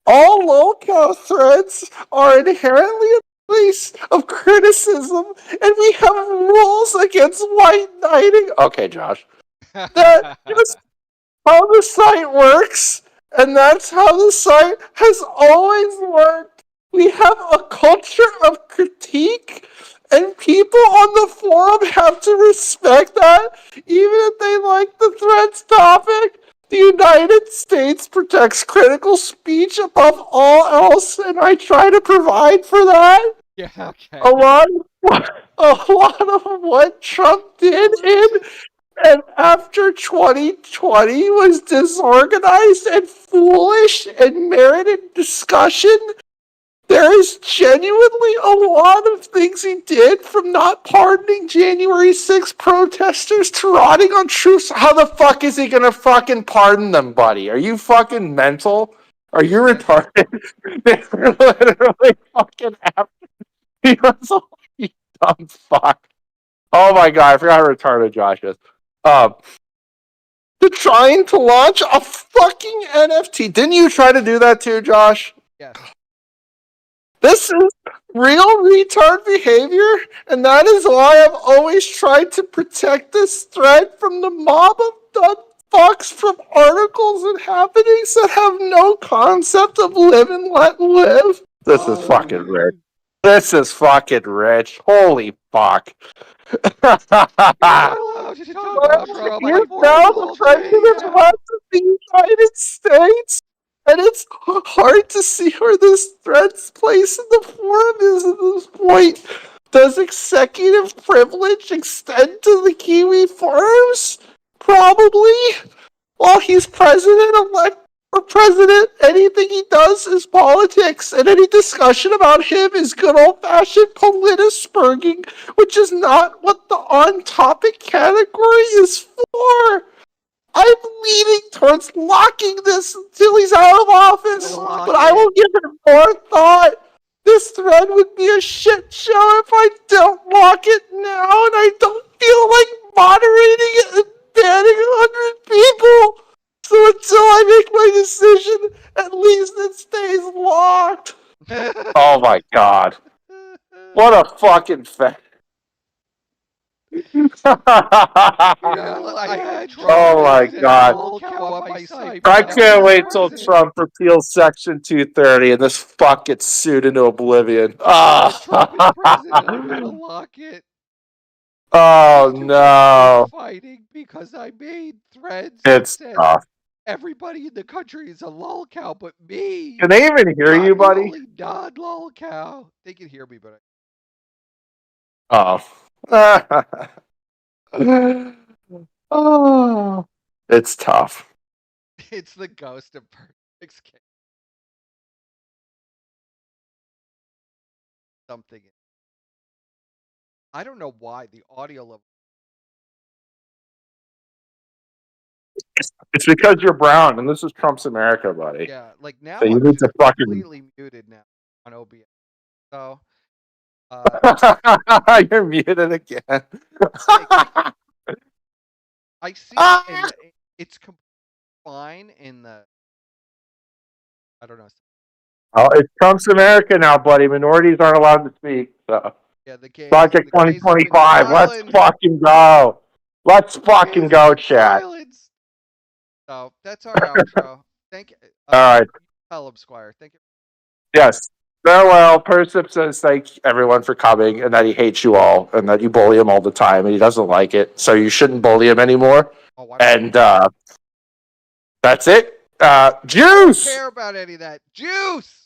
All locale threads are inherently a place of criticism, and we have rules against white knighting. Okay, Josh. That's just how the site works, and that's how the site has always worked. We have a culture of critique, and people on the forum have to respect that, even if they like the thread's topic. The United States protects critical speech above all else, and I try to provide for that. Yeah, okay. A lot of what Trump did and after 2020 was disorganized and foolish and merited discussion. There is genuinely a lot of things he did, from not pardoning January 6th protesters to rotting on troops. How the fuck is he gonna fucking pardon them, buddy? Are you fucking mental? Are you retarded? They were literally fucking after. He was like, you dumb fuck. Oh my god, I forgot how retarded Josh is. They're trying to launch a fucking NFT. Didn't you try to do that too, Josh? Yes. This is real retard behavior, and that is why I've always tried to protect this thread from the mob of dumb fucks from articles and happenings that have no concept of live and let live. This is fucking rich. This is fucking rich. Holy fuck. He's now the president-elect of the United States, and it's hard to see where this thread's place in the forum is at this point. Does executive privilege extend to the Kiwi farms? Probably. While he's president-elect or president, anything he does is politics, and any discussion about him is good old-fashioned politisperging, which is not what the on-topic category is for. I'm leaning towards locking this until he's out of office, but I will give it more thought. This thread would be a shit show if I don't lock it now, and I don't feel like moderating it and banning 100 people. So until I make my decision, at least it stays locked. Oh my god. What a fucking Oh my god. I can't wait till Trump repeals Section 230 and this fuck gets sued into oblivion. Lock it. Oh no. Fighting because I made threads. It's tough. Everybody in the country is a lol cow, but me. Can they even hear you, buddy? Only non-lol cow. They can hear me, but Oh. Oh. It's tough. It's the ghost of Perfect's King. Something. I don't know why the audio level. It's because you're brown, and this is Trump's America, buddy. Yeah, like now so you I'm need to fucking completely muted now on OBS. So you're muted again. I see and it's fine in the. I don't know. Oh, it's Trump's America now, buddy. Minorities aren't allowed to speak. So. Yeah, the gays, Project 2025. Let's fucking go. Let's fucking go, chat. So that's our outro. Thank you. All right. Tell him, Squire. Thank you. Yes. Farewell. Persip says thank everyone for coming and that he hates you all and that you bully him all the time and he doesn't like it. So you shouldn't bully him anymore. And that's it. Juice! I don't care about any of that. Juice!